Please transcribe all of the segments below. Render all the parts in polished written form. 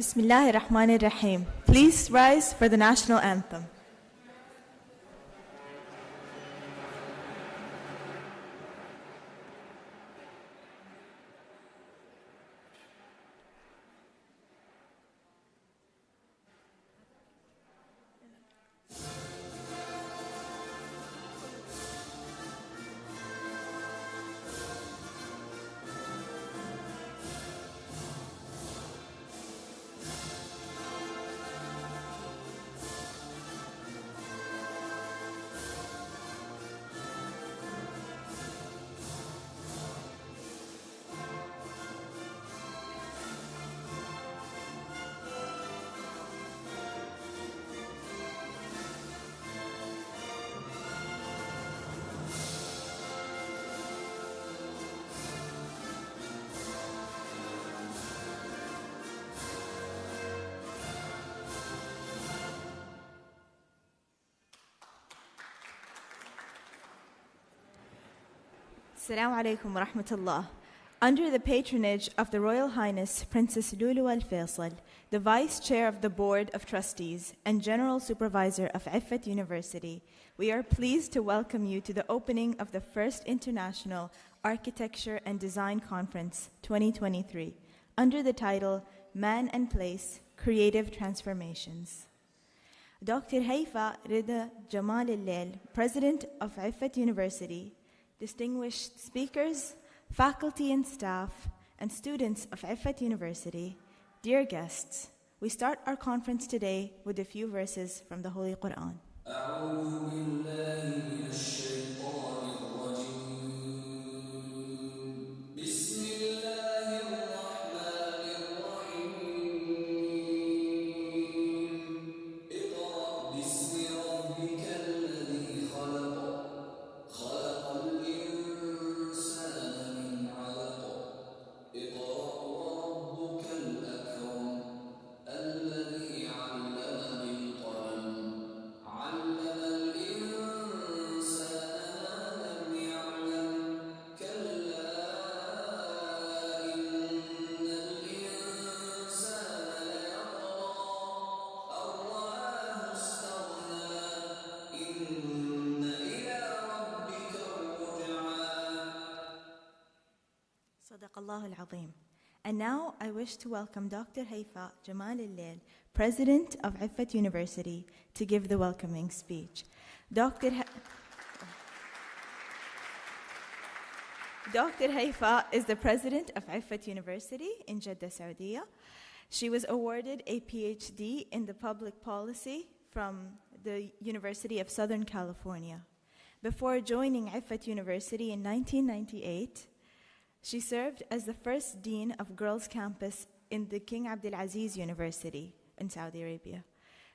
Bismillahir Rahmanir Rahim. Please rise for the national anthem. Assalamu alaikum wa rahmatullah. Under the patronage of the Royal Highness Princess Lulu Al Faisal, the Vice Chair of the Board of Trustees and General Supervisor of Iffat University, we are pleased to welcome you to the opening of the First International Architecture and Design Conference 2023, under the title Man and Place, Creative Transformations. Dr. Haifa Rida Jamal Al-Lail, President of Iffat University, distinguished speakers, faculty and staff, and students of Iffat University, dear guests, we start our conference today with a few verses from the Holy Quran. Sadaqallahu al-Azim. And now I wish to welcome Dr. Haifa Jamal Al-Lail, President of Iffat University, to give the welcoming speech. Dr. Haifa is the President of Iffat University in Jeddah, Saudi. She was awarded a PhD in the public policy from the University of Southern California. Before joining Iffat University in 1998, she served as the first dean of Girls Campus in the King Abdulaziz University in Saudi Arabia.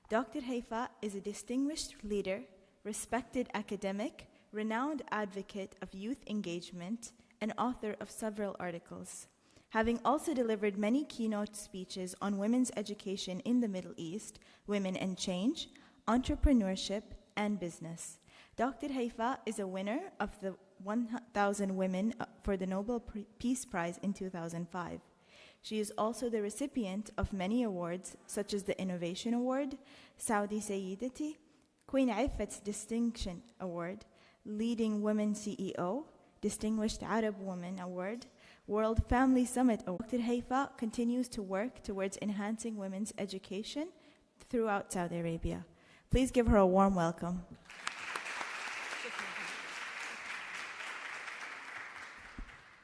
Dr. Haifa is a distinguished leader, respected academic, renowned advocate of youth engagement, and author of several articles. Having also delivered many keynote speeches on women's education in the Middle East, women and change, entrepreneurship, and business. Dr. Haifa is a winner of the 1,000 Women for the Nobel Peace Prize in 2005. She is also the recipient of many awards, such as the Innovation Award, Saudi Sayyidati, Queen Iffat's Distinction Award, Leading Women CEO, Distinguished Arab Woman Award, World Family Summit Award. Dr. Haifa continues to work towards enhancing women's education throughout Saudi Arabia. Please give her a warm welcome.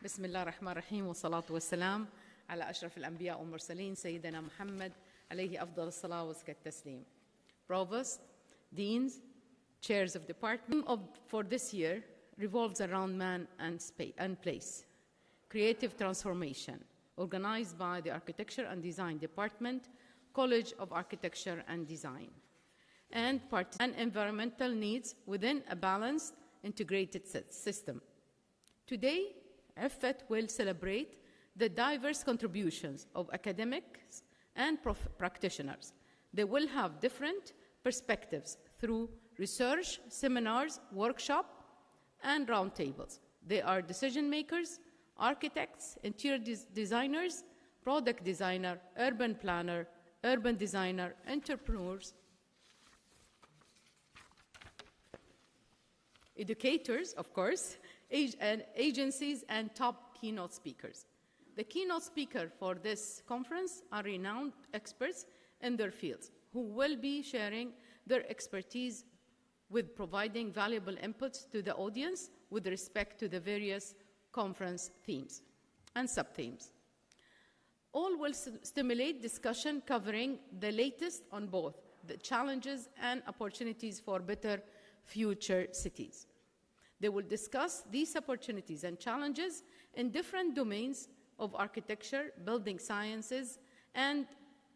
بسم الله الرحمن الرحيم والصلاة والسلام على أشرف الأنبياء والمرسلين سيدنا محمد عليه أفضل الصلاة وأزكى التسليم. Provost, deans, chairs of department for this year revolves around man and place. Creative transformation, organized by the Architecture and Design Department, College of Architecture and Design, and environmental needs within a balanced, integrated system. Today, Iffat will celebrate the diverse contributions of academics and practitioners. They will have different perspectives through research, seminars, workshops, and roundtables. They are decision makers, architects, interior designers, product designer, urban planner, urban designer, entrepreneurs, educators, of course, and agencies, and top keynote speakers. The keynote speaker for this conference are renowned experts in their fields who will be sharing their expertise with providing valuable inputs to the audience with respect to the various conference themes and sub-themes. All will stimulate discussion covering the latest on both the challenges and opportunities for better future cities. They will discuss these opportunities and challenges in different domains of architecture, building sciences, and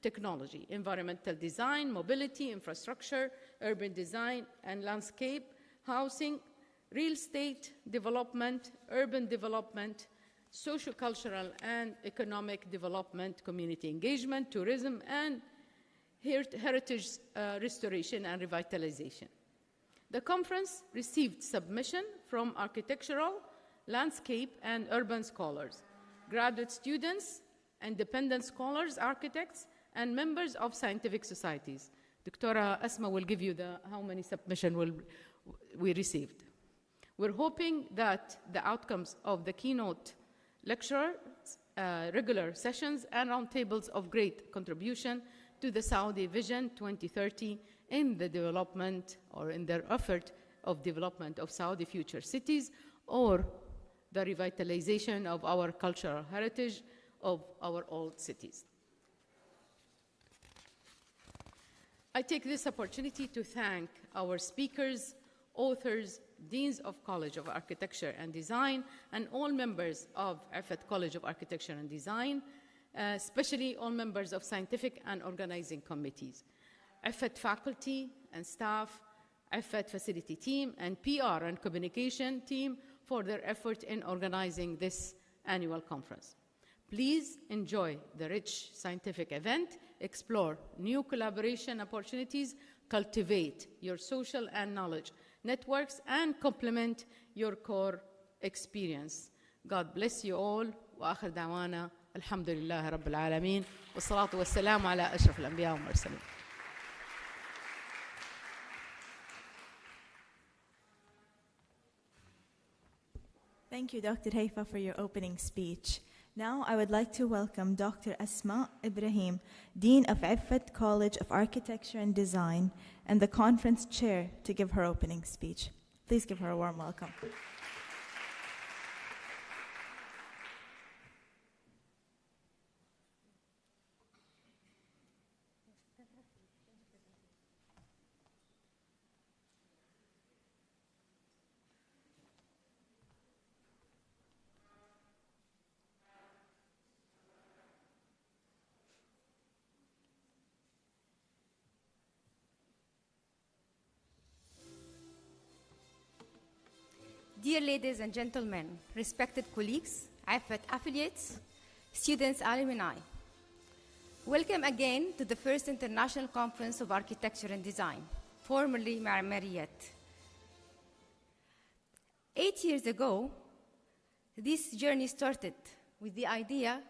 technology, environmental design, mobility, infrastructure, urban design and landscape, housing, real estate development, urban development, socio-cultural and economic development, community engagement, tourism, and heritage restoration and revitalization. The conference received submission from architectural, landscape, and urban scholars, graduate students, independent scholars, architects, and members of scientific societies. Dr. Asma will give you how many submissions we received. We're hoping that the outcomes of the keynote lecturers, regular sessions, and roundtables of great contribution to the Saudi Vision 2030 in the development or in their effort of development of Saudi future cities, or the revitalization of our cultural heritage of our old cities. I take this opportunity to thank our speakers, authors, deans of College of Architecture and Design, and all members of IFET College of Architecture and Design, especially all members of scientific and organizing committees, IFET faculty and staff, IFET facility team, and PR and communication team for their effort in organizing this annual conference. Please enjoy the rich scientific event, explore new collaboration opportunities, cultivate your social and knowledge networks, and complement your core experience. God bless you all. وآخر دعوانا الحمد لله رب العالمين والصلاة والسلام على أشرف الأنبياء والمرسلين. Thank you, Dr. Haifa, for your opening speech. Now I would like to welcome Dr. Asma Ibrahim, Dean of IFET College of Architecture and Design, and the conference chair, to give her opening speech. Please give her a warm welcome. Dear ladies and gentlemen, respected colleagues, IFET affiliates, students, alumni, welcome again to the first International Conference of Architecture and Design, formerly Ma'amariyat. 8 years ago, this journey started with the idea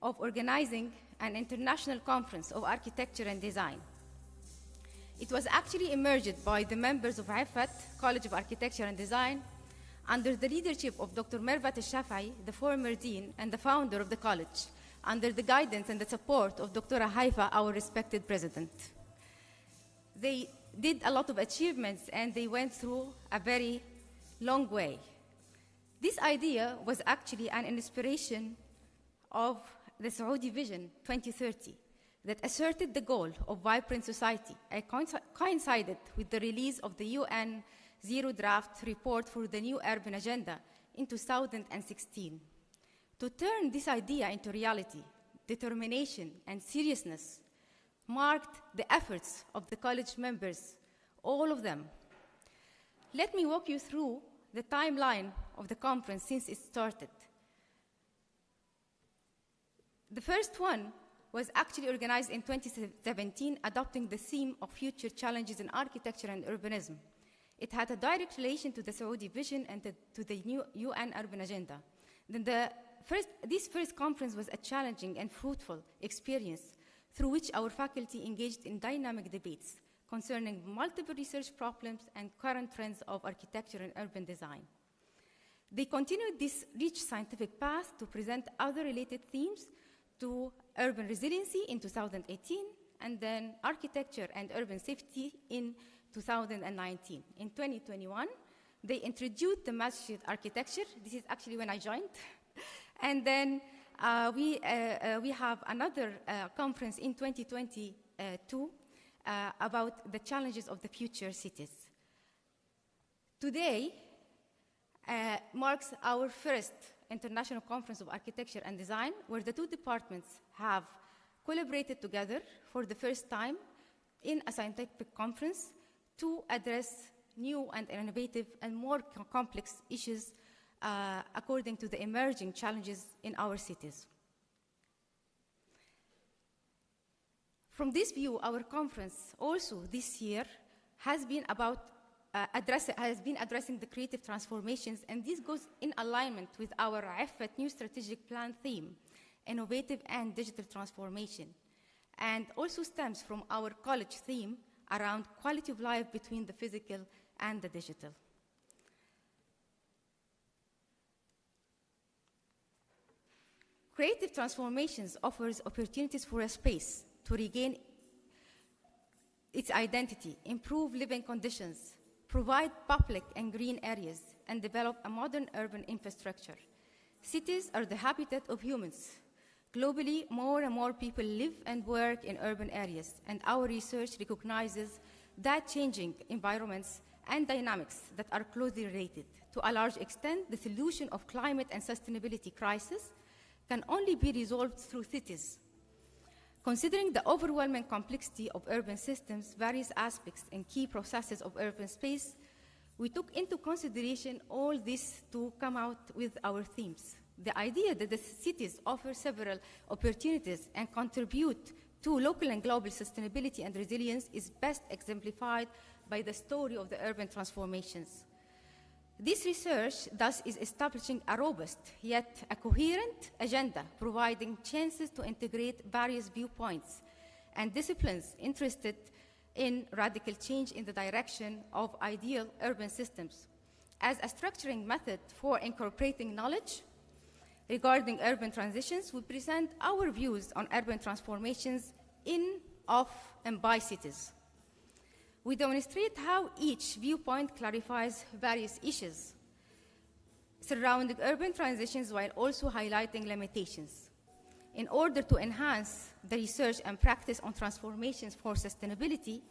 of organizing an international conference of architecture and design. It was actually emerged by the members of IFET College of Architecture and Design under the leadership of Dr. Mervat Al-Shafai, the former dean and the founder of the college, under the guidance and the support of Dr. Haifa, our respected president. They did a lot of achievements and they went through a very long way. This idea was actually an inspiration of the Saudi Vision 2030 that asserted the goal of vibrant society and coincided with the release of the UN Zero Draft Report for the New Urban Agenda in 2016. To turn this idea into reality, determination and seriousness marked the efforts of the college members, all of them. Let me walk you through the timeline of the conference since it started. The first one was actually organized in 2017, adopting the theme of future challenges in architecture and urbanism. It had a direct relation to the Saudi Vision and to the new UN Urban Agenda. Then the this first conference was a challenging and fruitful experience through which our faculty engaged in dynamic debates concerning multiple research problems and current trends of architecture and urban design. They continued this rich scientific path to present other related themes to urban resiliency in 2018, and then architecture and urban safety in 2019. In 2021, they introduced the masjid architecture. This is actually when I joined. And then we have another conference in 2022 about the challenges of the future cities. Today marks our first International Conference of Architecture and Design, where the two departments have collaborated together for the first time in a scientific conference to address new and innovative and more complex issues according to the emerging challenges in our cities. From this view, our conference also this year has been addressing the creative transformations, and this goes in alignment with our IFET new strategic plan theme, innovative and digital transformation, and also stems from our college theme around quality of life between the physical and the digital. Creative transformations offers opportunities for a space to regain its identity, improve living conditions, provide public and green areas, and develop a modern urban infrastructure. Cities are the habitat of humans. Globally, more and more people live and work in urban areas, and our research recognizes that changing environments and dynamics that are closely related. To a large extent, the solution of climate and sustainability crisis can only be resolved through cities. Considering the overwhelming complexity of urban systems, various aspects and key processes of urban space, we took into consideration all this to come out with our themes. The idea that the cities offer several opportunities and contribute to local and global sustainability and resilience is best exemplified by the story of the urban transformations. This research, thus, is establishing a robust yet a coherent agenda, providing chances to integrate various viewpoints and disciplines interested in radical change in the direction of ideal urban systems as a structuring method for incorporating knowledge regarding urban transitions. We present our views on urban transformations in, of, and by cities. We demonstrate how each viewpoint clarifies various issues surrounding urban transitions while also highlighting limitations. In order to enhance the research and practice on transformations for sustainability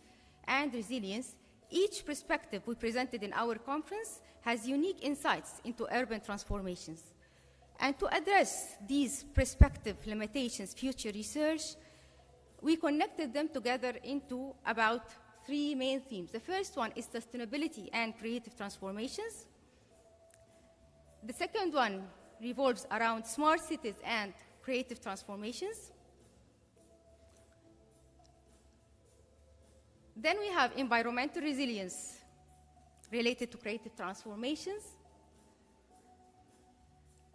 and resilience, each perspective we presented in our conference has unique insights into urban transformations. And to address these perspective limitations, future research, we connected them together into about three main themes. The first one is sustainability and creative transformations. The second one revolves around smart cities and creative transformations. Then we have environmental resilience related to creative transformations.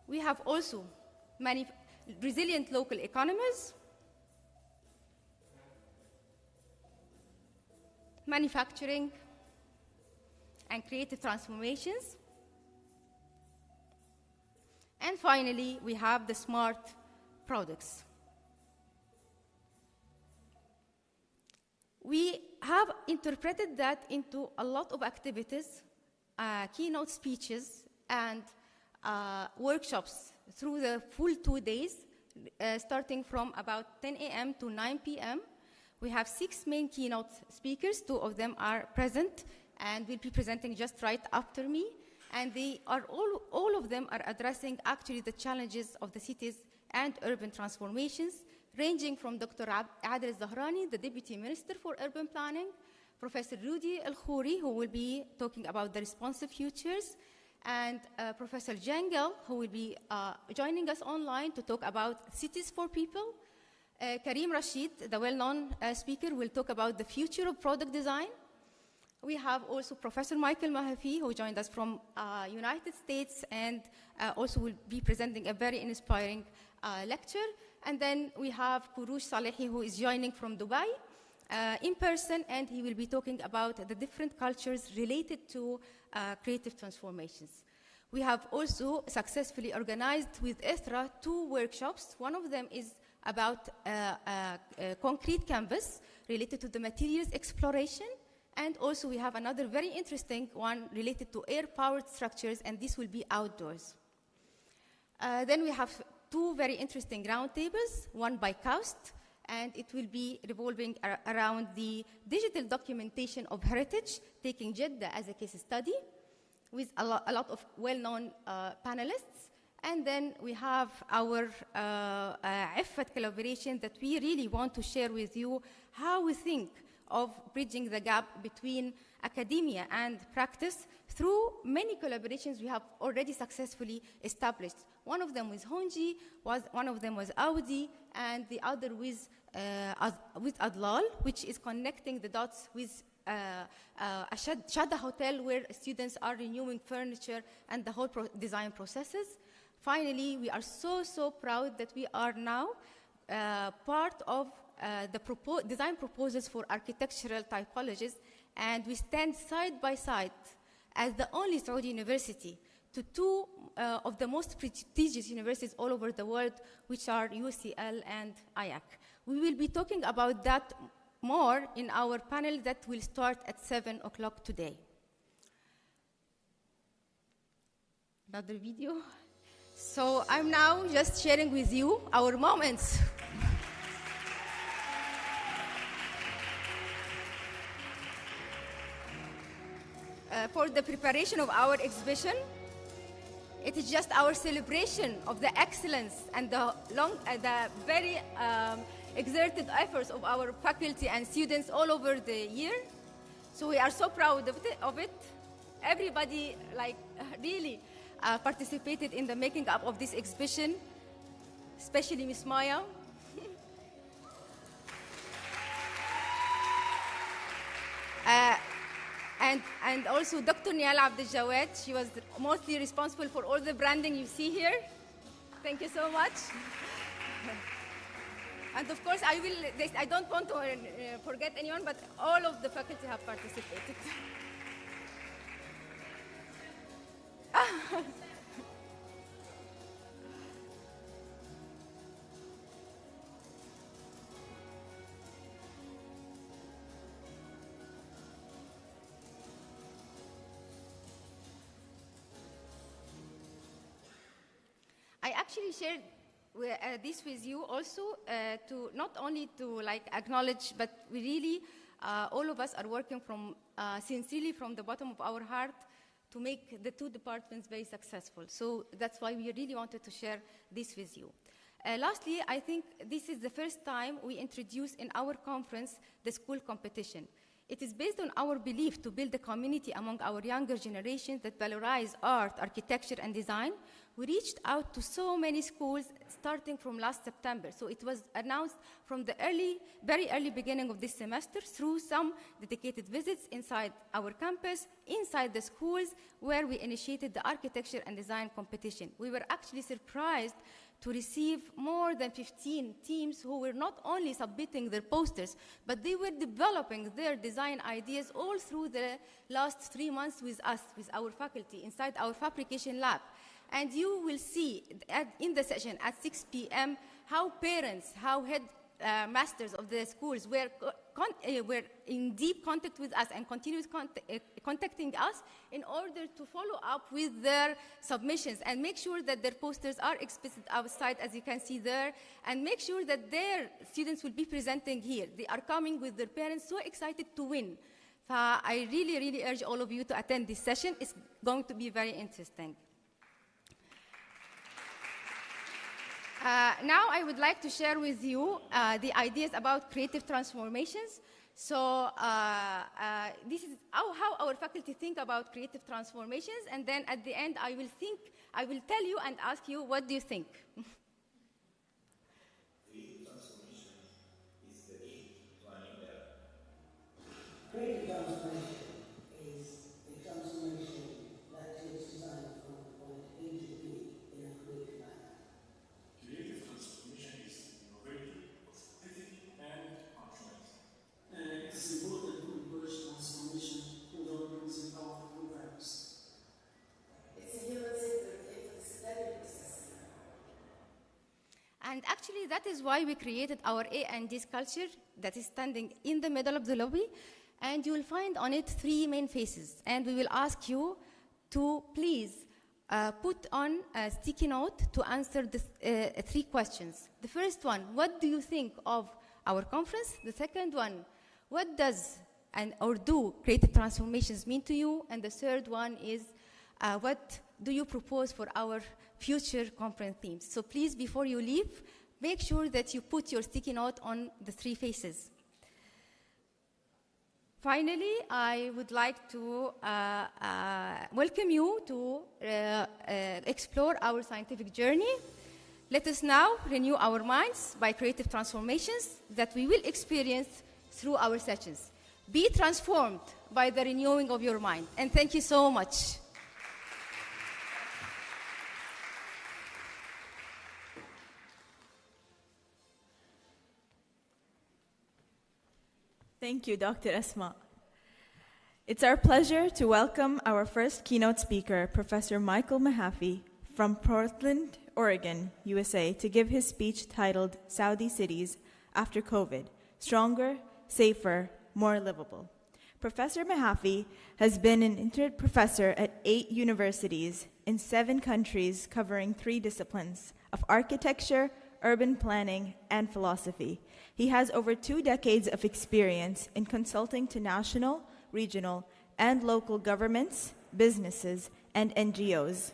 We have also resilient local economies, manufacturing, and creative transformations. And finally, we have the smart products. We have interpreted that into a lot of activities, keynote speeches, and workshops through the full 2 days, starting from about 10 a.m. to 9 p.m. We have 6 main keynote speakers. 2 of them are present and will be presenting just right after me. And they are all of them are addressing actually the challenges of the cities and urban transformations, ranging from Dr. Adel Zahrani, the Deputy Minister for Urban Planning, Professor Rudy El-Khouri, who will be talking about the responsive futures, and Professor Jengel, who will be joining us online to talk about cities for people. Karim Rashid, the well-known speaker, will talk about the future of product design, We have also Professor Michael Mahaffey, who joined us from United States and also will be presenting a very inspiring lecture. And then we have Kurush Salehi, who is joining from Dubai in person, and he will be talking about the different cultures related to creative transformations. We have also successfully organized with ESRA 2 workshops. One of them is about a concrete canvas related to the materials exploration. And also we have another very interesting one related to air-powered structures, and this will be outdoors. Then we have 2 very interesting roundtables, one by KAUST, and it will be revolving around the digital documentation of heritage, taking Jeddah as a case study, with a lot of well-known panelists. And then we have our IFFAT collaboration that we really want to share with you how we think of bridging the gap between academia and practice through many collaborations we have already successfully established. One of them with Honji, one of them was Audi, and the other with Adlal, which is connecting the dots with a Shada hotel where students are renewing furniture and the whole design processes. Finally, we are so proud that we are now part of the design proposals for architectural typologies, and we stand side by side as the only Saudi university to 2 of the most prestigious universities all over the world, which are UCL and IAC. We will be talking about that more in our panel that will start at 7 o'clock today. Another video. So I'm now just sharing with you our moments. For the preparation of our exhibition, it is just our celebration of the excellence and the very exerted efforts of our faculty and students all over the year. So we are so proud of it. Everybody really participated in the making up of this exhibition, especially Miss Maya. And also Dr. Nial Abdel Jawad, she was mostly responsible for all the branding you see here. Thank you so much. And of course, I don't want to forget anyone, but all of the faculty have participated. I actually shared this with you also to not only to acknowledge, but we really, all of us are working from sincerely from the bottom of our heart to make the 2 departments very successful. So that's why we really wanted to share this with you. Lastly, I think this is the first time we introduce in our conference the school competition. It is based on our belief to build a community among our younger generations that valorize art, architecture, and design. We reached out to so many schools starting from last September. So it was announced from the very early beginning of this semester through some dedicated visits inside our campus, inside the schools, where we initiated the architecture and design competition. We were actually surprised to receive more than 15 teams who were not only submitting their posters, but they were developing their design ideas all through the last 3 months with us, with our faculty, inside our fabrication lab. And you will see in the session at 6 p.m. how parents, how head masters of the schools were in deep contact with us and continuous contacting us in order to follow up with their submissions and make sure that their posters are exhibited outside, as you can see there, and make sure that their students will be presenting here. They are coming with their parents, so excited to win. I really, really urge all of you to attend this session. It's going to be very interesting. Now I would like to share with you the ideas about creative transformations. So this is how our faculty think about creative transformations, and then at the end I will tell you and ask you, what do you think? Creative transformation is the key to a new era. Creative transformation And actually, that is why we created our A&D sculpture that is standing in the middle of the lobby. And you will find on it 3 main faces. And we will ask you to please put on a sticky note to answer the 3 questions. The first one, what do you think of our conference? The second one, what does or do creative transformations mean to you? And the third one is, what do you propose for our future conference themes? So please, before you leave, make sure that you put your sticky note on the 3 faces. Finally, I would like to welcome you to explore our scientific journey. Let us now renew our minds by creative transformations that we will experience through our sessions. Be transformed by the renewing of your mind. And thank you so much. Thank you, Dr. Asma. It's our pleasure to welcome our first keynote speaker, Professor Michael Mahaffey from Portland, Oregon, USA, to give his speech titled Saudi Cities After COVID, Stronger, Safer, More Livable. Professor Mahaffey has been an interim professor at 8 universities in 7 countries covering 3 disciplines of architecture, urban planning, and philosophy. He has over 2 decades of experience in consulting to national, regional, and local governments, businesses, and NGOs,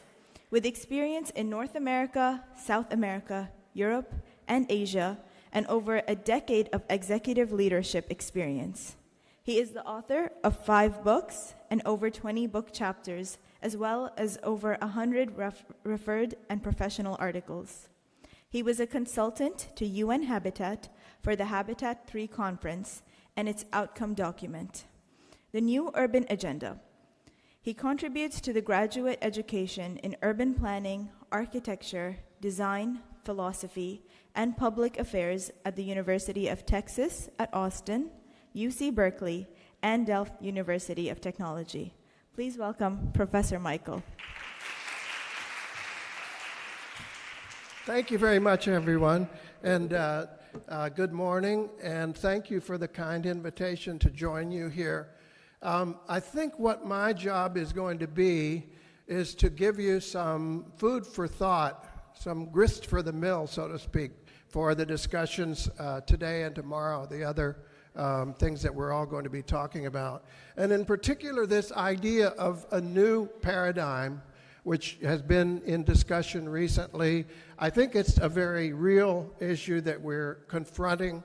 with experience in North America, South America, Europe, and Asia, and over a decade of executive leadership experience. He is the author of 5 books and over 20 book chapters, as well as over 100 referred and professional articles. He was a consultant to UN Habitat for the Habitat 3 conference and its outcome document, the New Urban Agenda. He contributes to the graduate education in urban planning, architecture, design, philosophy, and public affairs at the University of Texas at Austin, UC Berkeley, and Delft University of Technology. Please welcome Professor Michael. Thank you very much, everyone, and good morning, and thank you for the kind invitation to join you here. I think what my job is going to be is to give you some food for thought, some grist for the mill, so to speak, for the discussions today and tomorrow, the other things that we're all going to be talking about. And in particular, this idea of a new paradigm, which has been in discussion recently. I think it's a very real issue that we're confronting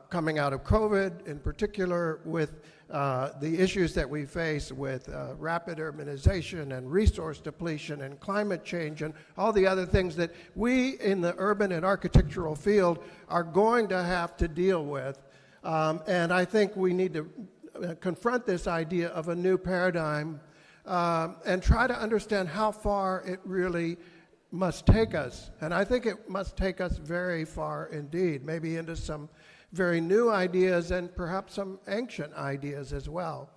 coming out of COVID, in particular with the issues that we face with rapid urbanization and resource depletion and climate change and all the other things that we in the urban and architectural field are going to have to deal with. And I think we need to confront this idea of a new paradigm and try to understand how far it really must take us. And I think it must take us very far indeed, maybe into some very new ideas and perhaps some ancient ideas as well.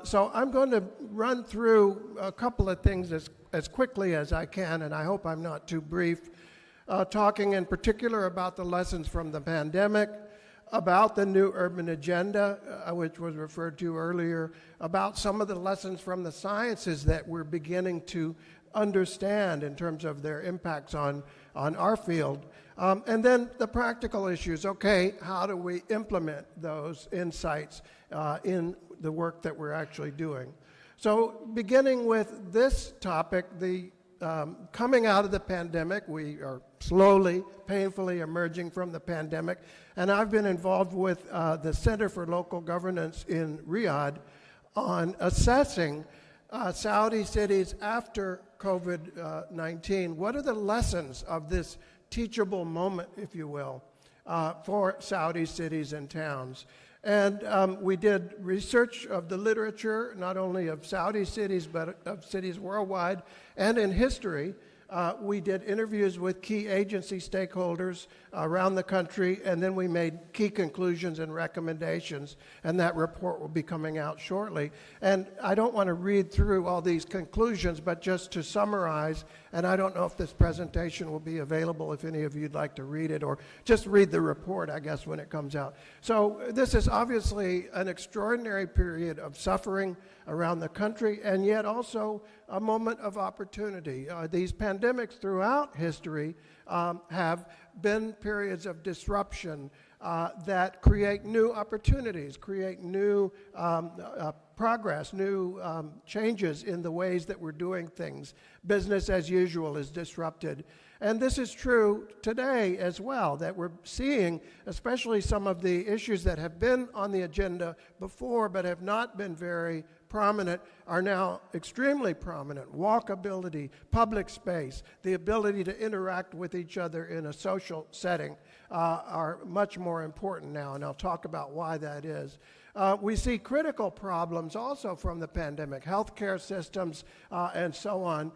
So I'm going to run through a couple of things as quickly as I can, and I hope I'm not too brief, talking in particular about the lessons from the pandemic, about the New Urban Agenda, which was referred to earlier, about some of the lessons from the sciences that we're beginning to understand in terms of their impacts on our field. And then the practical issues. Okay, how do we implement those insights in the work that we're actually doing? So beginning with this topic, the coming out of the pandemic, we are slowly, painfully emerging from the pandemic, and I've been involved with the Center for Local Governance in Riyadh on assessing Saudi cities after COVID-19. What are the lessons of this teachable moment, if you will, for Saudi cities and towns? And we did research of the literature, not only of Saudi cities, but of cities worldwide and in history, We did interviews with key agency stakeholders around the country, and then we made key conclusions and recommendations, and that report will be coming out shortly. And I don't want to read through all these conclusions, but just to summarize, and I don't know if this presentation will be available if any of you'd like to read it, or just read the report, I guess, when it comes out. So this is obviously an extraordinary period of suffering around the country, and yet also a moment of opportunity. These pandemics throughout history have been periods of disruption that create new opportunities, create new progress, new changes in the ways that we're doing things. Business as usual is disrupted. And this is true today as well, that we're seeing, especially some of the issues that have been on the agenda before but have not been very prominent, are now extremely prominent. Walkability, public space, the ability to interact with each other in a social setting are much more important now, and I'll talk about why that is. We see critical problems also from the pandemic, healthcare systems and so on,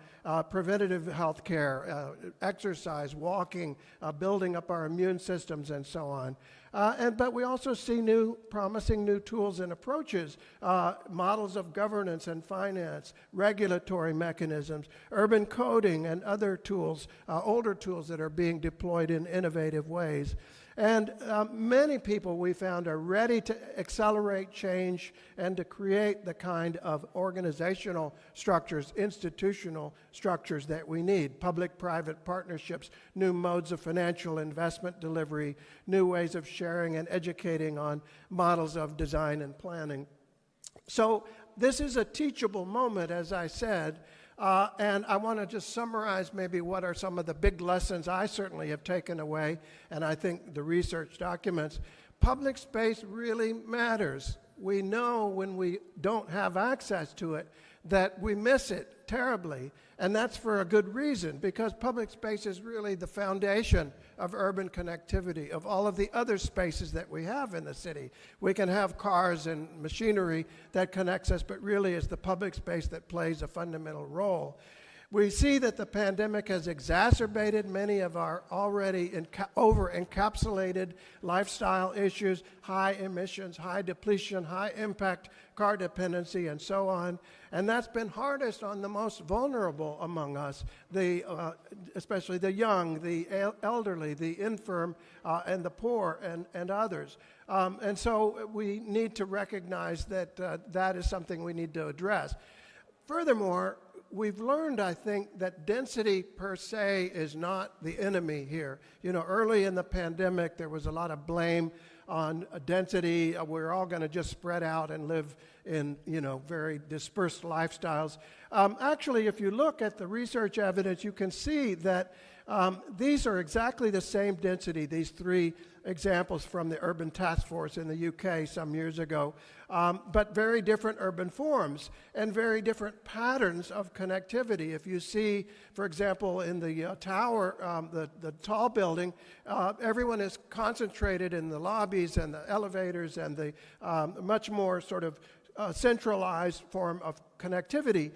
preventative health care, exercise, walking, building up our immune systems and so on. But we also see promising new tools and approaches, models of governance and finance, regulatory mechanisms, urban coding and other tools, older tools that are being deployed in innovative ways. And many people, we found, are ready to accelerate change and to create the kind of organizational structures, institutional structures that we need. Public-private partnerships, new modes of financial investment delivery, new ways of sharing and educating on models of design and planning. So this is a teachable moment, as I said. And I want to just summarize maybe what are some of the big lessons I certainly have taken away, and I think the research documents. Public space really matters. We know when we don't have access to it that we miss it terribly, and that's for a good reason, because public space is really the foundation of urban connectivity, of all of the other spaces that we have in the city. We can have cars and machinery that connects us, but really it's the public space that plays a fundamental role. We see that the pandemic has exacerbated many of our already over-encapsulated lifestyle issues, high emissions, high depletion, high impact, car dependency, and so on. And that's been hardest on the most vulnerable among us, especially the young, the elderly, the infirm, and the poor, and others. And so we need to recognize that that is something we need to address. Furthermore, we've learned, I think, that density per se is not the enemy here. You know, early in the pandemic, there was a lot of blame on density. We're all going to just spread out and live in, very dispersed lifestyles. Actually, if you look at the research evidence, you can see that these are exactly the same density, these three examples from the Urban Task Force in the UK some years ago, but very different urban forms and very different patterns of connectivity. If you see, for example, in the tower, the tall building, everyone is concentrated in the lobbies and the elevators and the much more sort of centralized form of connectivity,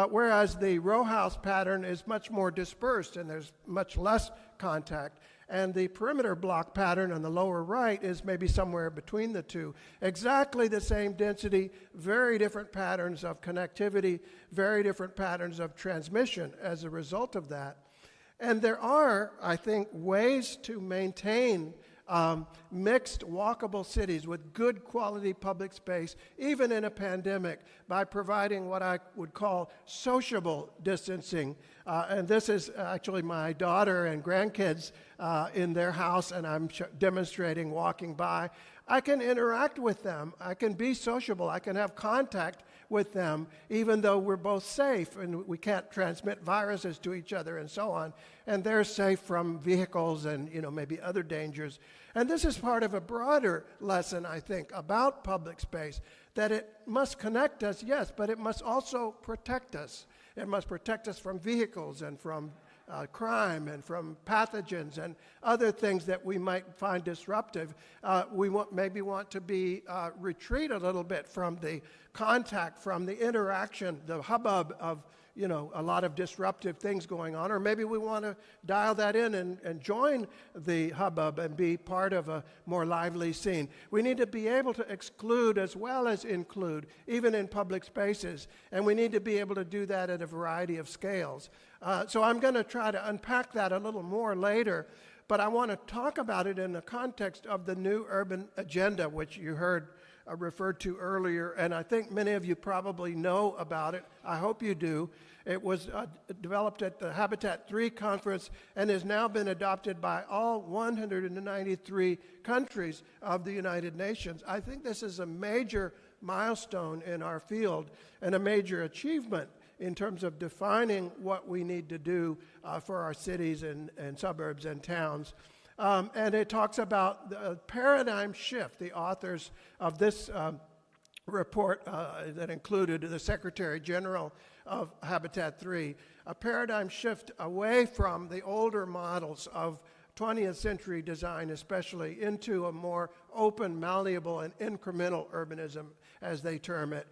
whereas the row house pattern is much more dispersed and there's much less contact. And the perimeter block pattern on the lower right is maybe somewhere between the two. Exactly the same density, very different patterns of connectivity, very different patterns of transmission as a result of that. And there are, I think, ways to maintain mixed walkable cities with good quality public space, even in a pandemic, by providing what I would call sociable distancing. And this is actually my daughter and grandkids in their house, and I'm demonstrating walking by. I can interact with them. I can be sociable. I can have contact with them, even though we're both safe and we can't transmit viruses to each other and so on. And they're safe from vehicles and, maybe other dangers. And this is part of a broader lesson, I think, about public space, that it must connect us, yes, but it must also protect us. It must protect us from vehicles and from crime and from pathogens and other things that we might find disruptive. We maybe want to retreat a little bit from the contact, from the interaction, the hubbub of a lot of disruptive things going on, or maybe we want to dial that in and join the hubbub and be part of a more lively scene. We need to be able to exclude as well as include, even in public spaces, and we need to be able to do that at a variety of scales. So I'm going to try to unpack that a little more later, but I want to talk about it in the context of the New Urban Agenda, which you heard referred to earlier, and I think many of you probably know about it. I hope you do. It was developed at the Habitat 3 conference and has now been adopted by all 193 countries of the United Nations. I think this is a major milestone in our field and a major achievement in terms of defining what we need to do for our cities and suburbs and towns. And it talks about the paradigm shift. The authors of this report that included the Secretary General of Habitat 3, a paradigm shift away from the older models of 20th century design especially, into a more open, malleable, and incremental urbanism, as they term it.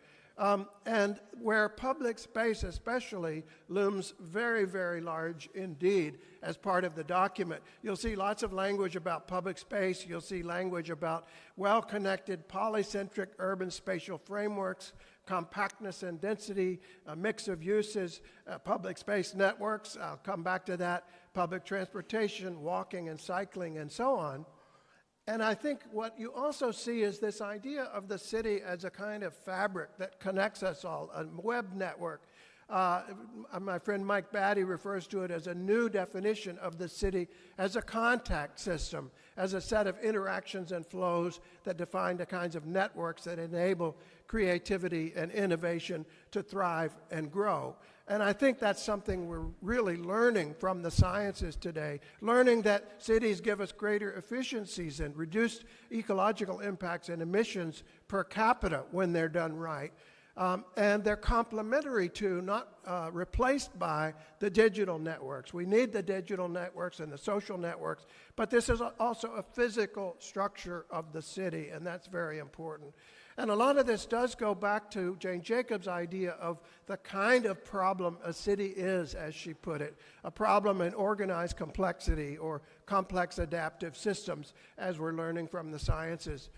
And where public space especially looms very, very large indeed as part of the document. You'll see lots of language about public space. You'll see language about well-connected, polycentric urban spatial frameworks, compactness and density, a mix of uses, public space networks, I'll come back to that, public transportation, walking and cycling, and so on. And I think what you also see is this idea of the city as a kind of fabric that connects us all, a web network. My friend Mike Batty refers to it as a new definition of the city as a contact system, as a set of interactions and flows that define the kinds of networks that enable creativity and innovation to thrive and grow. And I think that's something we're really learning from the sciences today, learning that cities give us greater efficiencies and reduced ecological impacts and emissions per capita when they're done right. And they're complementary to, not replaced by, the digital networks. We need the digital networks and the social networks, but this is also a physical structure of the city, and that's very important. And a lot of this does go back to Jane Jacobs' idea of the kind of problem a city is, as she put it, a problem in organized complexity or complex adaptive systems, as we're learning from the sciences.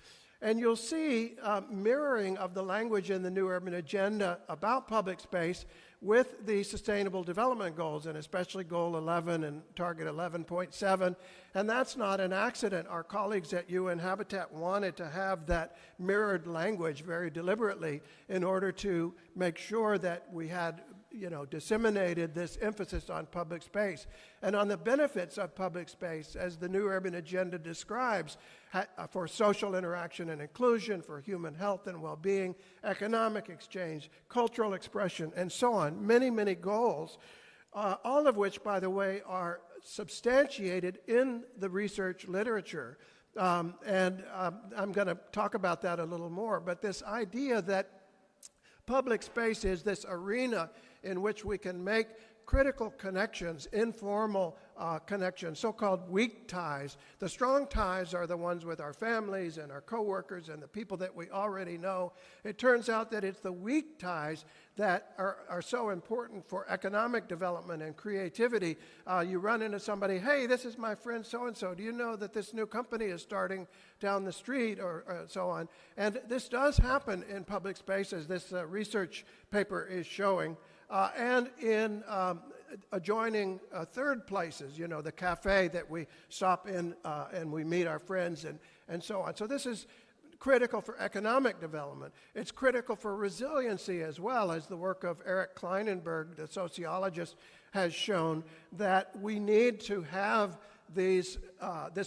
And you'll see mirroring of the language in the New Urban Agenda about public space with the Sustainable Development Goals, and especially Goal 11 and Target 11.7. And that's not an accident. Our colleagues at UN Habitat wanted to have that mirrored language very deliberately in order to make sure that we had disseminated this emphasis on public space and on the benefits of public space, as the New Urban Agenda describes, for social interaction and inclusion, for human health and well-being, economic exchange, cultural expression, and so on. Many, many goals, all of which, by the way, are substantiated in the research literature. I'm going to talk about that a little more, but this idea that public space is this arena in which we can make critical connections, informal connections, so-called weak ties. The strong ties are the ones with our families and our coworkers and the people that we already know. It turns out that it's the weak ties that are so important for economic development and creativity. You run into somebody, hey, this is my friend so-and-so. Do you know that this new company is starting down the street, or so on? And this does happen in public spaces. This research paper is showing. And in adjoining third places, the cafe that we stop in and we meet our friends and so on. So this is critical for economic development. It's critical for resiliency as well, as the work of Eric Kleinenberg, the sociologist, has shown, that we need to have this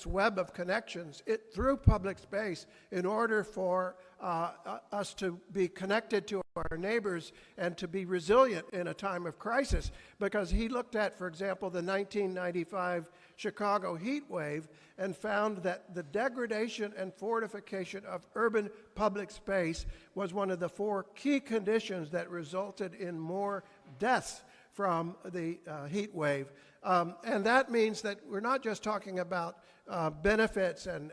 web of connections through public space in order for us to be connected to our neighbors and to be resilient in a time of crisis. Because he looked at, for example, the 1995 Chicago heat wave and found that the degradation and fortification of urban public space was one of the 4 key conditions that resulted in more deaths from the heat wave. And that means that we're not just talking about benefits and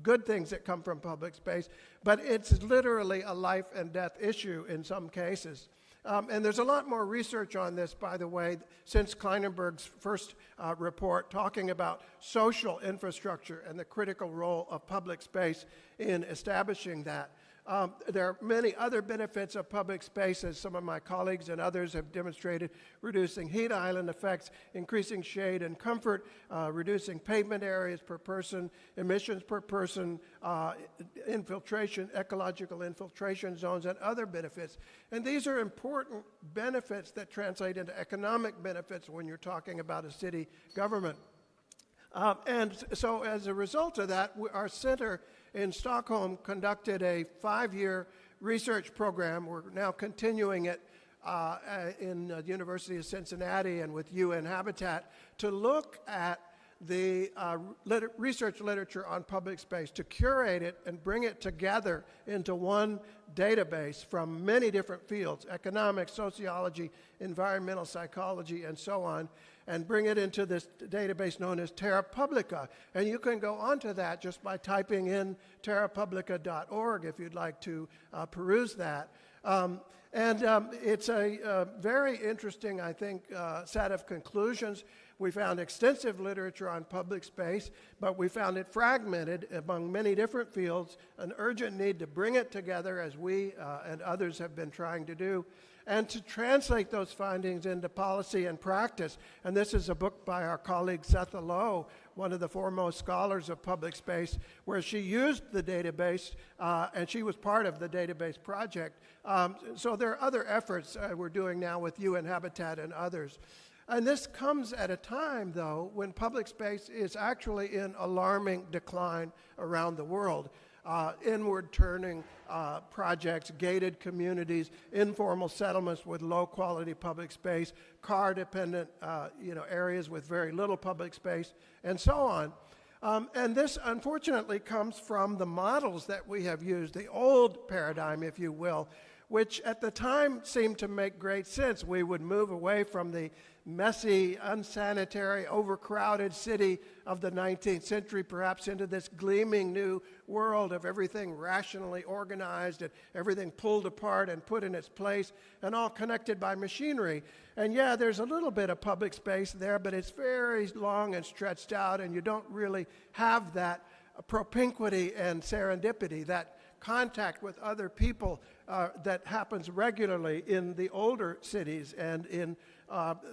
good things that come from public space, but it's literally a life and death issue in some cases. And there's a lot more research on this, by the way, since Kleinenberg's first report talking about social infrastructure and the critical role of public space in establishing that. There are many other benefits of public space, as some of my colleagues and others have demonstrated: reducing heat island effects, increasing shade and comfort, reducing pavement areas per person, emissions per person, infiltration, ecological infiltration zones, and other benefits. And these are important benefits that translate into economic benefits when you're talking about a city government. And so as a result of that, our center in Stockholm conducted a 5-year research program. We're now continuing it in the University of Cincinnati and with UN Habitat to look at the research literature on public space, to curate it and bring it together into one database from many different fields: economics, sociology, environmental psychology, and so on, and bring it into this database known as Terra Publica. And you can go onto that just by typing in terrapublica.org if you'd like to peruse that. It's a very interesting, I think, set of conclusions. We found extensive literature on public space, but we found it fragmented among many different fields, an urgent need to bring it together, as we and others have been trying to do, and to translate those findings into policy and practice. And this is a book by our colleague Setha Low, one of the foremost scholars of public space, where she used the database, and she was part of the database project. So there are other efforts we're doing now with UN Habitat and others. And this comes at a time, though, when public space is actually in alarming decline around the world. Inward-turning projects, gated communities, informal settlements with low-quality public space, car-dependent areas with very little public space, and so on. And this, unfortunately, comes from the models that we have used, the old paradigm, if you will, which at the time seemed to make great sense. We would move away from the messy, unsanitary, overcrowded city of the 19th century, perhaps into this gleaming new world of everything rationally organized and everything pulled apart and put in its place and all connected by machinery. And yeah, there's a little bit of public space there, but it's very long and stretched out, and you don't really have that propinquity and serendipity, that contact with other people that happens regularly in the older cities and in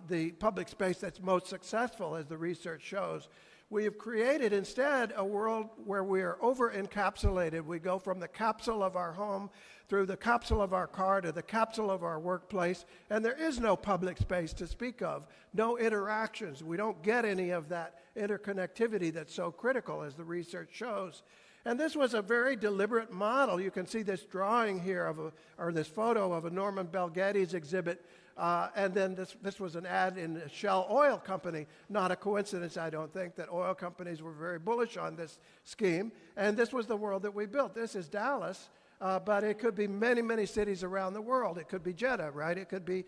the public space that's most successful, as the research shows. We have created instead a world where we are over-encapsulated. We go from the capsule of our home through the capsule of our car to the capsule of our workplace, and there is no public space to speak of, no interactions. We don't get any of that interconnectivity that's so critical, as the research shows. And this was a very deliberate model. You can see this drawing here or this photo of a Norman Bell Geddes exhibit, and then this was an ad in the Shell Oil Company. Not a coincidence, I don't think, that oil companies were very bullish on this scheme. And this was the world that we built. This is Dallas, but it could be many, many cities around the world. It could be Jeddah, right? It could be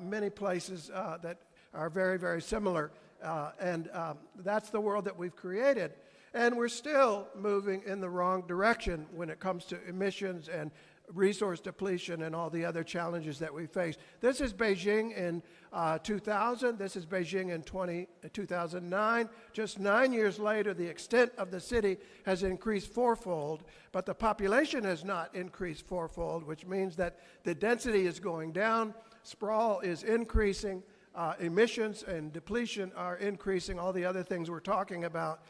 many places that are very, very similar. And that's the world that we've created. And we're still moving in the wrong direction when it comes to emissions and resource depletion and all the other challenges that we face. This is Beijing in 2000. This is Beijing in 2009. Just 9 years later, the extent of the city has increased fourfold, but the population has not increased fourfold, which means that the density is going down, sprawl is increasing, emissions and depletion are increasing, all the other things we're talking about.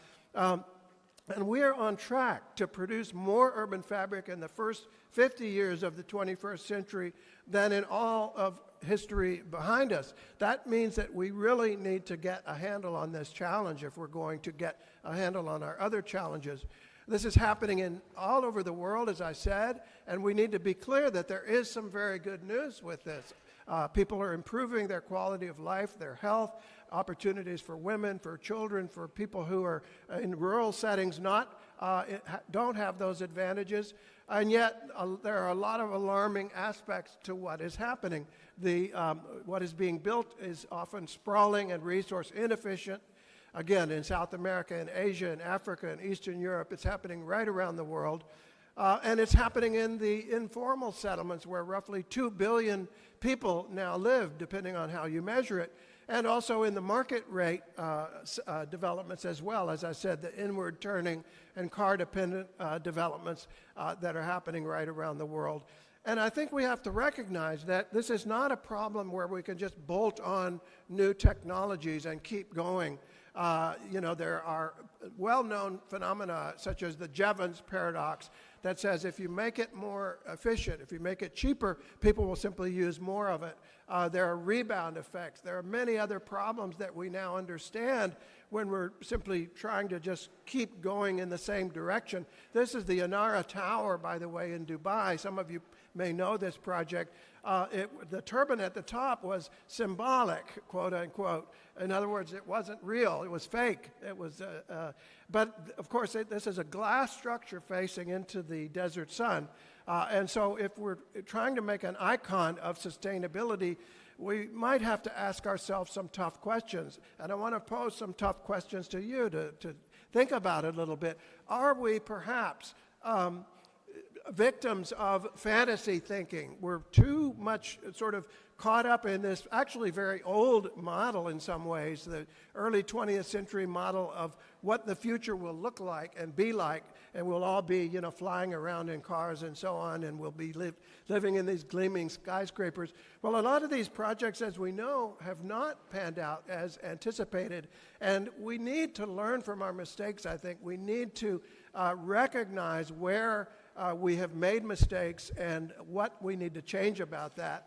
And we are on track to produce more urban fabric in the first 50 years of the 21st century than in all of history behind us. That means that we really need to get a handle on this challenge if we're going to get a handle on our other challenges. This is happening all over the world, as I said, and we need to be clear that there is some very good news with this. People are improving their quality of life, their health, opportunities for women, for children, for people who are in rural settings don't have those advantages. And yet there are a lot of alarming aspects to what is happening. What is being built is often sprawling and resource inefficient. Again, in South America and Asia and Africa and Eastern Europe, it's happening right around the world. And it's happening in the informal settlements where roughly 2 billion people now live, depending on how you measure it, and also in the market rate developments as well, as I said, the inward turning and car-dependent developments that are happening right around the world. And I think we have to recognize that this is not a problem where we can just bolt on new technologies and keep going. There are well-known phenomena such as the Jevons paradox that says if you make it more efficient, if you make it cheaper, people will simply use more of it. There are rebound effects. There are many other problems that we now understand when we're simply trying to just keep going in the same direction. This is the Inara Tower, by the way, in Dubai. Some of you may know this project. The turbine at the top was symbolic, quote unquote. In other words, it wasn't real. It was fake. It was, but of course, this is a glass structure facing into the desert sun. And so if we're trying to make an icon of sustainability, we might have to ask ourselves some tough questions. And I want to pose some tough questions to you to think about it a little bit. Are we perhaps victims of fantasy thinking? We're too much sort of caught up in this actually very old model in some ways, the early 20th century model of what the future will look like and be like, and we'll all be, flying around in cars and so on, and we'll be living in these gleaming skyscrapers. Well, a lot of these projects, as we know, have not panned out as anticipated, and we need to learn from our mistakes, I think. We need to recognize where we have made mistakes and what we need to change about that.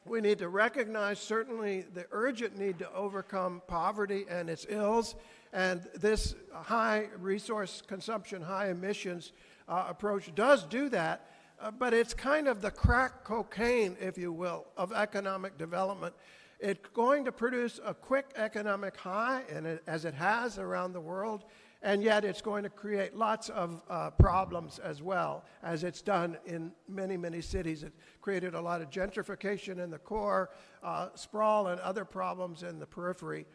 We need to recognize certainly the urgent need to overcome poverty and its ills, and this high resource consumption, high emissions approach does do that, but it's kind of the crack cocaine, if you will, of economic development. It's going to produce a quick economic high, and as it has around the world, and yet it's going to create lots of problems as well, as it's done in many, many cities. It created a lot of gentrification in the core, sprawl and other problems in the periphery,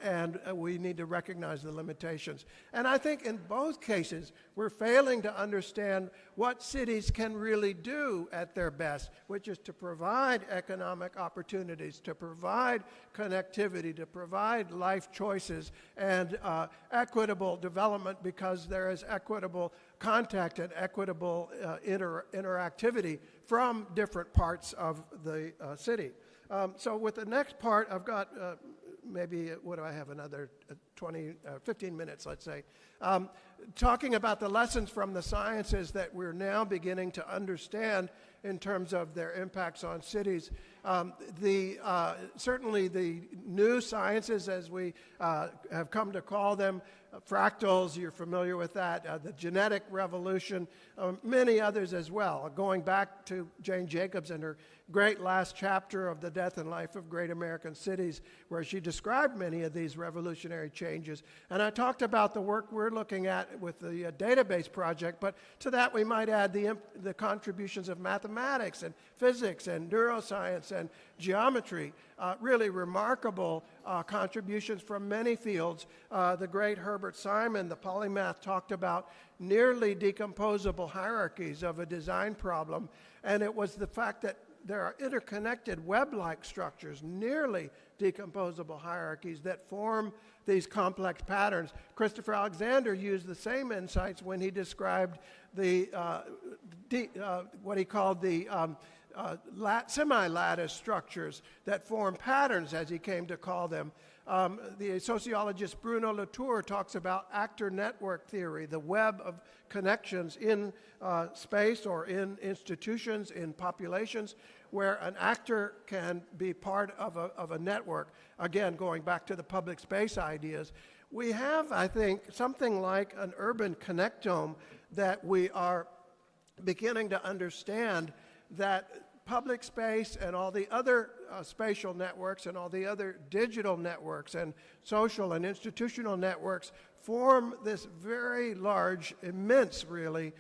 and we need to recognize the limitations. And I think in both cases, we're failing to understand what cities can really do at their best, which is to provide economic opportunities, to provide connectivity, to provide life choices, and equitable development, because there is equitable contact and equitable interactivity from different parts of the city. So with the next part, I've got maybe, what do I have, another 15 minutes, let's say, talking about the lessons from the sciences that we're now beginning to understand in terms of their impacts on cities. Certainly the new sciences, as we have come to call them, fractals, you're familiar with that, the genetic revolution, many others as well. Going back to Jane Jacobs and her great last chapter of The Death and Life of Great American Cities, where she described many of these revolutionary changes. And I talked about the work we're looking at with the database project, but to that we might add the contributions of mathematics and physics and neuroscience and geometry, really remarkable contributions from many fields. The great Herbert Simon, the polymath, talked about nearly decomposable hierarchies of a design problem, and it was the fact that there are interconnected web-like structures, nearly decomposable hierarchies that form these complex patterns. Christopher Alexander used the same insights when he described the what he called the semi-lattice structures that form patterns, as he came to call them. The sociologist Bruno Latour talks about actor network theory, the web of connections in space or in institutions, in populations, where an actor can be part of a network. Again, going back to the public space ideas, we have, I think, something like an urban connectome that we are beginning to understand, that public space and all the other spatial networks and all the other digital networks and social and institutional networks form this very large, immense, really,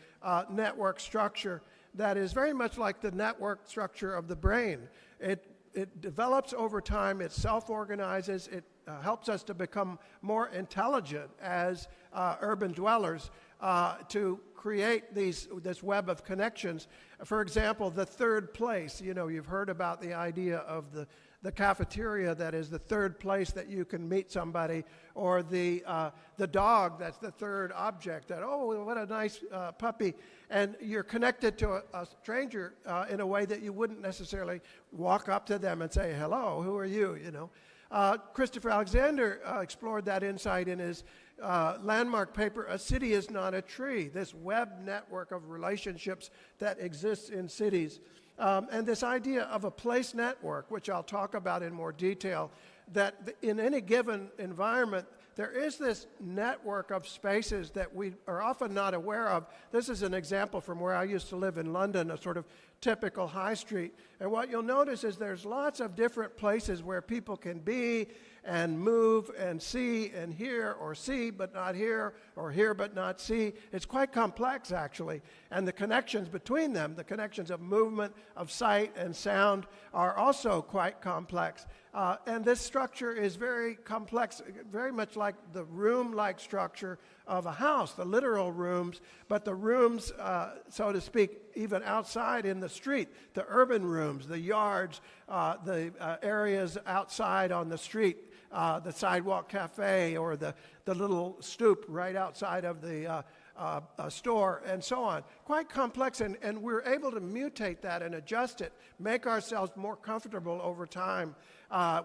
network structure that is very much like the network structure of the brain. It develops over time, it self-organizes, it helps us to become more intelligent as urban dwellers, to create this web of connections. For example, the third place. You know, you've heard about the idea of the cafeteria that is the third place that you can meet somebody, or the dog that's the third object. That, oh, what a nice puppy. And you're connected to a stranger in a way that you wouldn't necessarily walk up to them and say, hello, who are you, you know. Christopher Alexander explored that insight in his landmark paper, A City is Not a Tree, this web network of relationships that exists in cities. And this idea of a place network, which I'll talk about in more detail, that in any given environment, there is this network of spaces that we are often not aware of. This is an example from where I used to live in London, a sort of typical high street. And what you'll notice is there's lots of different places where people can be and move and see and hear, or see but not hear, or hear but not see. It's quite complex, actually. And the connections between them, the connections of movement, of sight and sound, are also quite complex. And this structure is very complex, very much like the room-like structure of a house, the literal rooms, but the rooms, so to speak, even outside in the street, the urban rooms, the yards, the areas outside on the street, the sidewalk cafe, or the little stoop right outside of the store, and so on. Quite complex, and we're able to mutate that and adjust it, make ourselves more comfortable over time.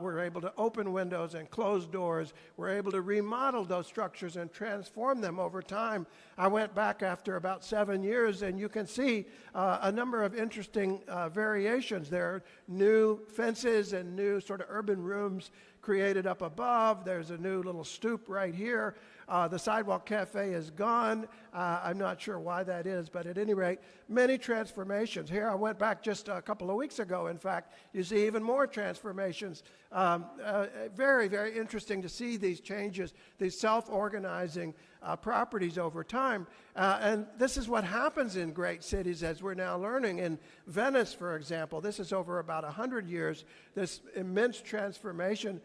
We're able to open windows and close doors. We're able to remodel those structures and transform them over time. I went back after about 7 years, and you can see a number of interesting variations. There are new fences and new sort of urban rooms created up above. There's a new little stoop right here. The sidewalk cafe is gone. I'm not sure why that is, but at any rate, many transformations. Here I went back just a couple of weeks ago, in fact. You see even more transformations. Very, very interesting to see these changes, these self-organizing properties over time. And this is what happens in great cities, as we're now learning. In Venice, for example, this is over about 100 years, this immense transformation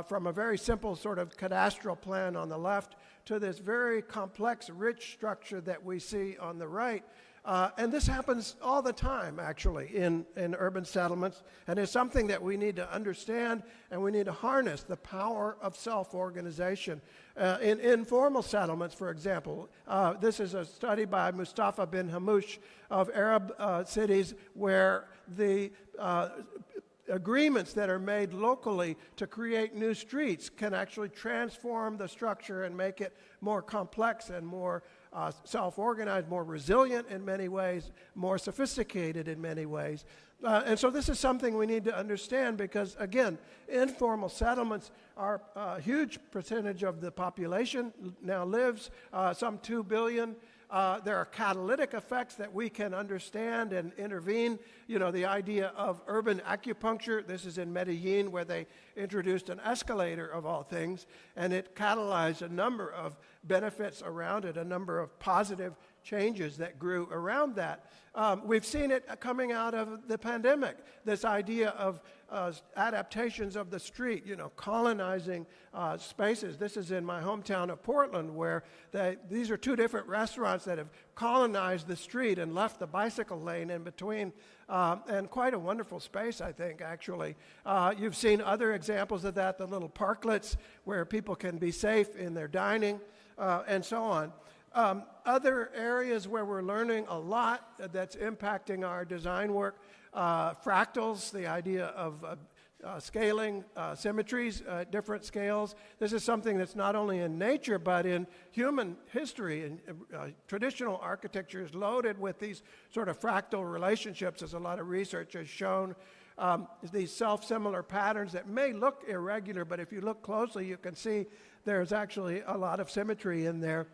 from a very simple sort of cadastral plan on the left to this very complex, rich structure that we see on the right. And this happens all the time, actually, in urban settlements, and it's something that we need to understand, and we need to harness the power of self-organization. In informal settlements, for example, this is a study by Mustafa bin Hamouche of Arab cities where the agreements that are made locally to create new streets can actually transform the structure and make it more complex and more self-organized, more resilient in many ways, more sophisticated in many ways. And so this is something we need to understand because, again, informal settlements are a huge percentage of the population now lives, some 2 billion. There are catalytic effects that we can understand and intervene. You know, the idea of urban acupuncture. This is in Medellin, where they introduced an escalator of all things, and it catalyzed a number of benefits around it, a number of positive changes that grew around that. We've seen it coming out of the pandemic, this idea of adaptations of the street, you know, colonizing spaces. This is in my hometown of Portland, where these are two different restaurants that have colonized the street and left the bicycle lane in between, and quite a wonderful space, I think, actually. You've seen other examples of that, the little parklets where people can be safe in their dining, and so on. Other areas where we're learning a lot that's impacting our design work, fractals, the idea of scaling symmetries at different scales. This is something that's not only in nature but in human history. And traditional architecture is loaded with these sort of fractal relationships, as a lot of research has shown. These self-similar patterns that may look irregular, but if you look closely, you can see there's actually a lot of symmetry in there.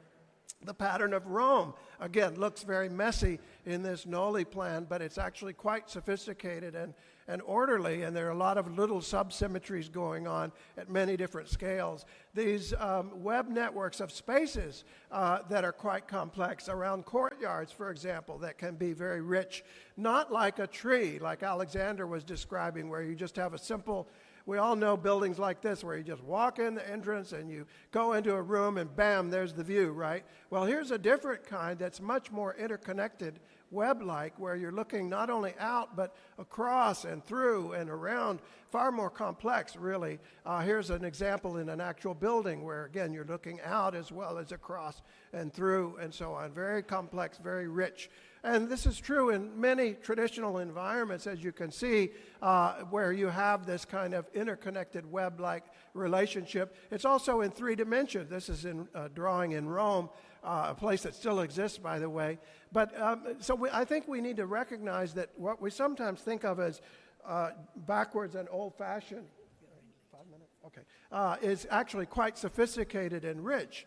The pattern of Rome, again, looks very messy in this Noli plan, but it's actually quite sophisticated and orderly, and there are a lot of little subsymmetries going on at many different scales. These web networks of spaces that are quite complex around courtyards, for example, that can be very rich, not like a tree, like Alexander was describing, where you just have a simple We all know buildings like this where you just walk in the entrance and you go into a room and bam, there's the view, right? Well, here's a different kind that's much more interconnected, web-like, where you're looking not only out but across and through and around, far more complex, really. Here's an example in an actual building where, again, you're looking out as well as across and through and so on. Very complex, very rich. And this is true in many traditional environments, as you can see, where you have this kind of interconnected web-like relationship. It's also in 3 dimensions. This is in drawing in Rome, a place that still exists, by the way. But I think we need to recognize that what we sometimes think of as backwards and old-fashioned, 5 minutes? Okay, is actually quite sophisticated and rich.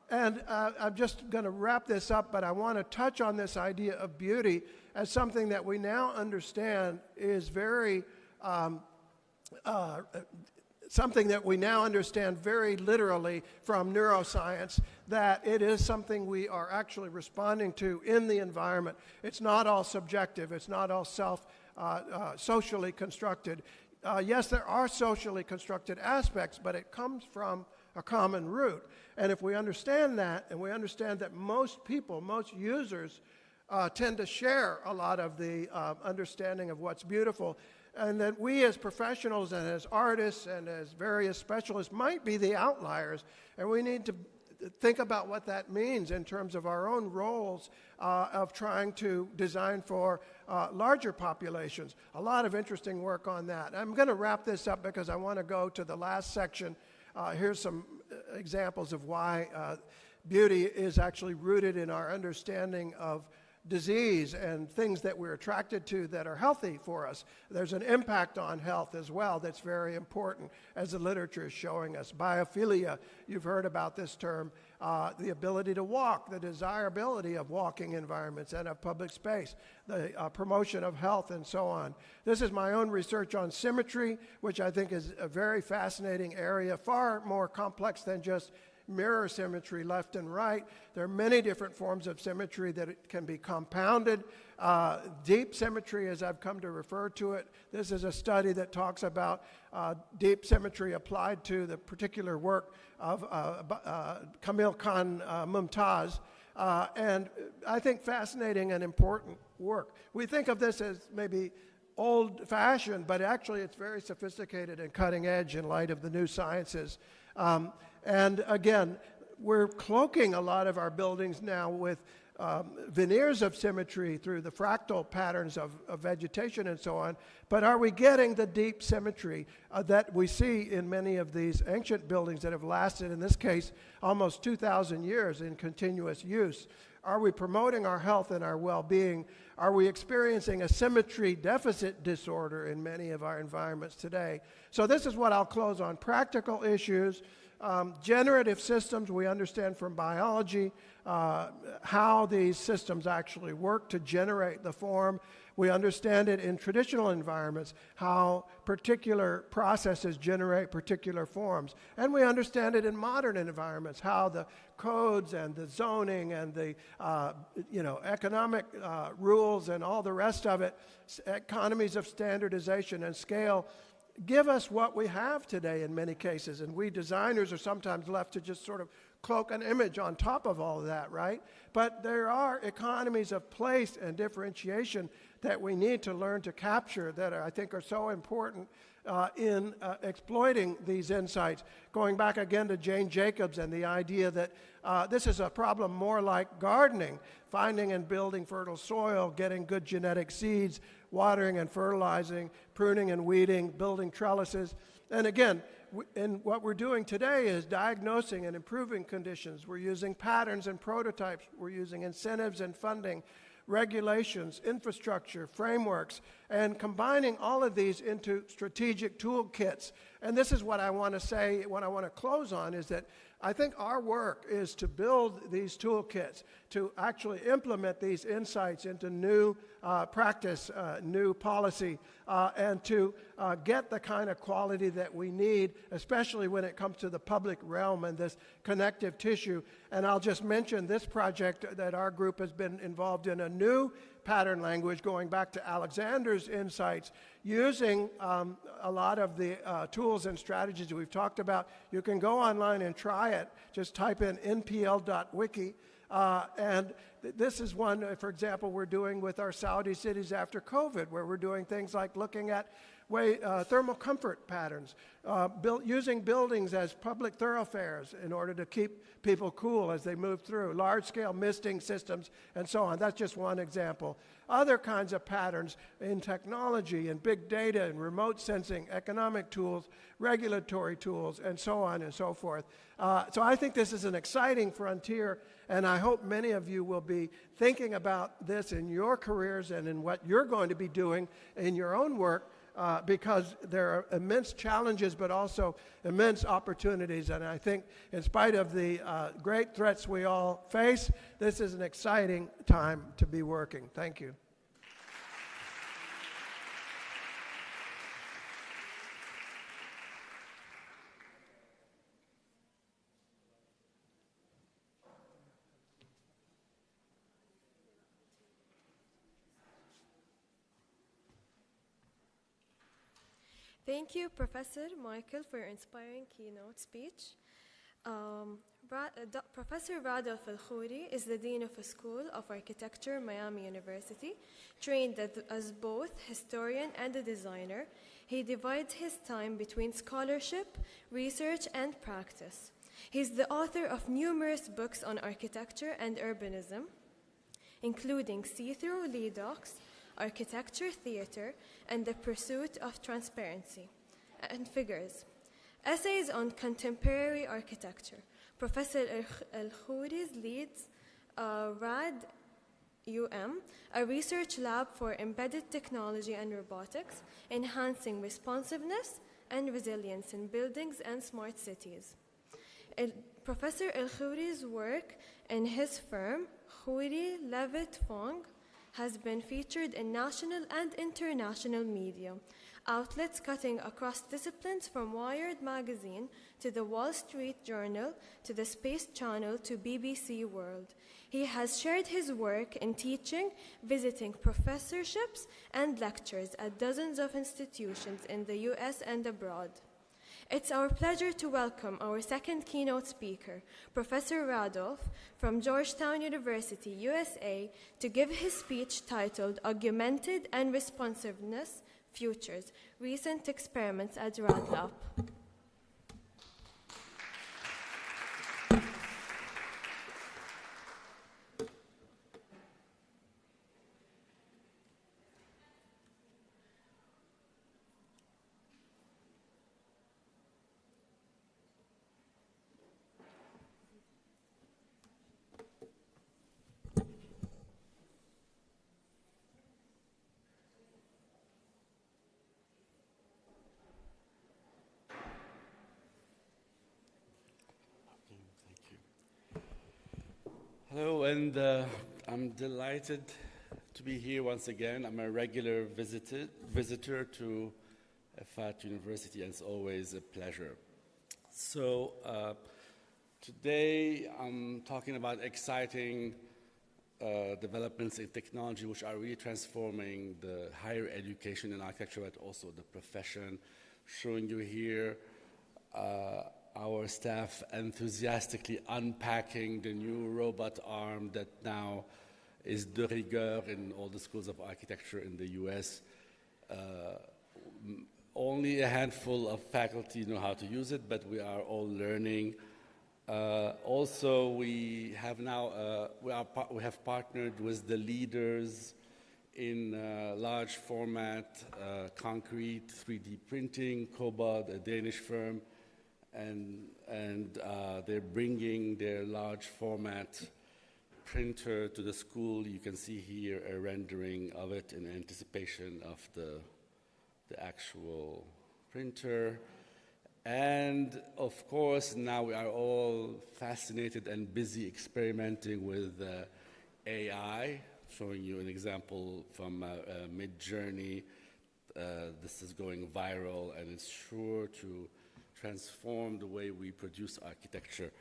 And I'm just going to wrap this up, but I want to touch on this idea of beauty as something that we now understand is very, something that we now understand very literally from neuroscience, that it is something we are actually responding to in the environment. It's not all subjective. It's not all socially constructed. Yes, there are socially constructed aspects, but it comes from a common root. And if we understand that, and we understand that most people, most users, tend to share a lot of the understanding of what's beautiful, and that we as professionals and as artists and as various specialists might be the outliers, and we need to think about what that means in terms of our own roles of trying to design for larger populations. A lot of interesting work on that. I'm going to wrap this up because I want to go to the last section. Here's some examples of why beauty is actually rooted in our understanding of disease and things that we're attracted to that are healthy for us. There's an impact on health as well that's very important, as the literature is showing us. Biophilia, you've heard about this term, the ability to walk, the desirability of walking environments and of public space, the promotion of health, and so on. This is my own research on symmetry, which I think is a very fascinating area, far more complex than just mirror symmetry left and right. There are many different forms of symmetry that it can be compounded. Deep symmetry, as I've come to refer to it, this is a study that talks about deep symmetry applied to the particular work of Camille Khan Mumtaz, and I think fascinating and important work. We think of this as maybe old-fashioned, but actually it's very sophisticated and cutting edge in light of the new sciences. And again, we're cloaking a lot of our buildings now with veneers of symmetry through the fractal patterns of vegetation and so on. But are we getting the deep symmetry that we see in many of these ancient buildings that have lasted, in this case, almost 2,000 years in continuous use? Are we promoting our health and our well-being? Are we experiencing a symmetry deficit disorder in many of our environments today? So this is what I'll close on: practical issues. Generative systems, we understand from biology how these systems actually work to generate the form. We understand it in traditional environments, how particular processes generate particular forms. And we understand it in modern environments, how the codes and the zoning and the economic rules and all the rest of it, economies of standardization and scale, give us what we have today in many cases. And we designers are sometimes left to just sort of cloak an image on top of all of that, right? But there are economies of place and differentiation that we need to learn to capture that I think are so important in exploiting these insights. Going back again to Jane Jacobs and the idea that this is a problem more like gardening, finding and building fertile soil, getting good genetic seeds, watering and fertilizing, pruning and weeding, building trellises. And again, what we're doing today is diagnosing and improving conditions. We're using patterns and prototypes. We're using incentives and funding, regulations, infrastructure, frameworks, and combining all of these into strategic toolkits. And this is what I want to say, what I want to close on, is that I think our work is to build these toolkits, to actually implement these insights into new practice, new policy, and to get the kind of quality that we need, especially when it comes to the public realm and this connective tissue. And I'll just mention this project that our group has been involved in, a new pattern language, going back to Alexander's insights, using a lot of the tools and strategies we've talked about. You can go online and try it. Just type in npl.wiki. And this is one, for example, we're doing with our Saudi cities after COVID, where we're doing things like looking at thermal comfort patterns, using buildings as public thoroughfares in order to keep people cool as they move through, large-scale misting systems, and so on. That's just one example. Other kinds of patterns in technology and big data and remote sensing, economic tools, regulatory tools, and so on and so forth. So I think this is an exciting frontier, and I hope many of you will be thinking about this in your careers and in what you're going to be doing in your own work, because there are immense challenges but also immense opportunities. And I think in spite of the great threats we all face, this is an exciting time to be working. Thank you. Thank you, Professor Michael, for your inspiring keynote speech. Professor Radolf El-Khouri is the Dean of the School of Architecture, Miami University. Trained as both historian and a designer, he divides his time between scholarship, research, and practice. He's the author of numerous books on architecture and urbanism, including See-Through Leadox, Architecture Theater, and the Pursuit of Transparency and Figures. Essays on contemporary architecture. Professor El-Khouri leads RAD UM, a research lab for embedded technology and robotics, enhancing responsiveness and resilience in buildings and smart cities. Professor El-Khouri's work in his firm, Khouri Levitt Fong, has been featured in national and international media outlets cutting across disciplines from Wired magazine to the Wall Street Journal to the Space Channel to BBC World. He has shared his work in teaching, visiting professorships, and lectures at dozens of institutions in the US and abroad. It's our pleasure to welcome our second keynote speaker, Professor Radolf from Georgetown University, USA, to give his speech titled Augmented and Responsiveness Futures, Recent Experiments at RadLab. Hello, and I'm delighted to be here once again. I'm a regular visitor to EFAT University, and it's always a pleasure. So today I'm talking about exciting developments in technology which are really transforming the higher education and architecture, but also the profession. Showing you here our staff enthusiastically unpacking the new robot arm that now is de rigueur in all the schools of architecture in the US. Only a handful of faculty know how to use it, but we are all learning. Also, we have now we have partnered with the leaders in large format concrete 3D printing, Cobalt, a Danish firm. And they're bringing their large format printer to the school. You can see here a rendering of it in anticipation of the actual printer. And of course, now we are all fascinated and busy experimenting with AI, showing you an example from Midjourney. This is going viral, and it's sure to transform the way we produce architecture.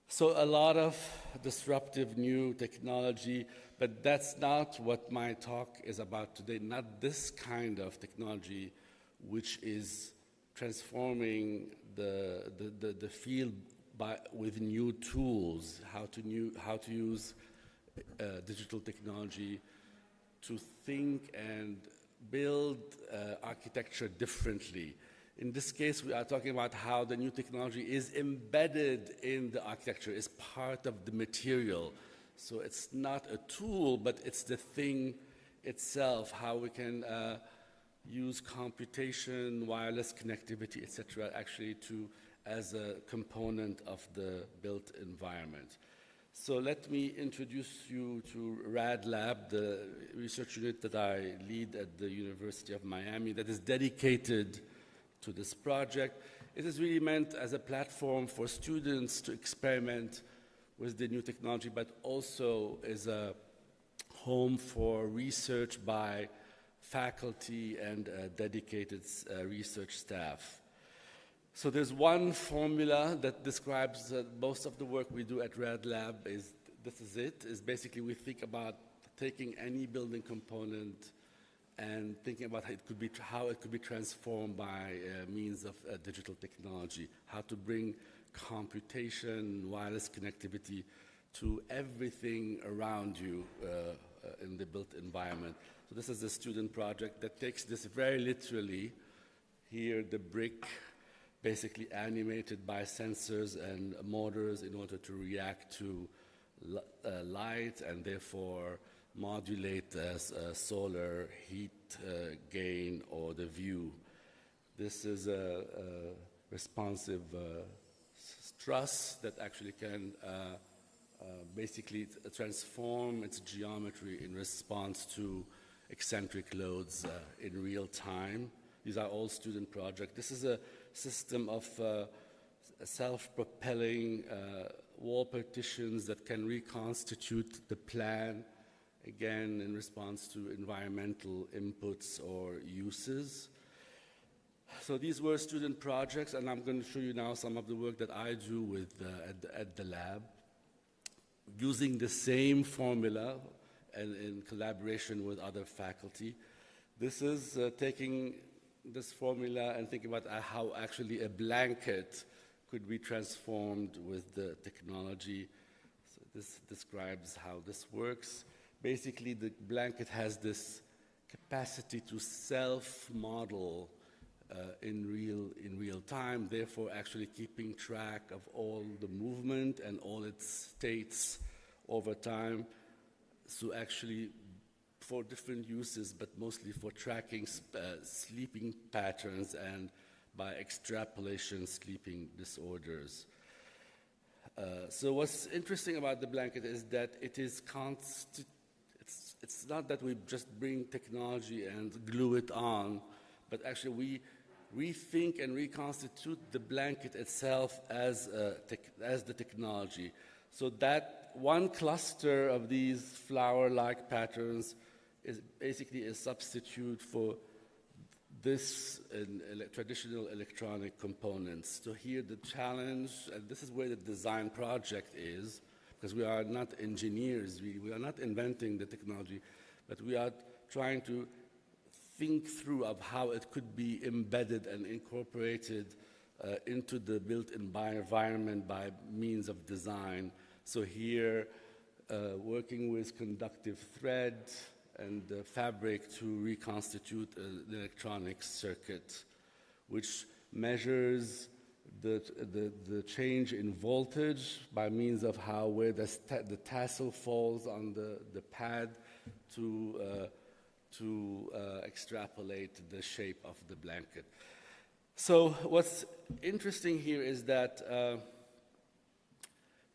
So a lot of disruptive new technology, but that's not what my talk is about today. Not this kind of technology, which is transforming the field with new tools, how to use digital technology to think and build architecture differently. In this case, we are talking about how the new technology is embedded in the architecture, is part of the material. So it's not a tool, but it's the thing itself, how we can use computation, wireless connectivity, etc., actually as a component of the built environment. So let me introduce you to RAD Lab, the research unit that I lead at the University of Miami that is dedicated to this project. It is really meant as a platform for students to experiment with the new technology, but also as a home for research by faculty and dedicated research staff. So there's one formula that describes most of the work we do at RAD Lab. This is it. Is basically we think about taking any building component and thinking about how it could be transformed by means of digital technology, how to bring computation, wireless connectivity to everything around you in the built environment. So this is a student project that takes this very literally. Here, the brick basically animated by sensors and motors in order to react to light and therefore modulate solar heat gain or the view. This is a responsive truss that actually can basically transform its geometry in response to eccentric loads in real time. These are all student projects. This is a system of self-propelling wall partitions that can reconstitute the plan, again, in response to environmental inputs or uses. So these were student projects, and I'm going to show you now some of the work that I do at the lab, using the same formula and in collaboration with other faculty. This is taking this formula and thinking about how actually a blanket could be transformed with the technology. So this describes how this works. Basically, the blanket has this capacity to self-model in real time, therefore actually keeping track of all the movement and all its states over time. So actually, for different uses, but mostly for tracking sleeping patterns and by extrapolation sleeping disorders. So what's interesting about the blanket is that it is it's not that we just bring technology and glue it on, but actually we rethink and reconstitute the blanket itself as the technology. So that one cluster of these flower-like patterns is basically a substitute for this in traditional electronic components. So here the challenge, and this is where the design project is, because we are not engineers, we are not inventing the technology, but we are trying to think through of how it could be embedded and incorporated into the built environment by means of design. So here, working with conductive thread and fabric to reconstitute an electronic circuit, which measures the change in voltage by means of where the tassel falls on the pad to extrapolate the shape of the blanket. So what's interesting here is that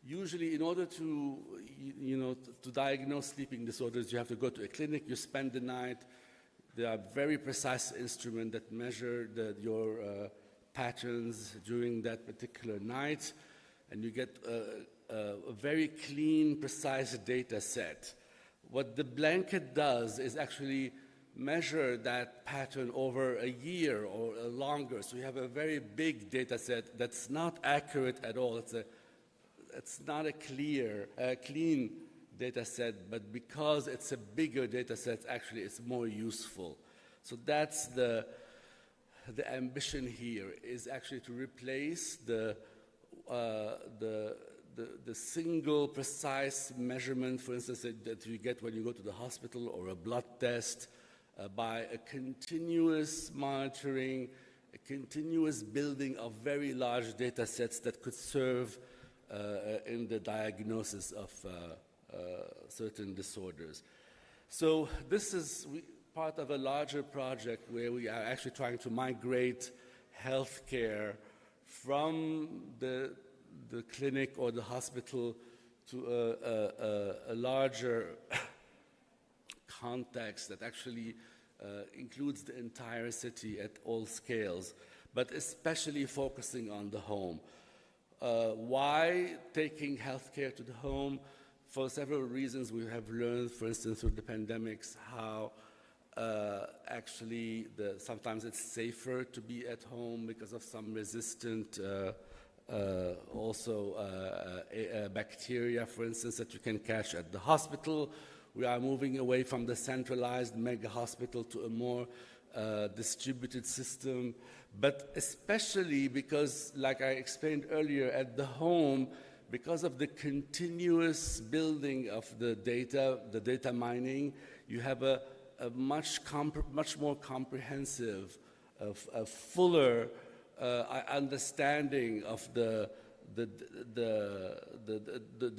usually in order to diagnose sleeping disorders, you have to go to a clinic, you spend the night. There are very precise instruments that measure your patterns during that particular night, and you get a very clean, precise data set. What the blanket does is actually measure that pattern over a year or longer. So you have a very big data set that's not accurate at all. It's a it's not a clean data set, but because it's a bigger data set, actually it's more useful. So that's the ambition here, is actually to replace the single precise measurement, for instance, that you get when you go to the hospital or a blood test, by a continuous monitoring, a continuous building of very large data sets that could serve in the diagnosis of certain disorders. So this is part of a larger project where we are actually trying to migrate healthcare from the clinic or the hospital to a larger context that actually includes the entire city at all scales, but especially focusing on the home. Why taking healthcare to the home? For several reasons we have learned, for instance, through the pandemics, how actually sometimes it's safer to be at home because of some resistant bacteria, for instance, that you can catch at the hospital. We are moving away from the centralized mega hospital to a more distributed system, but especially because, like I explained earlier, at the home, because of the continuous building of the data mining, you have a much more comprehensive, a fuller understanding of the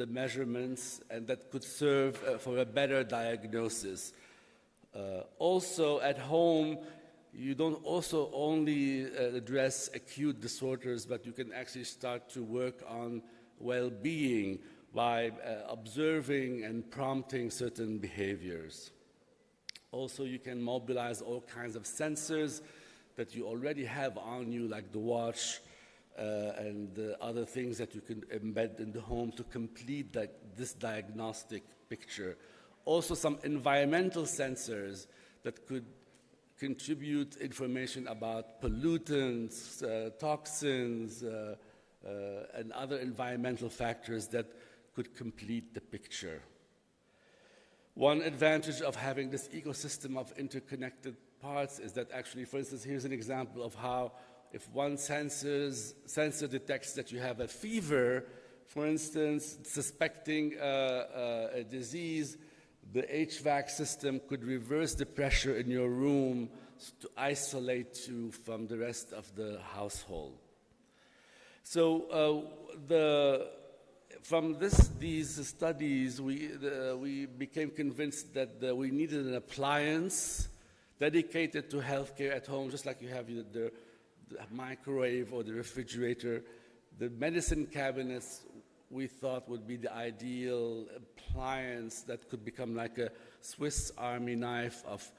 measurements, and that could serve for a better diagnosis. Also, at home, you don't also only address acute disorders, but you can actually start to work on well-being by observing and prompting certain behaviors. Also, you can mobilize all kinds of sensors that you already have on you, like the watch and other things that you can embed in the home to complete this diagnostic picture. Also, some environmental sensors that could contribute information about pollutants, toxins, and other environmental factors that could complete the picture. One advantage of having this ecosystem of interconnected parts is that actually, for instance, here's an example of how if one sensor detects that you have a fever, for instance, suspecting a disease, the HVAC system could reverse the pressure in your room to isolate you from the rest of the household. So from these studies, we became convinced that we needed an appliance dedicated to healthcare at home, just like you have the microwave or the refrigerator. The medicine cabinets, we thought, would be the ideal appliance that could become like a Swiss Army knife of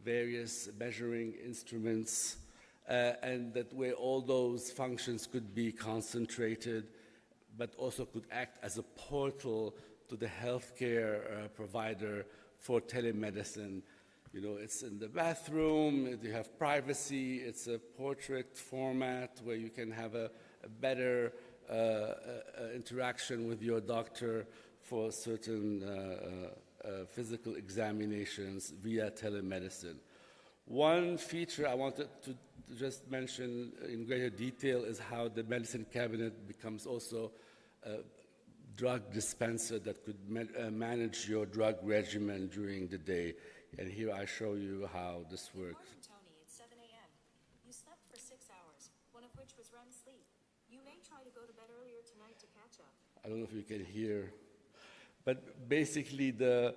various measuring instruments, and that where all those functions could be concentrated, but also could act as a portal to the healthcare provider for telemedicine. You know, it's in the bathroom, you have privacy, it's a portrait format where you can have a better interaction with your doctor for certain physical examinations via telemedicine. One feature I wanted to just mention in greater detail is how the medicine cabinet becomes also a drug dispenser that could manage your drug regimen during the day. And here I show you how this works. Morning, Tony. It's 7 a.m. You slept for 6 hours, one of which was REM sleep. You may try to go to bed earlier tonight to catch up. I don't know if you can hear, but basically the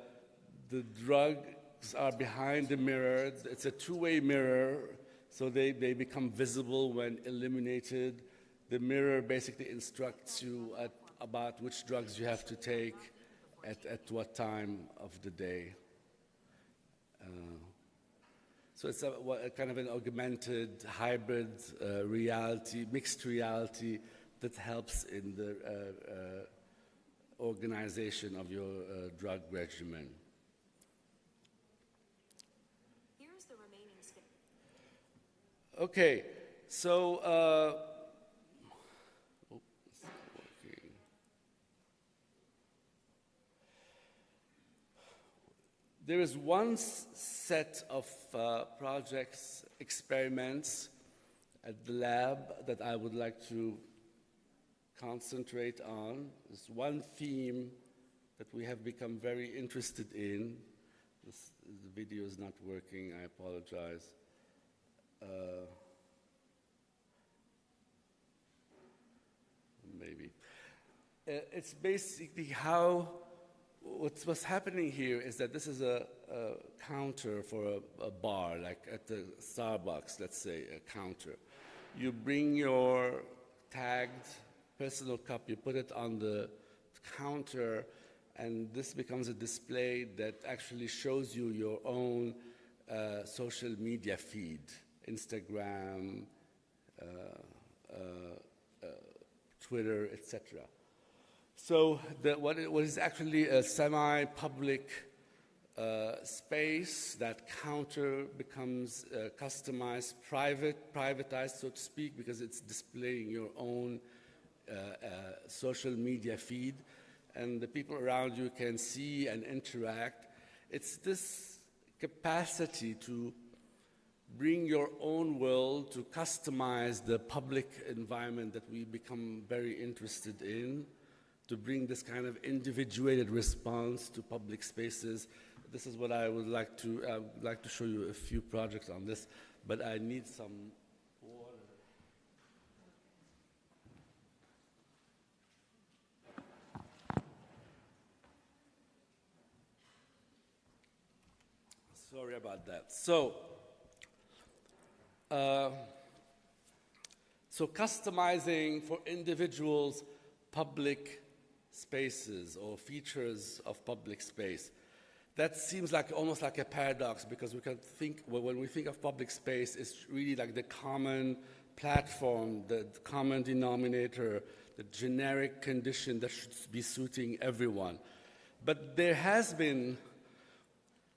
drugs are behind the mirror. It's a two-way mirror, so they become visible when eliminated. The mirror basically instructs you about which drugs you have to take at what time of the day. So it's a kind of an augmented hybrid reality, mixed reality that helps in the organization of your drug regimen. Here's the remaining schedule. Okay, so There is one set of projects, experiments at the lab that I would like to concentrate on. There's one theme that we have become very interested in. The video is not working, I apologize. Maybe. It's basically how, what's happening here is that this is a counter for a bar, like at the Starbucks, let's say, a counter. You bring your tagged personal cup, you put it on the counter, and this becomes a display that actually shows you your own social media feed, Instagram, Twitter, etc. So what is actually a semi-public space, that counter becomes customized, privatized, so to speak, because it's displaying your own social media feed, and the people around you can see and interact. It's this capacity to bring your own world, to customize the public environment that we become very interested in, to bring this kind of individuated response to public spaces. This is what I would like to show you a few projects on this, but I need some water. Sorry about that. So customizing for individuals public spaces or features of public space. That seems like almost like a paradox, because we can think, when we think of public space, it's really like the common platform, the common denominator, the generic condition that should be suiting everyone. But there has been,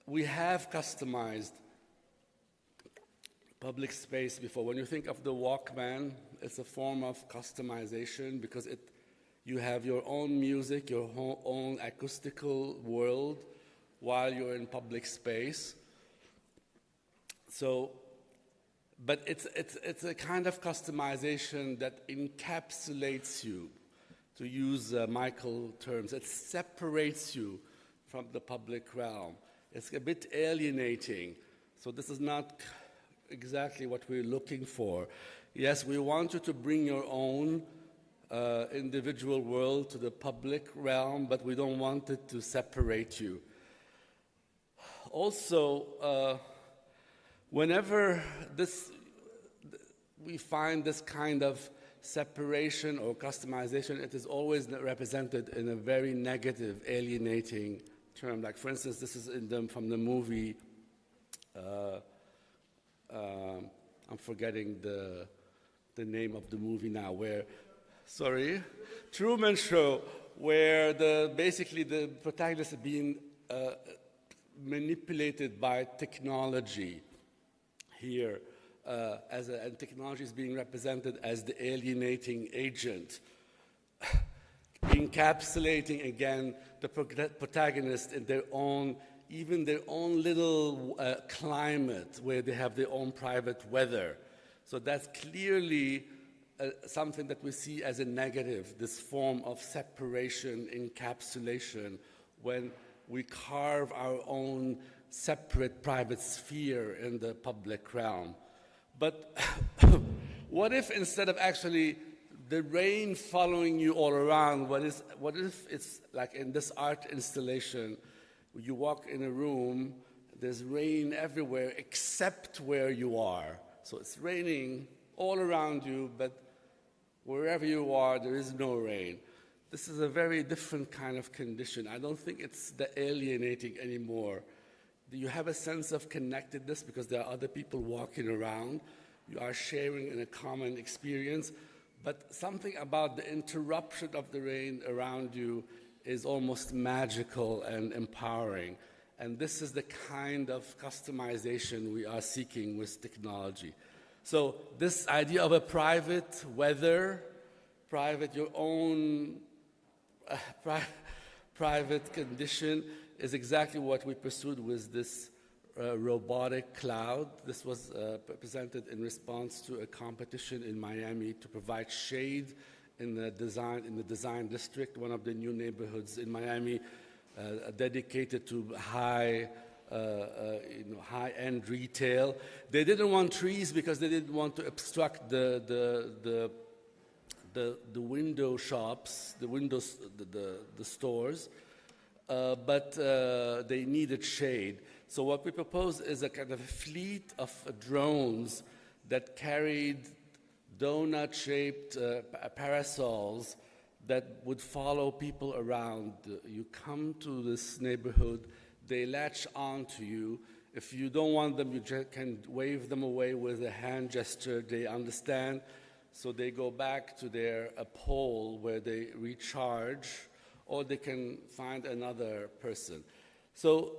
we have customized public space before. When you think of the Walkman, it's a form of customization, because you have your own music, your own acoustical world while you're in public space. So, but it's a kind of customization that encapsulates you, to use Michael terms. It separates you from the public realm. It's a bit alienating. So this is not exactly what we're looking for. Yes, we want you to bring your own individual world to the public realm, but we don't want it to separate you. Also, whenever we find this kind of separation or customization, it is always represented in a very negative, alienating term. Like, for instance, this is from the movie, I'm forgetting the name of the movie now, Truman Show, where basically the protagonist is being manipulated by technology here, and technology is being represented as the alienating agent, encapsulating again the protagonist in their own little climate, where they have their own private weather. So that's clearly something that we see as a negative, this form of separation, encapsulation, when we carve our own separate private sphere in the public realm. But what if, instead of actually the rain following you all around, what if it's like in this art installation, you walk in a room, there's rain everywhere except where you are. So it's raining all around you, but wherever you are, there is no rain. This is a very different kind of condition. I don't think it's the alienating anymore. You have a sense of connectedness because there are other people walking around. You are sharing in a common experience. But something about the interruption of the rain around you is almost magical and empowering. And this is the kind of customization we are seeking with technology. So this idea of a private weather, your own private condition, is exactly what we pursued with this robotic cloud. This was presented in response to a competition in Miami to provide shade in the design district, one of the new neighborhoods in Miami, dedicated to high-end retail. They didn't want trees because they didn't want to obstruct the window shops, the stores, but they needed shade. So what we proposed is a kind of fleet of drones that carried donut-shaped parasols that would follow people around. You come to this neighborhood, they latch on to you. If you don't want them, you can wave them away with a hand gesture. They understand. So they go back to their pole where they recharge, or they can find another person. So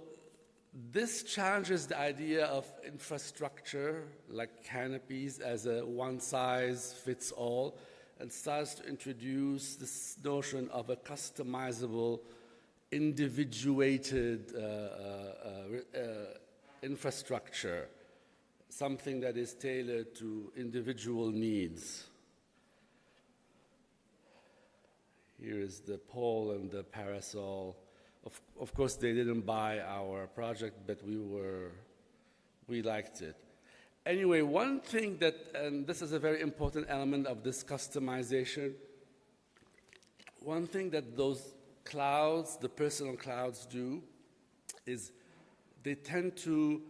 this challenges the idea of infrastructure, like canopies, as a one-size-fits-all, and starts to introduce this notion of a customizable, individuated infrastructure, something that is tailored to individual needs. Here is the pole and the parasol. Of course, they didn't buy our project, but we liked it. Anyway, one thing that, and this is a very important element of this customization, one thing that those clouds, the personal clouds do, is they tend to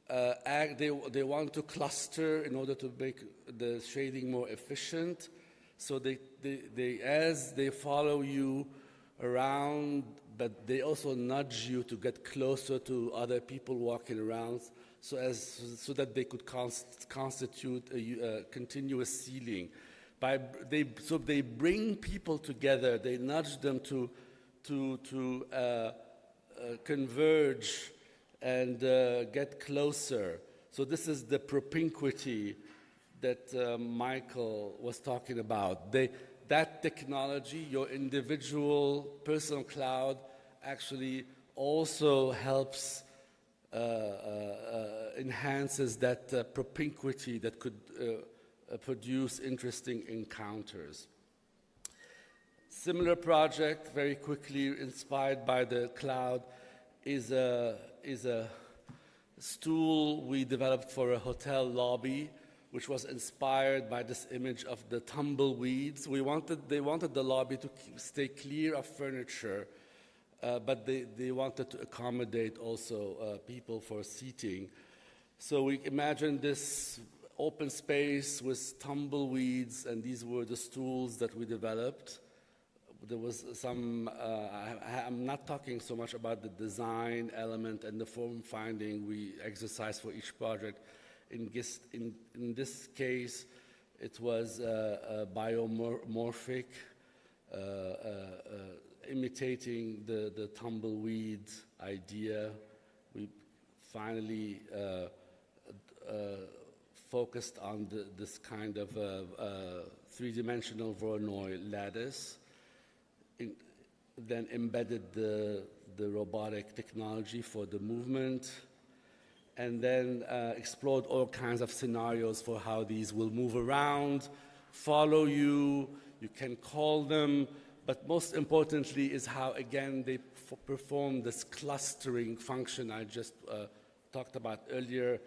they want to cluster in order to make the shading more efficient. So as they follow you around, but they also nudge you to get closer to other people walking around, so that they could constitute a continuous ceiling. So they bring people together. They nudge them to converge and get closer. So this is the propinquity that Michael was talking about. That technology, your individual personal cloud, actually also helps, enhances that propinquity that could produce interesting encounters. Similar project, very quickly inspired by the cloud, is a stool we developed for a hotel lobby, which was inspired by this image of the tumbleweeds. They wanted the lobby to stay clear of furniture, but they wanted to accommodate also people for seating. So we imagined this open space with tumbleweeds, and these were the stools that we developed. There was some, I'm not talking so much about the design element and the form finding we exercised for each project. In this case, it was biomorphic, imitating the tumbleweed idea. We finally focused on this kind of three-dimensional Voronoi lattice, then embedded the robotic technology for the movement, and then explored all kinds of scenarios for how these will move around, follow you, you can call them, but most importantly is how, again, they perform this clustering function I just talked about earlier.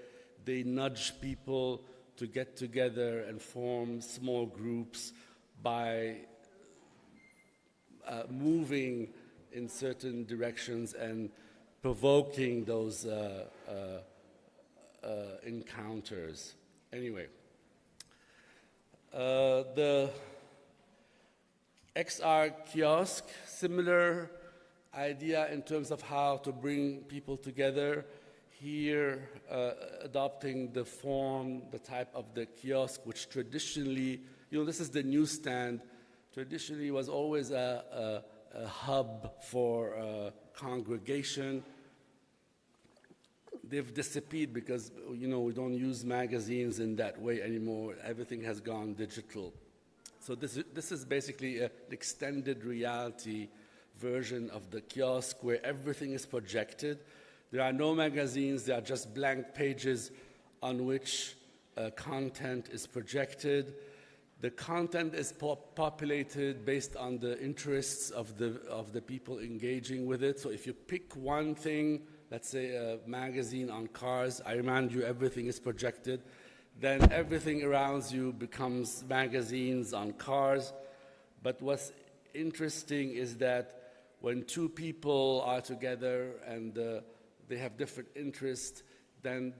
They nudge people to get together and form small groups by moving in certain directions and provoking those encounters. Anyway, the XR kiosk, similar idea in terms of how to bring people together. Here, adopting the form, the type of the kiosk, which traditionally, this is the newsstand, traditionally was always a hub for congregation. They've disappeared because, we don't use magazines in that way anymore. Everything has gone digital. So this is basically an extended reality version of the kiosk where everything is projected. There are no magazines, there are just blank pages on which content is projected. The content is populated based on the interests of the people engaging with it. So if you pick one thing, let's say a magazine on cars, I remind you everything is projected, then everything around you becomes magazines on cars. But what's interesting is that when two people are together and they have different interests, then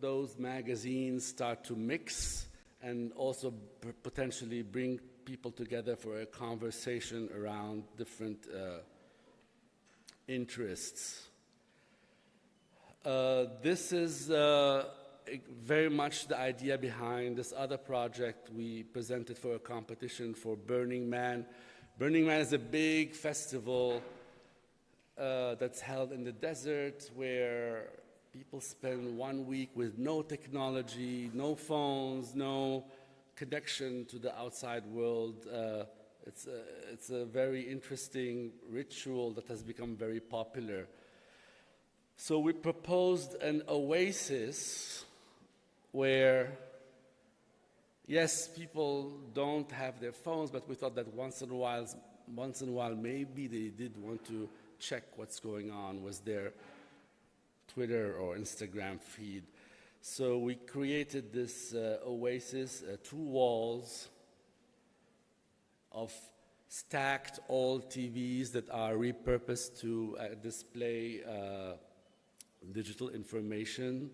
those magazines start to mix and also potentially bring people together for a conversation around different interests. This is very much the idea behind this other project we presented for a competition for Burning Man. Burning Man is a big festival that's held in the desert where people spend 1 week with no technology, no phones, no connection to the outside world. It's a very interesting ritual that has become very popular. So we proposed an oasis where, yes, people don't have their phones, but we thought that once in a while, maybe they did want to check what's going on with their Twitter or Instagram feed. So we created this oasis, 2 walls of stacked old TVs that are repurposed to display digital information,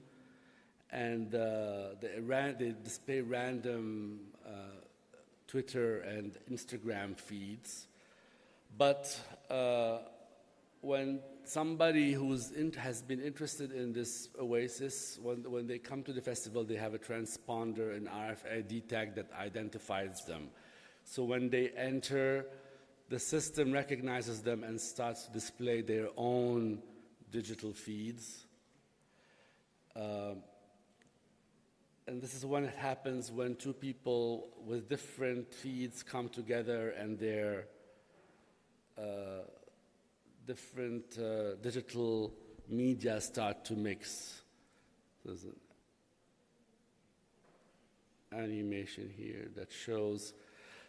and they display random Twitter and Instagram feeds. But when somebody has been interested in this oasis, when they come to the festival, they have a transponder, an RFID tag that identifies them. So when they enter, the system recognizes them and starts to display their own digital feeds. And this is when it happens when 2 people with different feeds come together and their different digital media start to mix. There's an animation here that shows.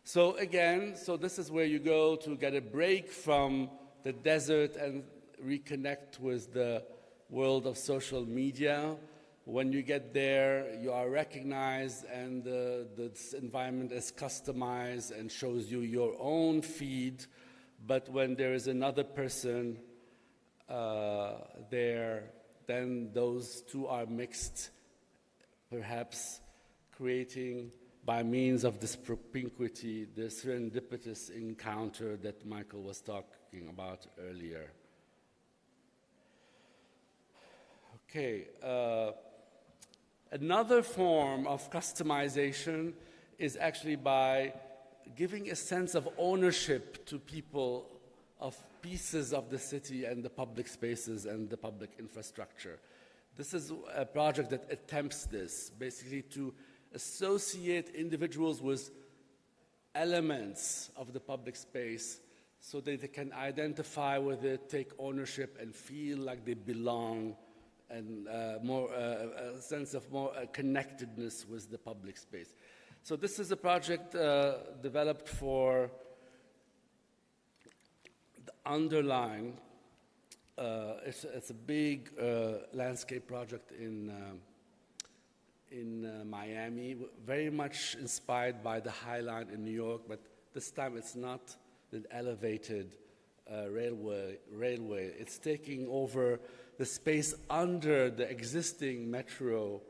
So again, this is where you go to get a break from the desert and reconnect with the world of social media. When you get there, you are recognized, and this environment is customized and shows you your own feed. But when there is another person there, then those two are mixed, perhaps creating, by means of this propinquity, the serendipitous encounter that Michael was talking about earlier. Okay. Another form of customization is actually by giving a sense of ownership to people of pieces of the city and the public spaces and the public infrastructure. This is a project that attempts this, basically to associate individuals with elements of the public space so that they can identify with it, take ownership, and feel like they belong, and a sense of more connectedness with the public space. So this is a project developed for the Underline. It's a big landscape project in Miami, very much inspired by the High Line in New York, but this time it's not an elevated railway. It's taking over the space under the existing metro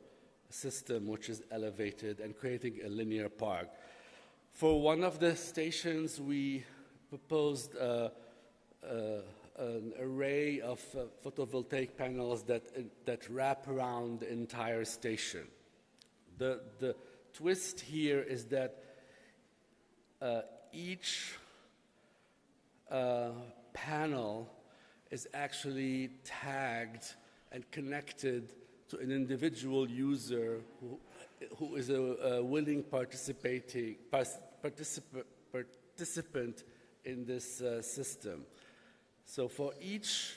system, which is elevated, and creating a linear park. For one of the stations, we proposed an array of photovoltaic panels that wrap around the entire station. The twist here is that each panel is actually tagged and connected to an individual user who is a willing participant in this system. So for each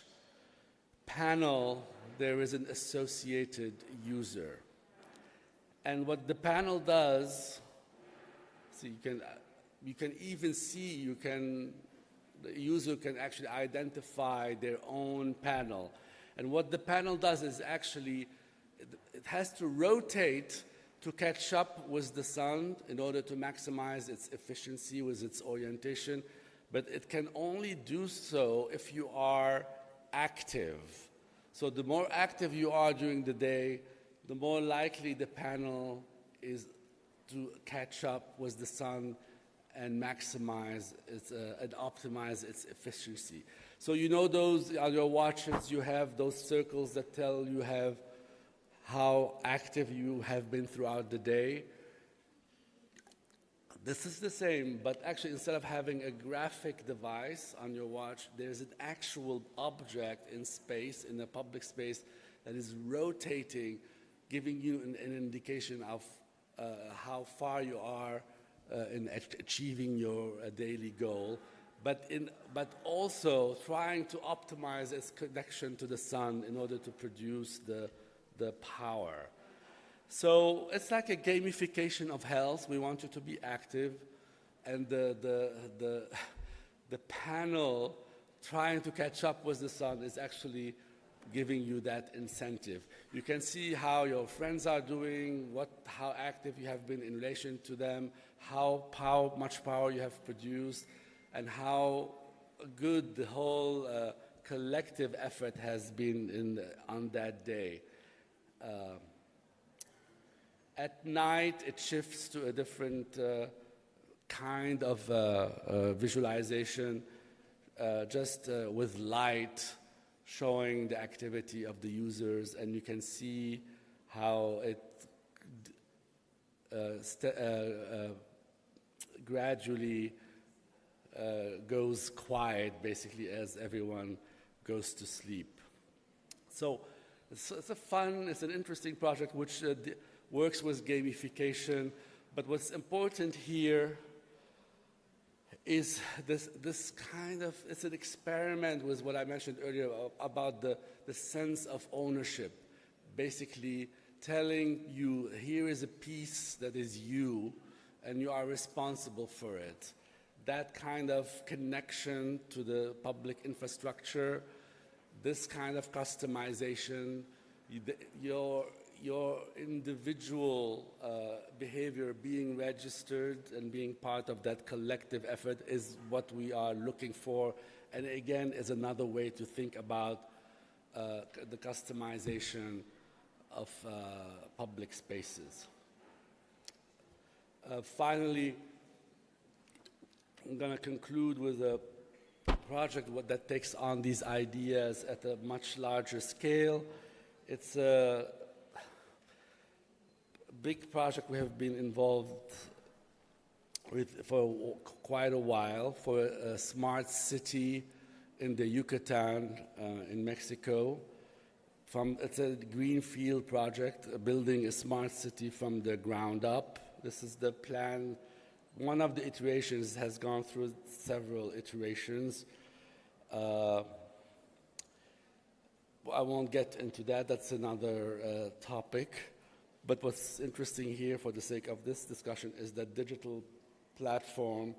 panel, there is an associated user. And what the panel does, so you can even see, the user can actually identify their own panel. And what the panel does is actually, it has to rotate to catch up with the sun in order to maximize its efficiency with its orientation. But it can only do so if you are active. So the more active you are during the day, the more likely the panel is to catch up with the sun and maximize its, and optimize its efficiency. So you know those, on your watches, you have those circles that tell you how active you have been throughout the day. This is the same, but actually instead of having a graphic device on your watch, there's an actual object in space, in a public space, that is rotating, giving you an indication of how far you are in achieving your daily goal, but also trying to optimize its connection to the sun in order to produce the power. So it's like a gamification of health. We want you to be active, and the panel trying to catch up with the sun is actually giving you that incentive. You can see how your friends are doing, how active you have been in relation to them, how much power you have produced, and how good the whole collective effort has been on that day. At night, it shifts to a different kind of visualization, just with light showing the activity of the users, and you can see how it gradually goes quiet, basically, as everyone goes to sleep. So it's it's an interesting project which works with gamification, but what's important here is this kind of, it's an experiment with what I mentioned earlier about the sense of ownership. Basically telling you, here is a piece that is you, and you are responsible for it. That kind of connection to the public infrastructure, this kind of customization, your individual behavior being registered and being part of that collective effort is what we are looking for. And again, is another way to think about the customization of public spaces. Finally, I'm going to conclude with a project that takes on these ideas at a much larger scale. It's a big project we have been involved with for quite a while, for a smart city in the Yucatan in Mexico. It's a greenfield project, building a smart city from the ground up. This is the plan. One of the iterations has gone through several iterations. I won't get into that. That's another topic. But what's interesting here, for the sake of this discussion, is that digital platform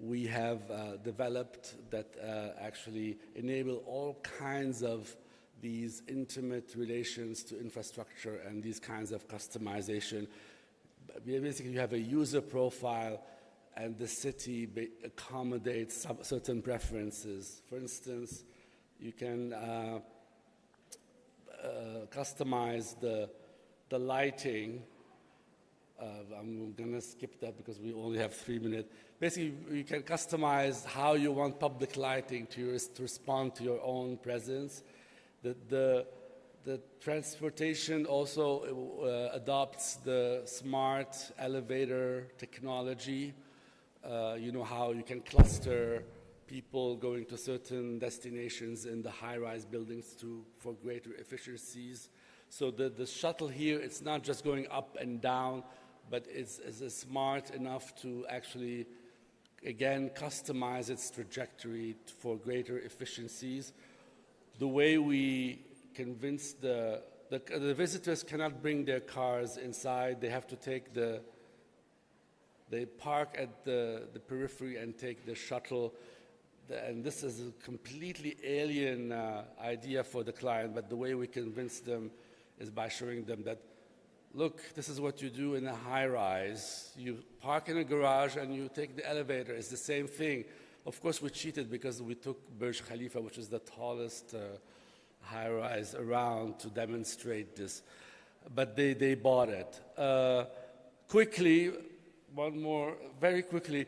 we have developed that actually enable all kinds of these intimate relations to infrastructure and these kinds of customization. Basically, you have a user profile, and the city accommodates certain preferences. For instance, you can customize the lighting. I'm going to skip that because we only have 3 minutes. Basically, you can customize how you want public lighting to respond to your own presence. The transportation also adopts the smart elevator technology. You know how you can cluster people going to certain destinations in the high-rise buildings for greater efficiencies. So the shuttle here, it's not just going up and down, but it's smart enough to actually again, customize its trajectory for greater efficiencies. The way we convince the visitors cannot bring their cars inside. They have to take they park at the periphery and take the shuttle. And this is a completely alien idea for the client, but the way we convince them is by showing them that, look, this is what you do in a high-rise. You park in a garage and you take the elevator. It's the same thing. Of course, we cheated because we took Burj Khalifa, which is the tallest high-rise around, to demonstrate this. But they bought it. Quickly, one more, very quickly,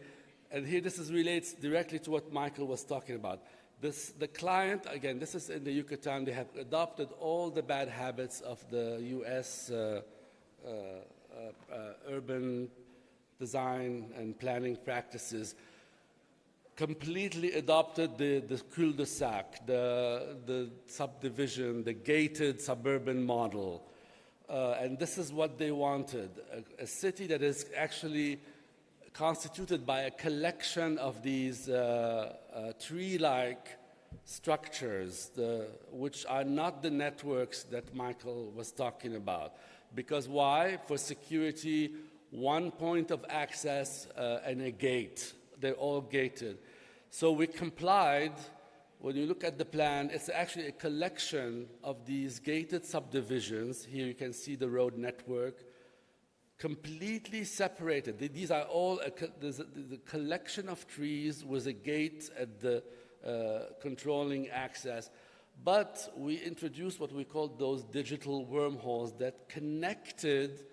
and here this relates directly to what Michael was talking about. The client, again, this is in the Yucatan. They have adopted all the bad habits of the U.S. Urban design and planning practices. Completely adopted the cul-de-sac, the subdivision, the gated suburban model. And this is what they wanted, a city that is actually constituted by a collection of these tree-like structures, which are not the networks that Michael was talking about. Because why? For security, one point of access and a gate. They're all gated. So we complied. When you look at the plan, it's actually a collection of these gated subdivisions. Here you can see the road network, completely separated. These are all the collection of trees with a gate at the controlling access. But we introduced what we called those digital wormholes that connected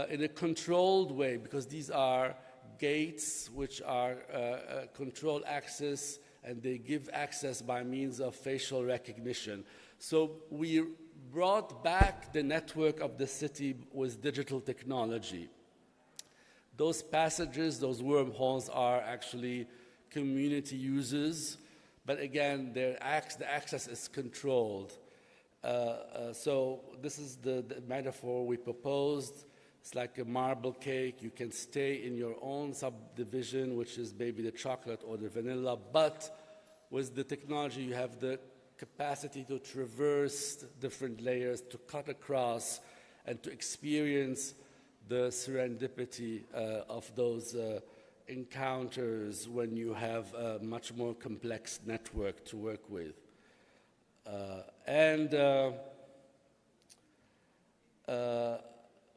in a controlled way, because these are gates which are controlled access, and they give access by means of facial recognition. So we brought back the network of the city with digital technology. Those passages, those wormholes are actually community uses, but again, the access is controlled. So this is the metaphor we proposed. It's like a marble cake. You can stay in your own subdivision, which is maybe the chocolate or the vanilla, but with the technology, you have the capacity to traverse different layers, to cut across, and to experience the serendipity of those encounters when you have a much more complex network to work with.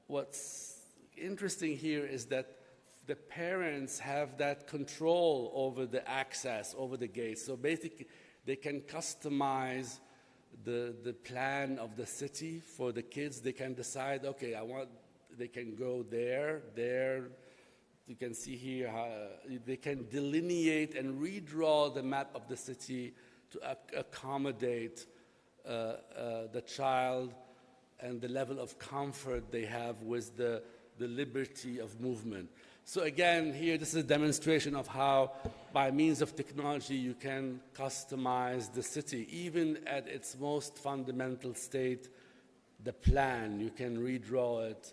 What's interesting here is that the parents have that control over the access, over the gates. So basically, they can customize the plan of the city for the kids. They can decide, okay, they can go there. You can see here how they can delineate and redraw the map of the city to accommodate the child and the level of comfort they have with the liberty of movement. So again, here this is a demonstration of how, by means of technology, you can customize the city. Even at its most fundamental state, the plan, you can redraw it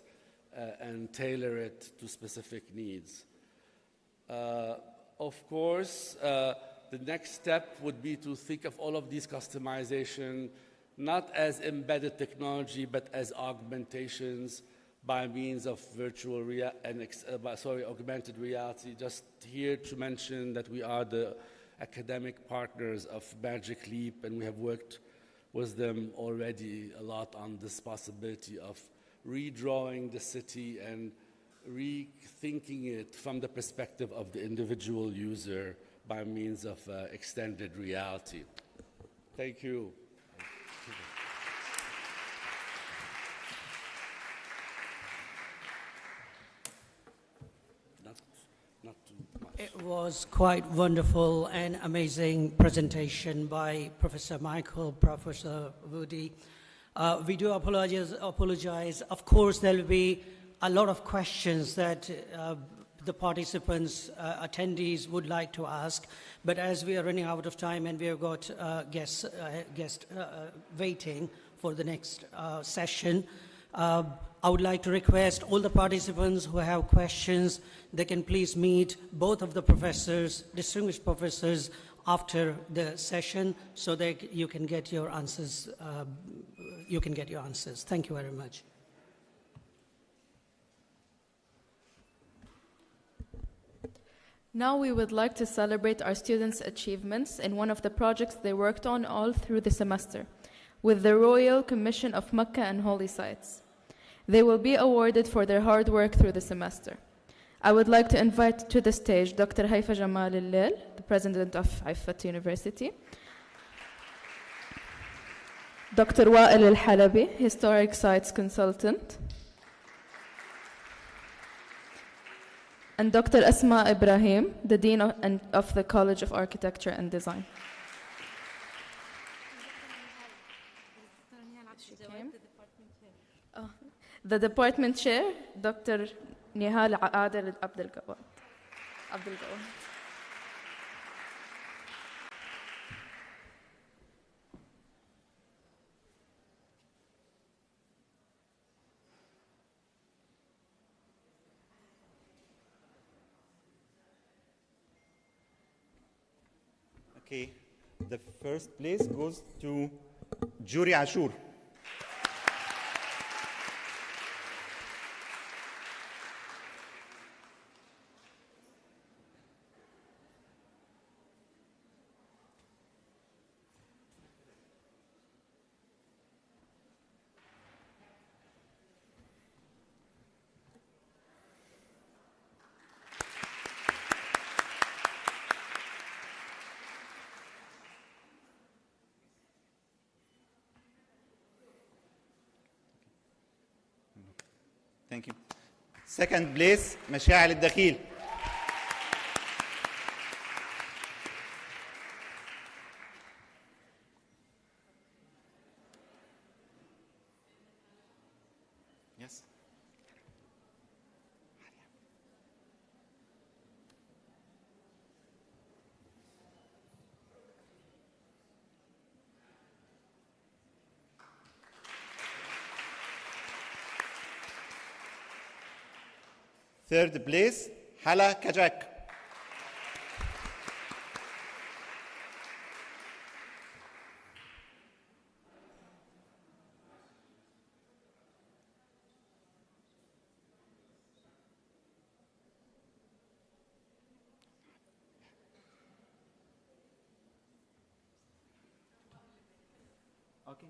and tailor it to specific needs. Of course, the next step would be to think of all of these customization not as embedded technology, but as augmentations by means of augmented reality. Just here to mention that we are the academic partners of Magic Leap, and we have worked with them already a lot on this possibility of redrawing the city and rethinking it from the perspective of the individual user by means of extended reality. Thank you. It was quite wonderful and amazing presentation by Professor Michael, Professor Woody. We do apologize. Of course, there will be a lot of questions that the participants, attendees would like to ask, but as we are running out of time and we have got guests waiting for the next session, I would like to request all the participants who have questions, they can please meet both of the professors, distinguished professors, after the session so that you can get your answers. Thank you very much. Now we would like to celebrate our students' achievements in one of the projects they worked on all through the semester, with the Royal Commission of Mecca and Holy Sites. They will be awarded for their hard work through the semester. I would like to invite to the stage Dr. Haifa Jamal Al-Lil, the president of Ifat University, Dr. Wa'il Al-Halabi, historic sites consultant, and Dr. Asma Ibrahim, the dean of the College of Architecture and Design. The department chair, Dr. Nihal Adel Abdel Gawad. Okay, the first place goes to Juri Ashur. Thank you. Second place, مشاعل الدخيل. Yes. Third place, Hala Kajak. Okay.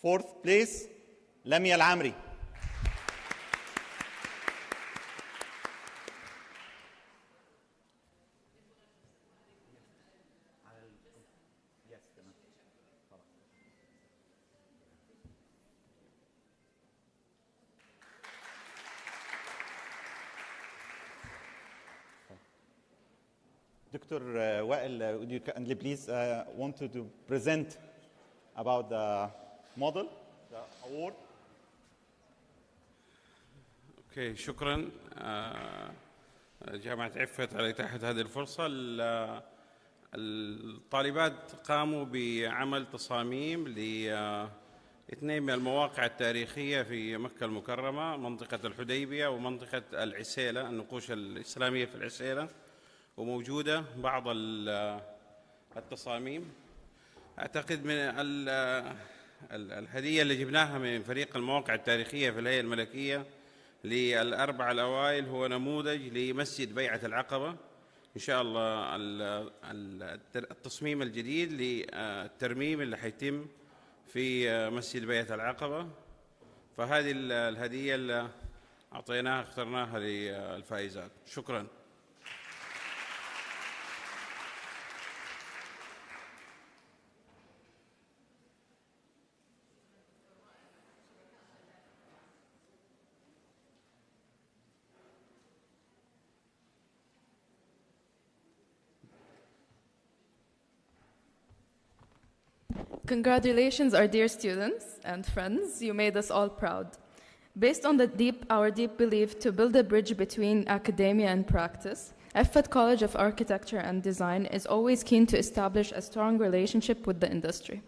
Fourth place, Lamia Al-Amri. Dr. Wa'il, would you kindly please wanted to present about the model, the award. اوكي شكرا جامعة عفت على إتاحة هذه الفرصة. الطالبات قاموا بعمل تصاميم لاثنين من المواقع التاريخية في مكة المكرمة، منطقة الحديبية ومنطقة العسيلة، النقوش الإسلامية في العسيلة، وموجودة بعض التصاميم. أعتقد من الهدية اللي جبناها من فريق المواقع التاريخية في الهيئة الملكية للأربعة الأوائل هو نموذج لمسجد بيعة العقبة. إن شاء الله التصميم الجديد للترميم اللي حيتم في مسجد بيعة العقبة. فهذه الهدية اللي أعطيناها اخترناها للفائزات. شكراً. Congratulations, our dear students and friends. You made us all proud. Based on our deep belief to build a bridge between academia and practice, IFAT College of Architecture and Design is always keen to establish a strong relationship with the industry.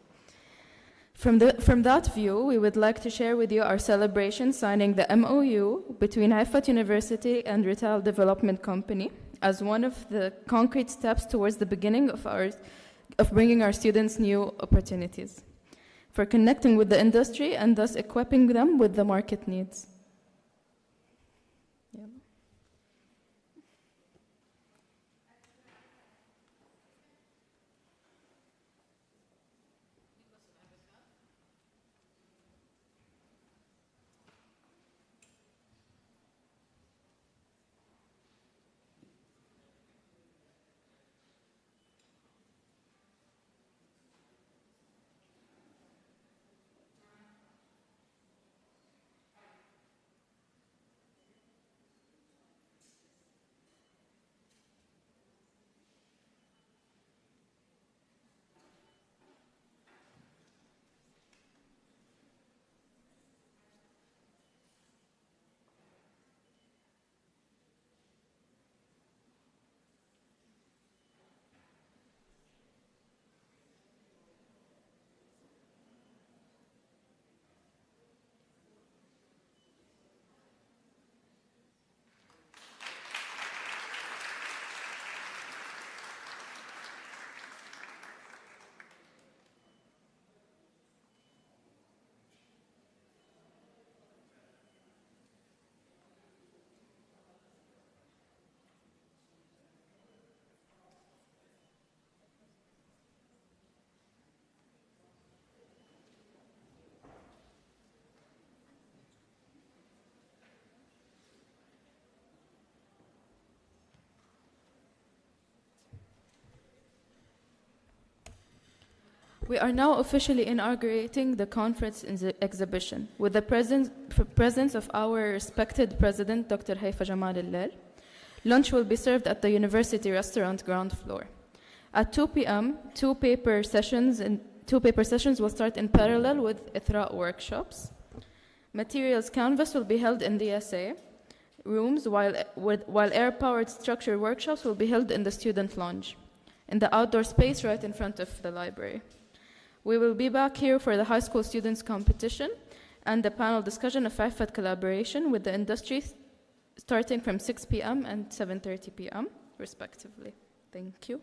From that view, we would like to share with you our celebration signing the MOU between IFAT University and Retail Development Company as one of the concrete steps towards the beginning of bringing our students new opportunities for connecting with the industry and thus equipping them with the market needs. We are now officially inaugurating the conference exhibition with the presence of our respected president, Dr. Haifa Jamal Al-Lal. Lunch will be served at the university restaurant ground floor. At 2 p.m., two paper sessions will start in parallel with Ithra workshops. Materials canvas will be held in the SA rooms, while air-powered structure workshops will be held in the student lounge, in the outdoor space right in front of the library. We will be back here for the high school students competition and the panel discussion of IFAT collaboration with the industry starting from 6 p.m. and 7:30 p.m. respectively. Thank you.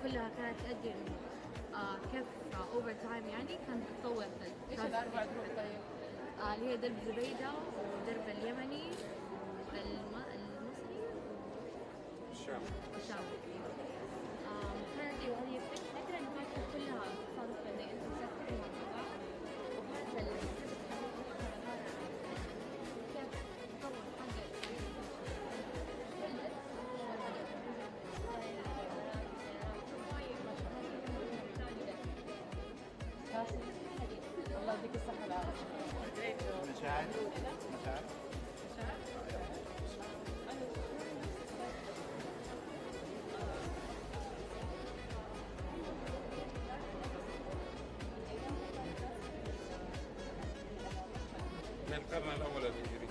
كلها كانت تؤدي كيف اوفر تايم يعني كانت تتطور. ايش الاربع دروب طيب؟ اللي هي درب زبيده ودرب اليمني المصري والشامي. كانت هذه فكره انه كانت كلها صارت زي انت تسافر مع بعض وهذا كيف تطور الله يديك الصحة والعافية. مشاعر مشاعر من القرن الأول الهجري.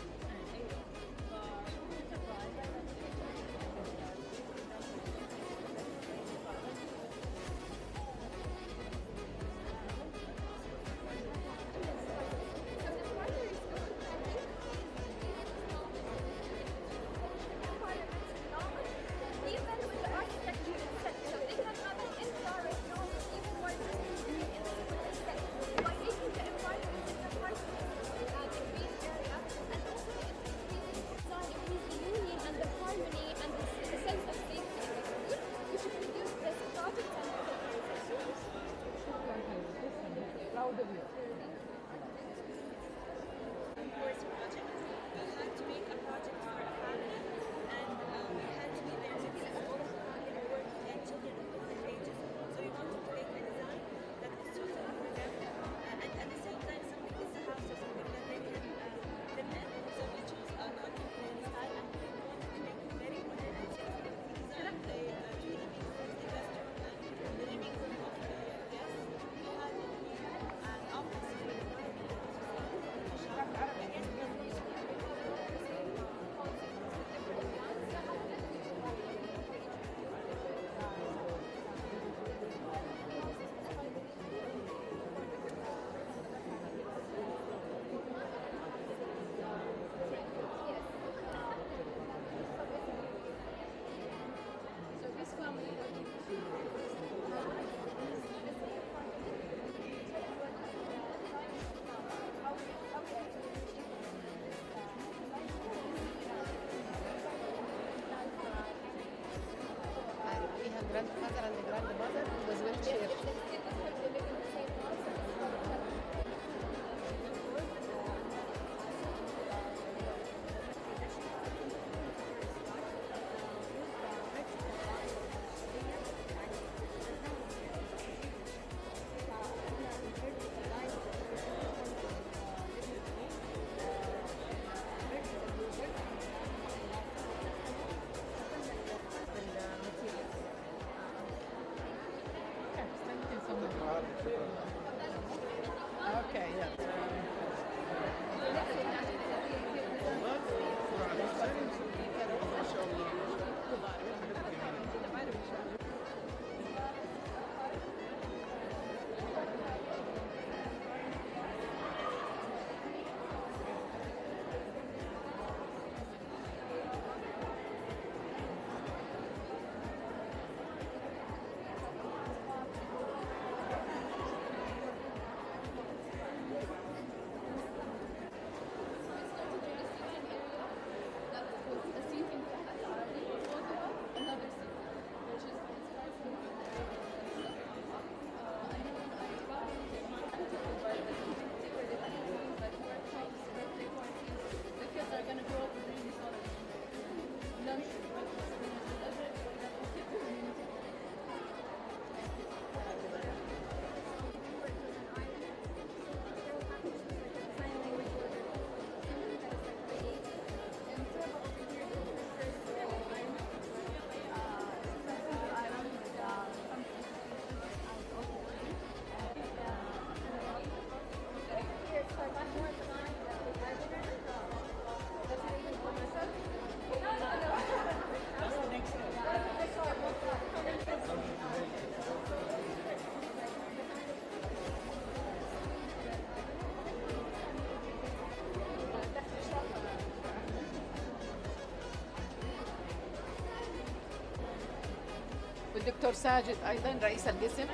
دكتور ساجد ايضا رئيس القسم.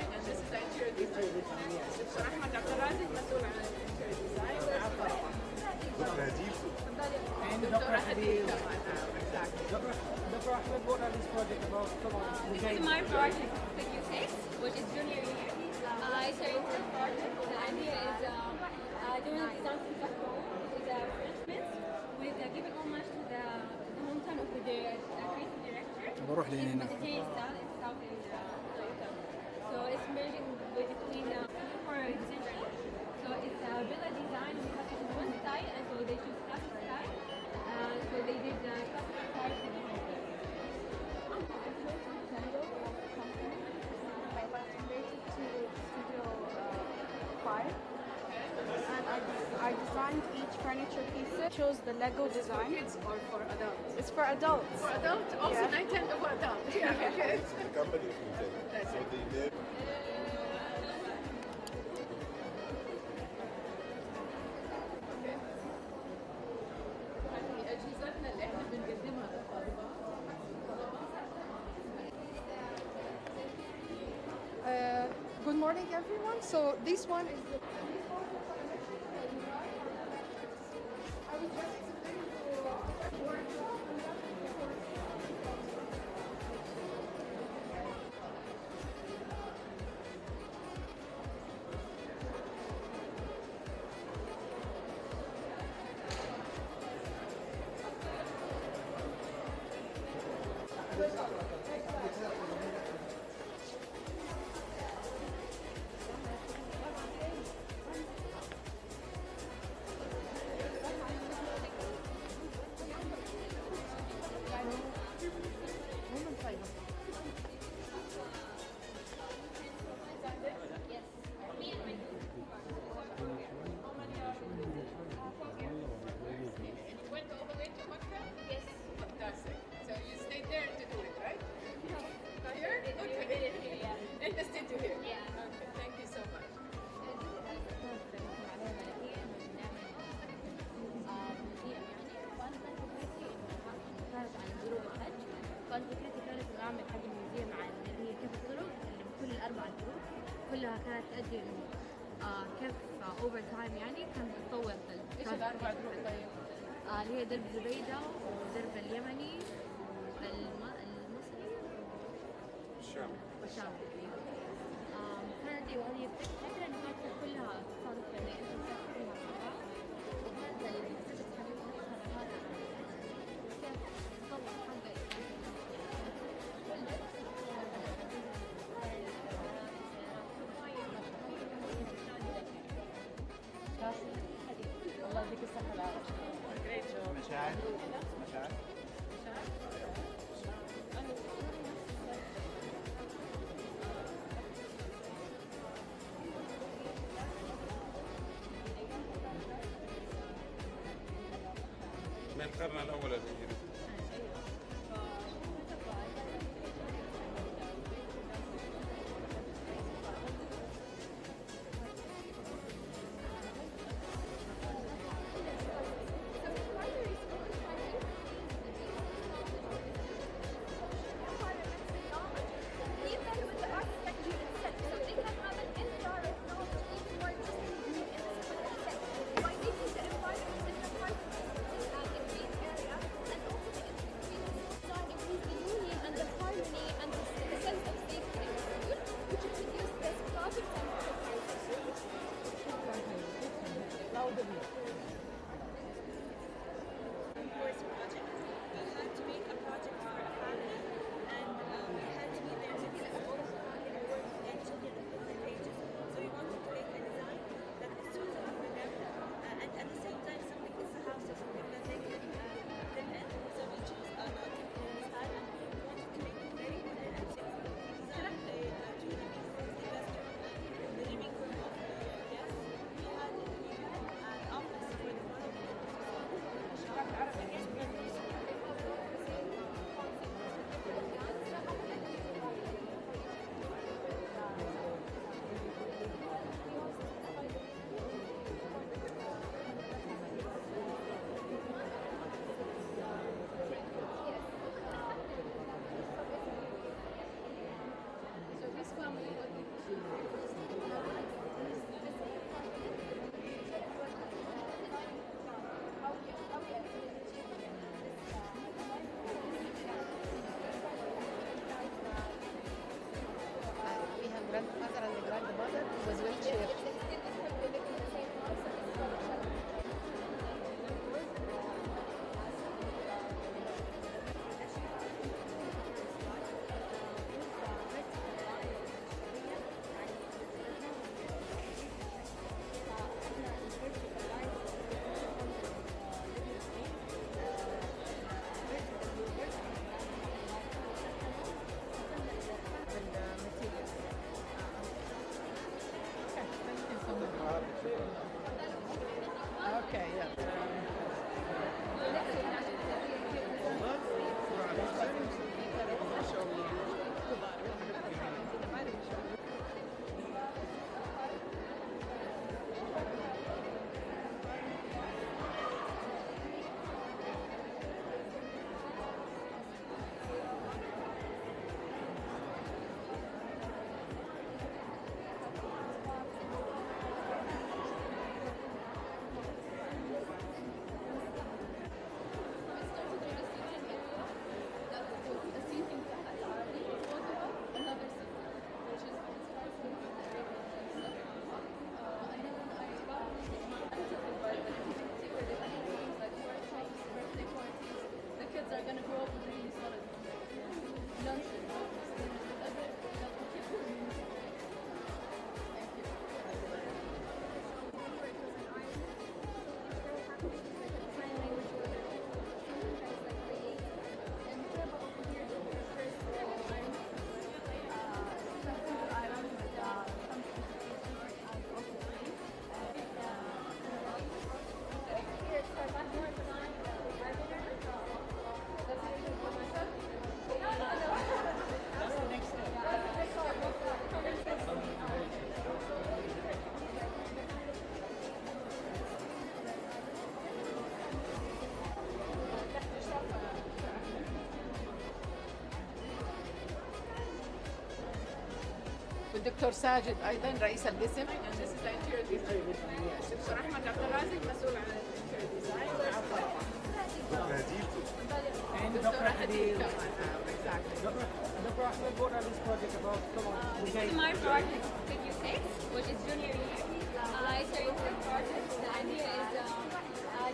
دكتور احمد عبد الرازق مسؤول عن الديزاين. دكتور حديث. Dr. Ahmed, what are this project about? Come on. This is my project, PQ6, which is junior year. I started this project. The idea is doing a design for the home with French with giving homage to the hometown of the creative director. بروح لين هنا. So it's merging between for design. So it's a villa design because it's one style, and so they choose classic style. So they did classic style for the home. I was related to Studio 5, and I designed each furniture piece. Chose the Lego design. For kids or for adults? It's for adults. For adults? Also Yeah. Nintendo for adults. Yeah, okay. The company is Nintendo. So they live. أجهزتنا اللي احنا بنقدمها للطالبات. Good morning, everyone. So this one is the. Went all the way to Makkah? Yes. Fantastic. So you stayed there to do it, right? Here? Okay. And the stay to here? Yeah. Okay. Thank you so much. كانت فكرتي كانت انه اعمل حاجه ميوزيوم عن اللي هي كيف الطرق اللي كل الاربع طرق كلها كانت تؤدي كيف اوفر تايم يعني كانت تتطور. ايش الاربع طرق طيب؟ اللي هي درب زبيده ودرب اليمني المصري والشامي. كانت وهي فكره انه كانت كلها صارت انه انت تسافرين مع بعض وهذا اللي حسيت كيف تطور حاجه الله يديك الصحة والعافية. Great job. مشاعر مشاعر من القرن الأول الهجري. دكتور ساجد ايضا رئيس القسم. This is the interior design. دكتور احمد عبد الرازق مسؤول عن الانتيريور ديزاين. And دكتور حديد كمان. Dr. Ahmed, what are this project about? Come on. This is my project, PQ6, which is junior year. It's a research project. The idea is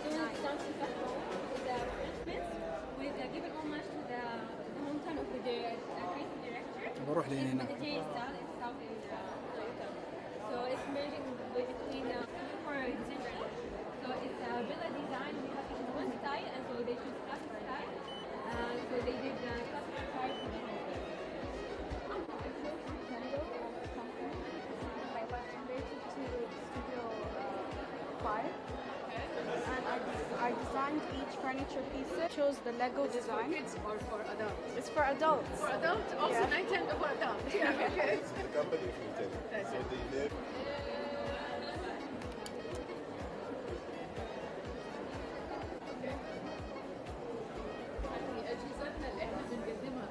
doing a design for the French with giving homage to the hometown of the creative director. بروح لين هنا. The J style is south in Toyota. So it's merging between for example. So it's a villa design. We have it in one style, and so they choose classic style. So they did classic style for the home. I designed each furniture piece. Chose the Lego design. For kids or for adults? It's for adults. For adults? Also Yeah. Nintendo for adults. Yeah, okay. The company is Nintendo. So they live. أجهزتنا اللي احنا بنقدمها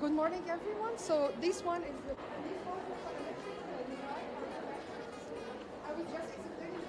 Good morning, everyone. So this one is the. I was just explaining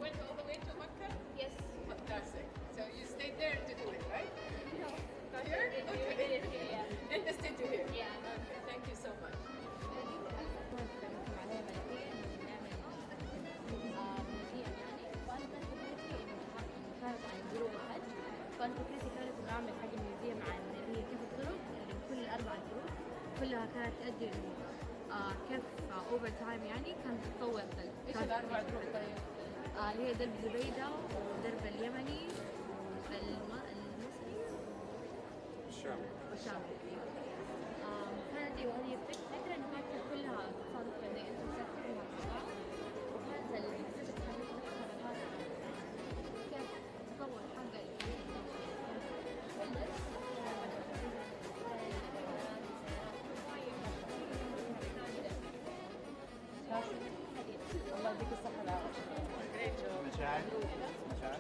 went all the way to Mecca? Yes. Fantastic. So you stayed there to do it, right? No. Here? Okay. In the studio here? Yeah. Okay. Thank you so much. فأنا فكرتي كانت إنه أعمل حاجة ميوزيوم عن اللي هي كيف الطرق اللي كل الأربع طرق كلها كانت تؤدي إنه كيف أوفر تايم يعني كانت تتطور. إيش الأربع طرق طيب؟ اللي هي درب زبيدة ودرب اليمني المصري والشامي. كانت هي فكرة إنه كانت كلها تصادف إنه أنتم تسافروا مع بعض وكانت الفكرة كانت كيف تطور حاجة الله يديك الصحة والعافية. Great job. مشاعر مشاعر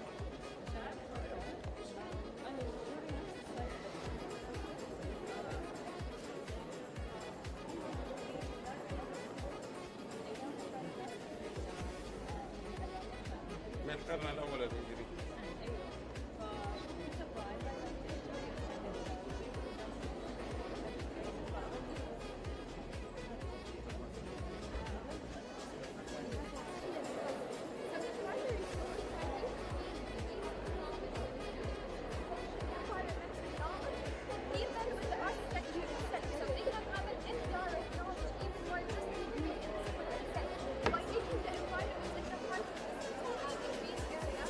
من القرن الأول الهجري. By making the environment in the front of the area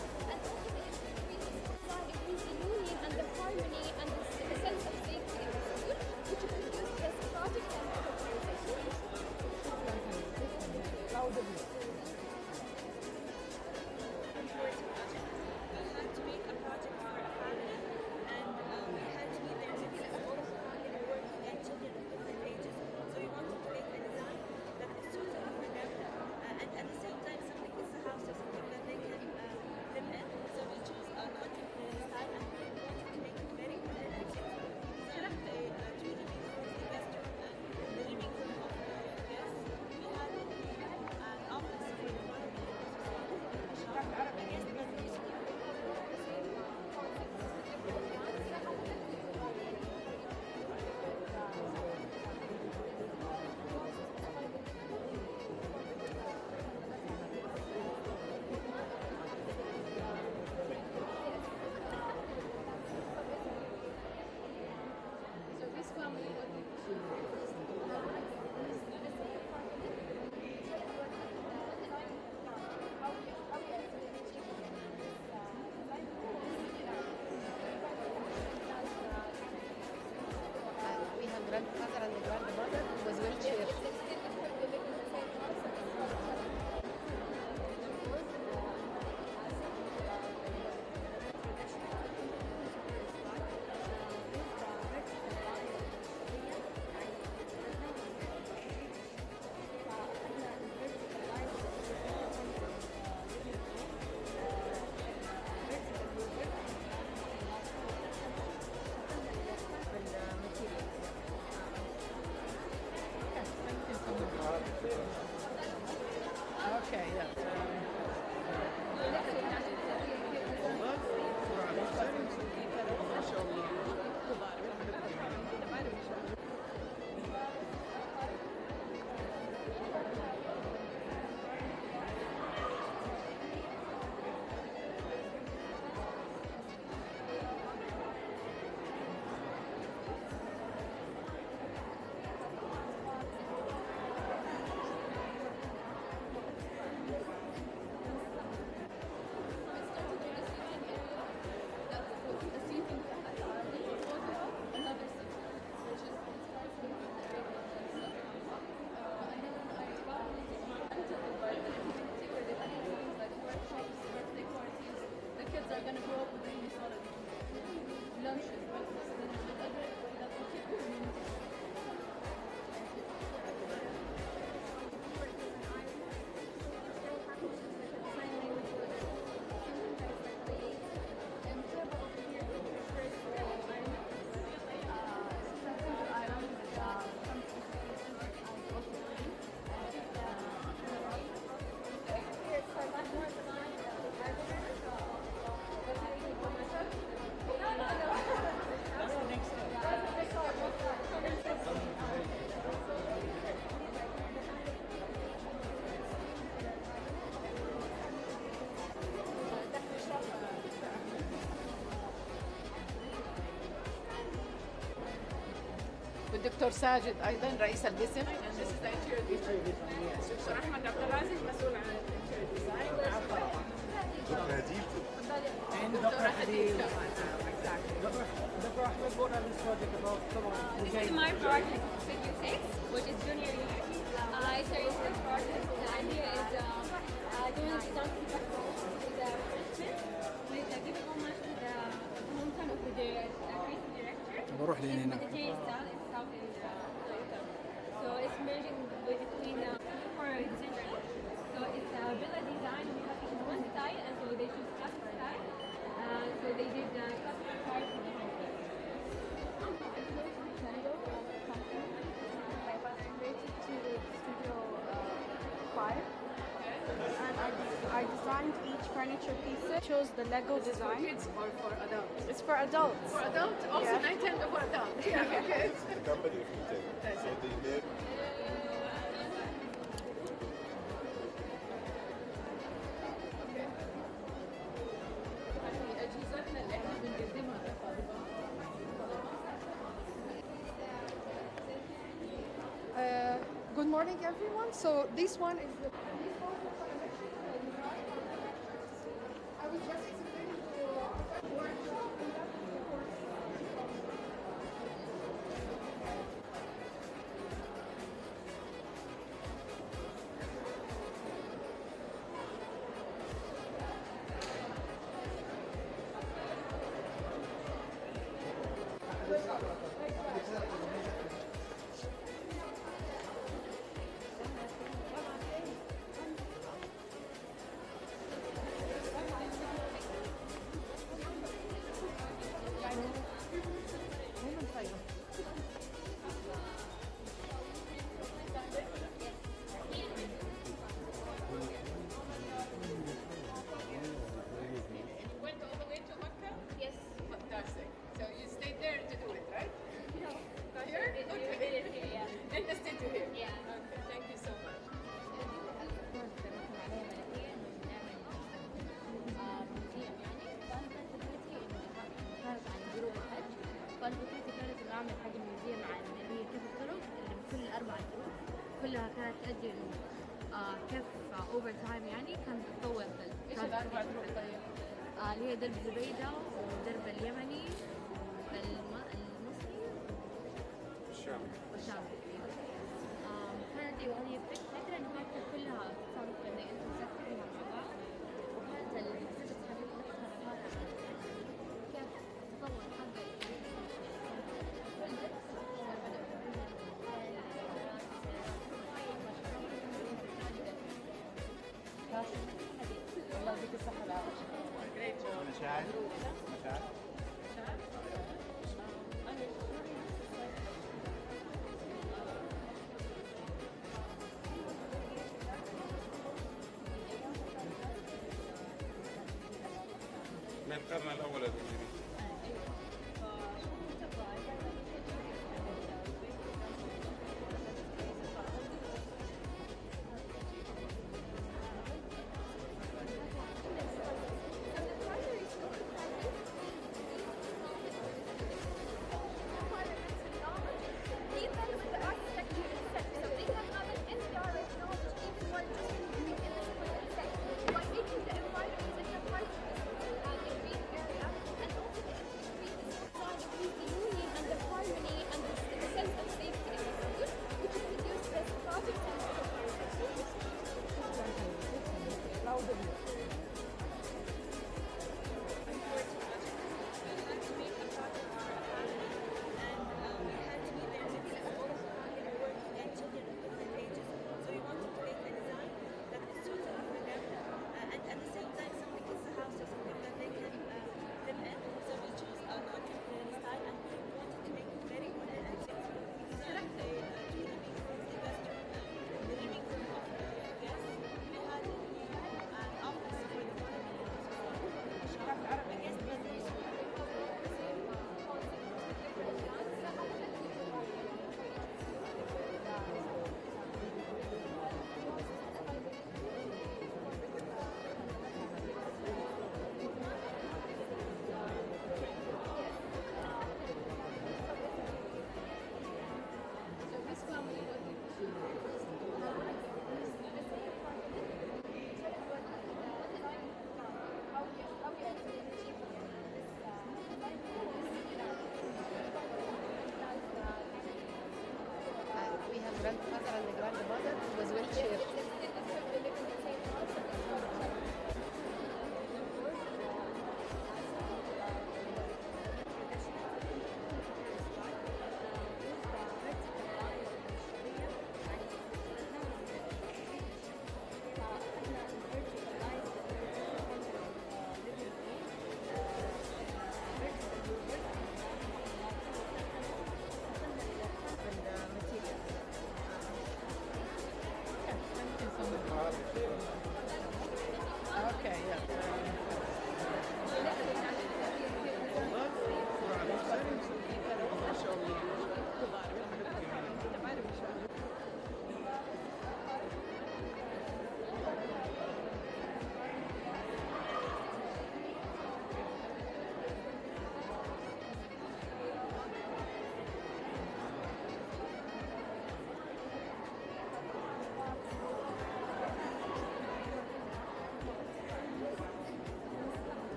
الدكتور ساجد ايضا رئيس القسم. And this is the interior design. Yes. دكتور احمد عبد الرازق مسؤول عن الانتيريور ديزاين. دكتور هديل. دكتور هديل كمان. Dr. Ahmed, what are this project about? Come on. This is my project, Figure 6, which is junior year. I started this project. The idea is doing design background to the freshmen with giving homage to the hometown of the creative director. بروح لين هنا. The J style is south in Toyota. So it's merging between for design. So it's villa design. We have in one style, and so they choose classic style. So they did classic style for the home. I was invited to Studio 5, and I designed each furniture piece. Chose the Lego design. For kids or for adults? It's for adults. For adults? Also Yeah. Nintendo for adults. Yeah, okay. The company of Nintendo. So they live. أجهزتنا اللي احنا بنقدمها للطالبات. Good morning, everyone. So this one is the. I was just explaining the workshop and that's the course. Went all the way to Mecca? Yes. Fantastic. So you stayed there to do it, right? No. Here? Did Okay. it here, yeah. And the stay to here? Yeah. Okay, thank you so much. كانت فكرتي كانت انه اعمل حاجه ميوزيوم عن اللي هي كيف الطرق اللي بكل اربع طرق كلها كانت تؤدي انه كيف اوفر تايم يعني كانت تتطور. ايش الاربع طرق طيب؟ اللي هي درب زبيده ودرب اليمني المصري والشامي. كانت ايوه هذه فكره انه كانت كلها تصادف انه انت تسكريها مع بعض وكانت الاكتيفيتيز حقتها نفسها عباره عن كيف تطور حاجه الله يديك الصحة والعافية. Great job. مشاعر مشاعر من القرن الأول الهجري. By making the environment in the first place, a green area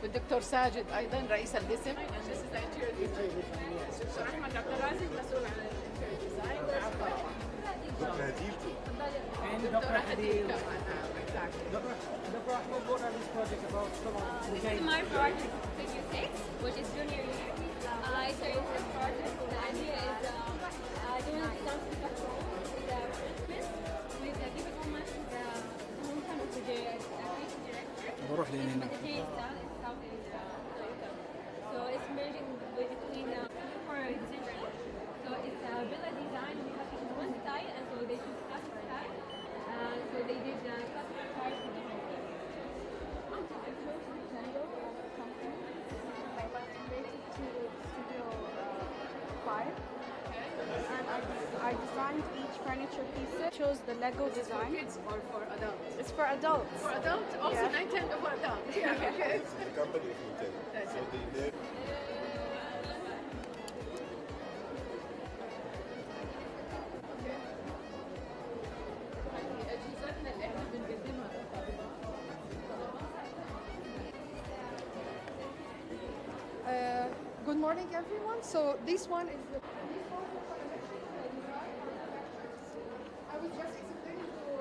والدكتور ساجد ايضا رئيس القسم. دكتور احمد عبد الرازق مسؤول عن الانتيريور ديزاين. دكتور هديل. دكتور هديل كمان. Dr. Ahmed, what are these projects about? This is my project, Figure 6, which is junior year. I started this project. The idea is doing design spectrum with the French with giving homage to the hometown of the creative director. بروح لهنا. So it's merging between for design. So it's villa design. We have in one style, and so they choose classic style. So they did classic style for the home. I related to Studio 5, and I designed each furniture piece. Chose the Lego design. For kids or for adults? It's for adults. For adults? Also, Yeah. Nintendo for adults. Yeah, okay. It's the company of Nintendo. So they live. أجهزتنا اللي احنا بنقدمها Good morning, everyone. So this one is the. I was just explaining to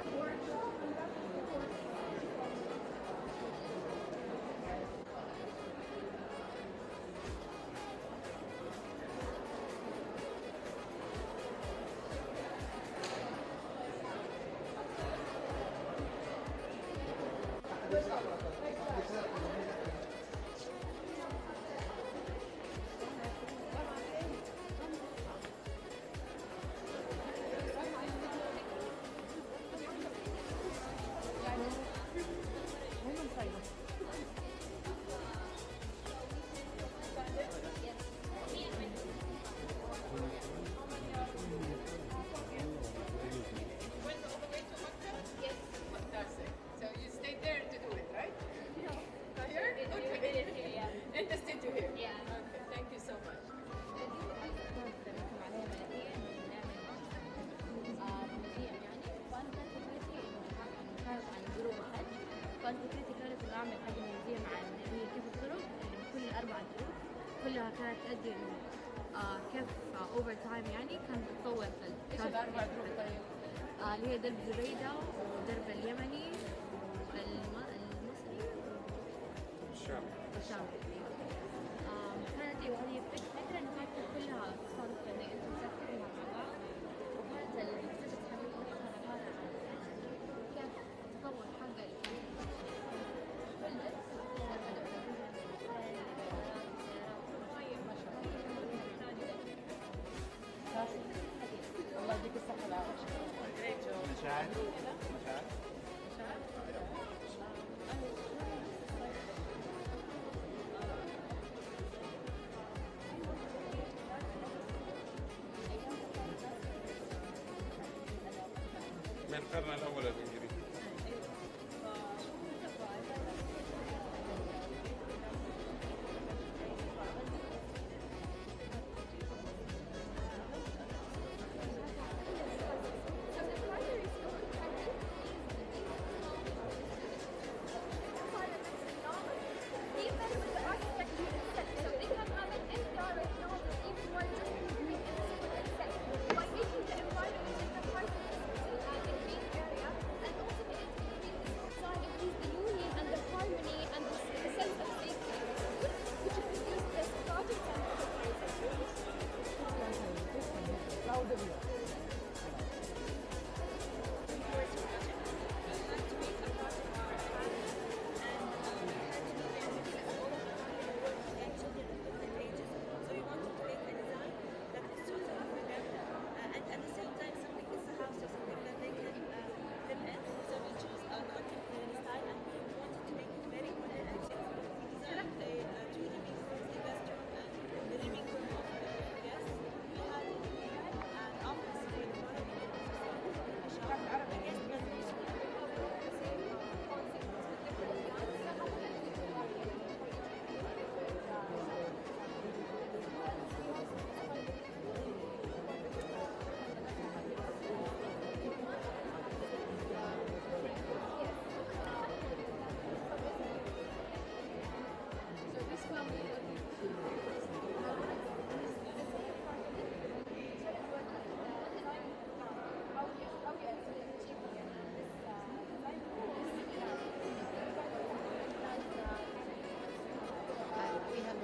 a workshop. Fantastic. So you stayed there to do it, right? Here? Okay. And the studio here? Yeah. Okay, thank you so much. كانت فكرتي كانت انه اعمل حاجه موازيه مع اللي هي كيف الطرق اللي كل الاربع طرق كلها كانت تؤدي انه كيف اوفر تايم يعني كان تتطور في ايش الاربع طرق طيب؟ اللي هي درب زبيده ودرب اليمني المصري والشامي. كانت هذه فكره انه كانت كلها تصادف انه انتم تسافروا مع بعض وكانت الاكتشاف حقيقي كان عباره عن كيف التطور حق الله يديك الصحة والعافية. مشاعر. من القرن الأول الهجري.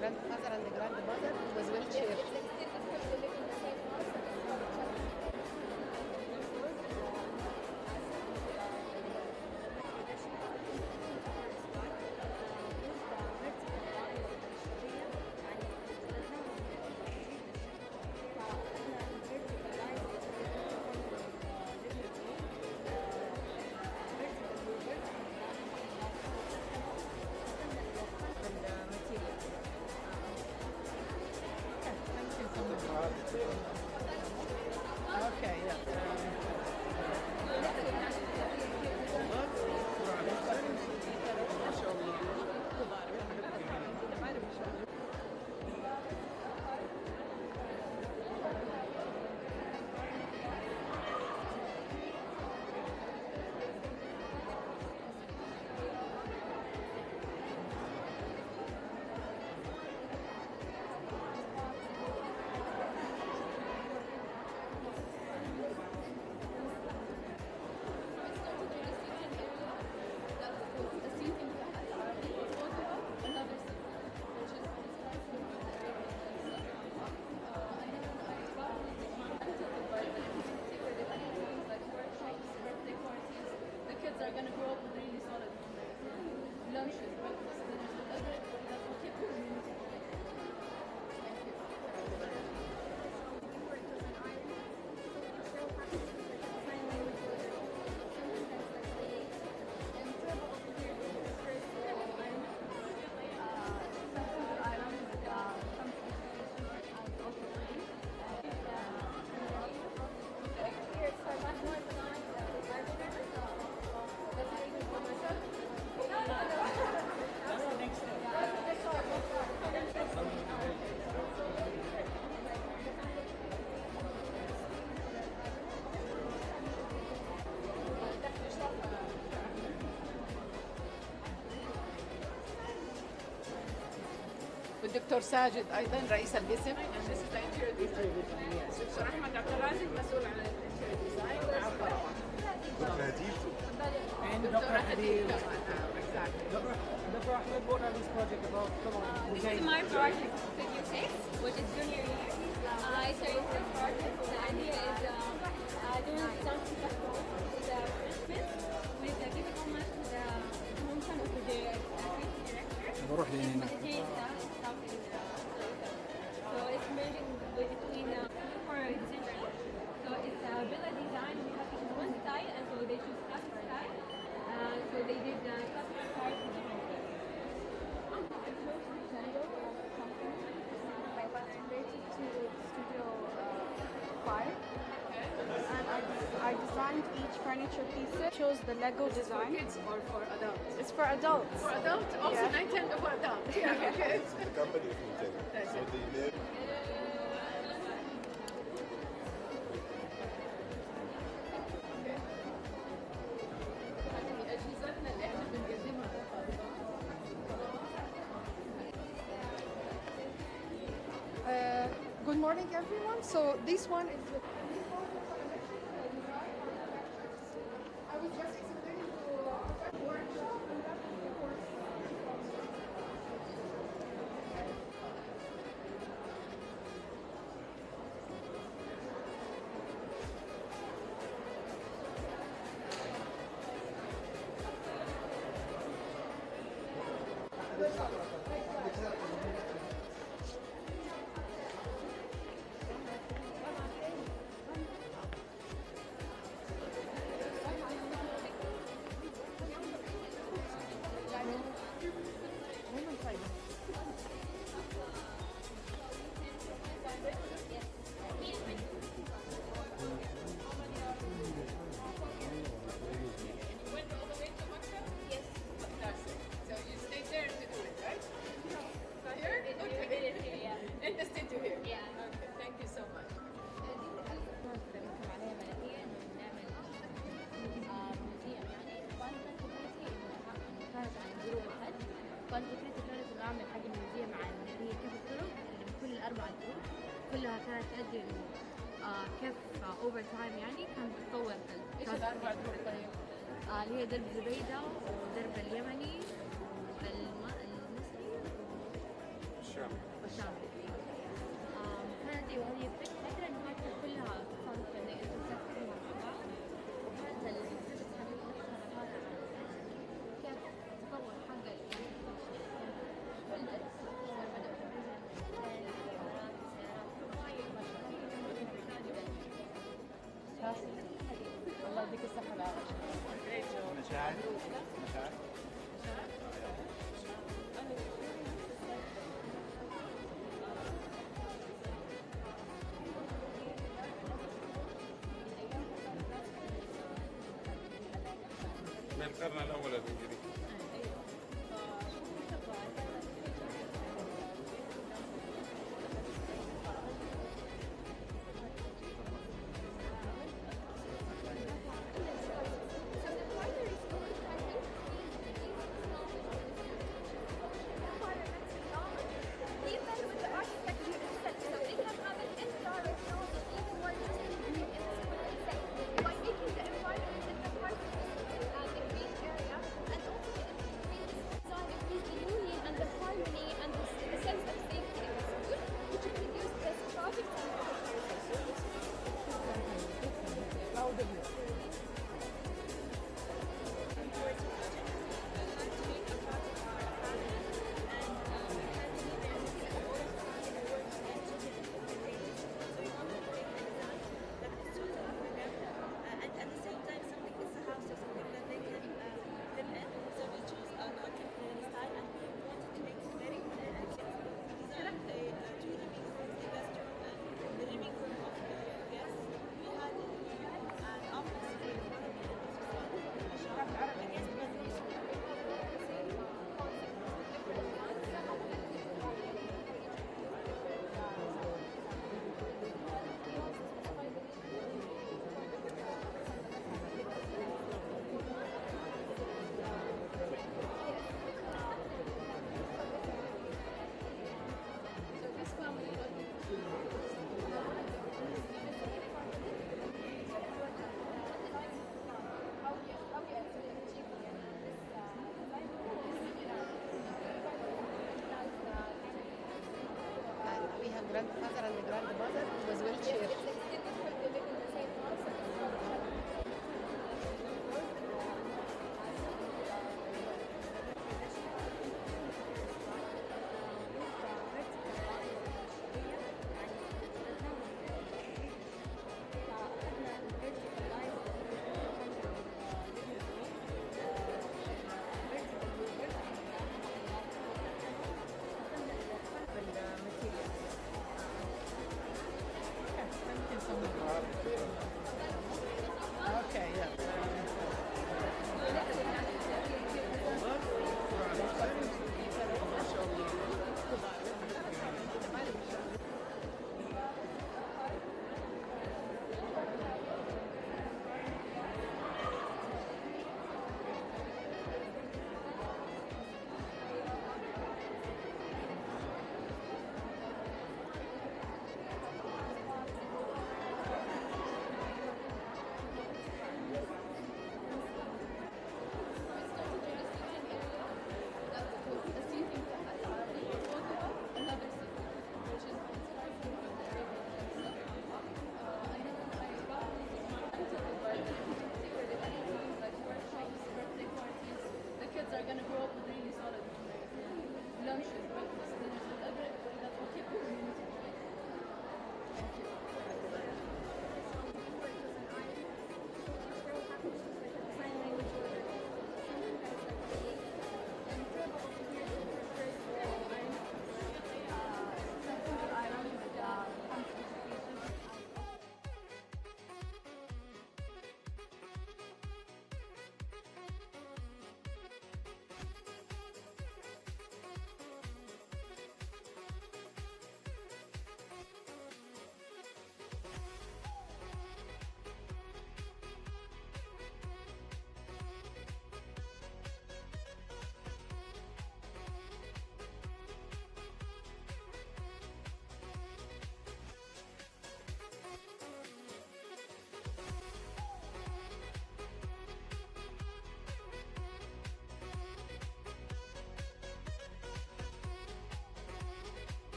grandfather and the grandmother was wheelchair. Okay, yeah. Are going to grow up with really solid lunches, breakfast, dinners, whatever. That will keep your immunity high. والدكتور ساجد ايضا رئيس القسم. دكتور احمد عبد الرازق مسؤول عن الانتيريور ديزاين. دكتور هديل. Dr. Ahmed, what are this project about? Come on. This is my project, Video 6, which is junior year. It's a research project. The idea is doing design conceptual with the participants, with giving homage to the hometown of the creative director. So it's merging between for design. So it's villa design. We have one style, and so they choose classic style. So they did classic style for the home. furniture pieces. Chose the Lego design. For kids or for adults? It's for adults. For adults? Also Yeah. 910 for adults. Yeah, okay. The company is Nintendo. So they live. أجهزتنا اللي احنا بنقدمها Good morning, everyone. So this one is. I was just explaining to a workshop and that's the course. So you stay there to do it, right? So here? Okay. And the stay to here? Yeah. Okay, thank you so much. كانت فكرتي كانت انه اعمل حاجه ميوزيوم عن اللي هي كيف الطرق اللي بكل الاربع طرق كلها كانت تؤدي انه كيف اوفر تايم يعني كانت تتطور ايش الاربع طرق طيب؟ اللي هي درب زبيده ودرب اليمني المصري والشامي. كانت هي فكره انه هاي كلها صارت انه انت تسافرها مع بعض وحتى الاكتيفيتيز هذه نفسها عباره عن كيف تطور حاجه الله يديك الصحة والعافية. مشاعر مشاعر من القرن الأول الهجري. grandfather and the grandmother was wheelchair.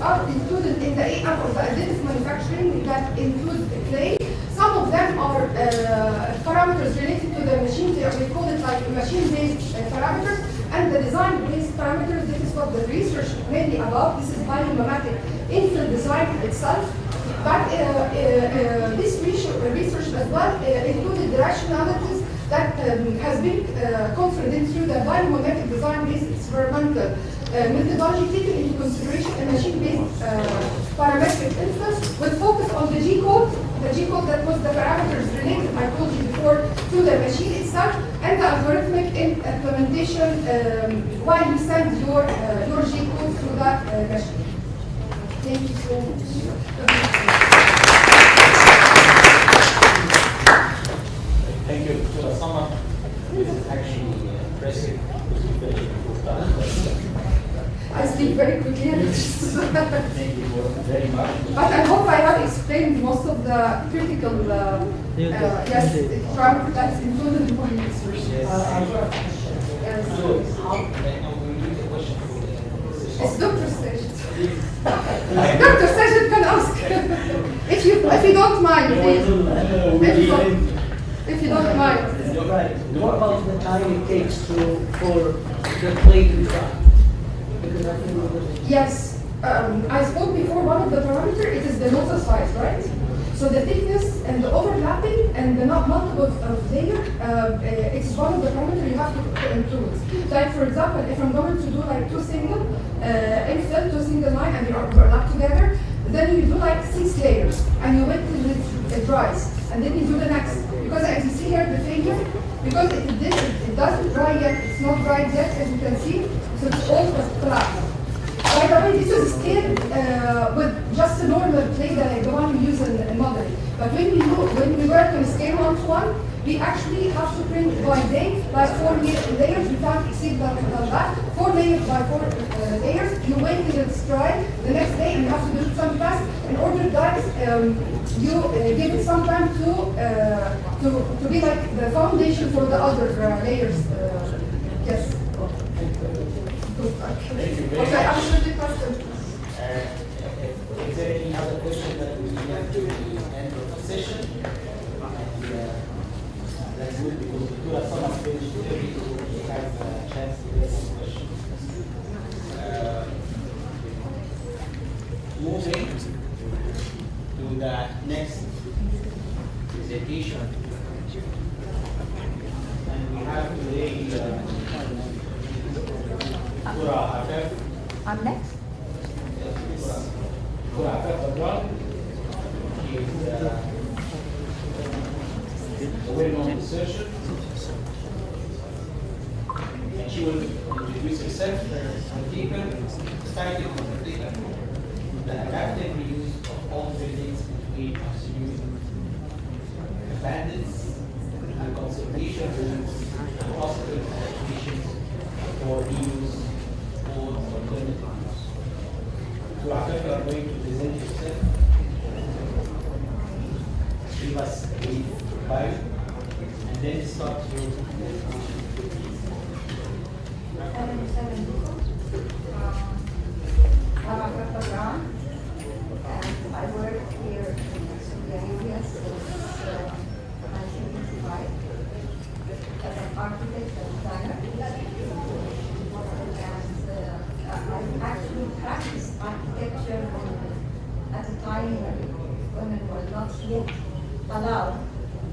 are included in the AM or the additive manufacturing that include clay. Some of them are parameters related to the machine. We call it like machine-based parameters, and the design-based parameters. This is what the research mainly about. This is biomimetic infill design itself. But this research as well included the rationalities that has been confident through the biomimetic design-based experimental methodology, taking into consideration a machine-based parametric inference with focus on the G-code. The G-code that was the parameters related, I told you before, to the machine itself, and the algorithmic implementation while you send your G-code to the machine. Thank you so much. Thank you. To sum up, this is actually impressive. I speak very quickly. Thank you very much. But I hope I have explained most of the critical parameters that's included in my research. Yes. So, how we need a question for the It's Dr. Sajid. Dr. Sajid can ask. if you don't mind, please. If you don't mind. Right. What about the time it takes for the clay to dry? Yes, I spoke before. One of the parameters it is the nozzle size, right? So the thickness and the overlapping and the multiple layer, it's one of the parameters you have to include. Like for example, if I'm going to do like two single line and they are overlapped together, then you do like 6 layers and you wait till it dries, and then you do the next. Because as you see here, the failure, because it doesn't dry yet, it's not dried yet, as you can see, so it's all collapsed. By the way, this is scaled with just a normal clay like the one we use in modeling. But when we work on scale 1:1, we actually have to print by day, by 4 layers. We can't exceed that. 4 layers by 4 layers. You wait till it's dry the next day, and you have to do some fast. In order that you give it some time to be like the foundation for the other layers. Yes. Thank you very Okay, much. answer the question. Is there any other question that we have to end of the session? That's good because we do have some finished today, so we have a chance to get some questions. Moving to the next presentation. And we have today Dura Afef. I'm next. Dura Afef Badran. She is a well-known researcher. And she will introduce herself and people, starting from the data. The adaptive reuse of all buildings between absolute abundance and conservation rules and possible applications for reuse or alternative use. So after you are going to present yourself, give us a brief bio, and then start your I'm Afef Badran, and I work here in Saudi Arabia since 1985 as an architect and designer. And I actually practiced architecture at a time when women were not yet allowed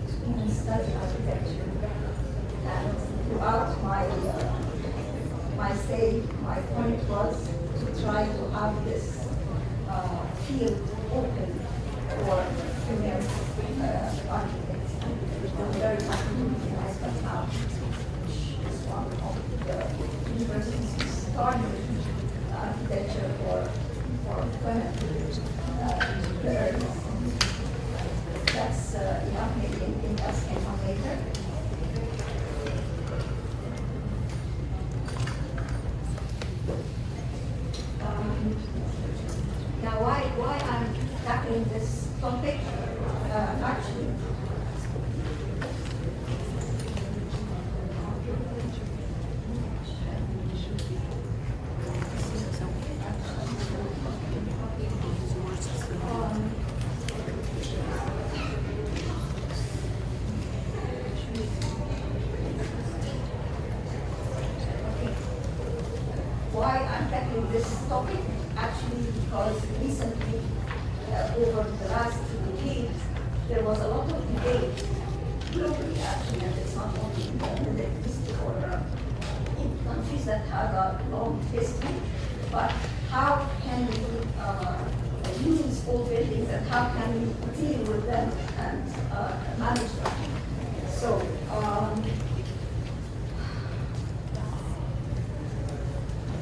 to even study architecture. And throughout my stay, my point was to try to have this field open for female architects. I'm very happy to be in Isfahan, which is one of the universities who started architecture for women. That's enough, maybe anything else can come later. Now, why I'm tackling this topic? Actually, this topic, actually, because recently, over the last decade, there was a lot of debate globally, actually, and it's not only in the Middle East or in countries that have a long history, but how can we use old buildings and how can we deal with them and manage them? So,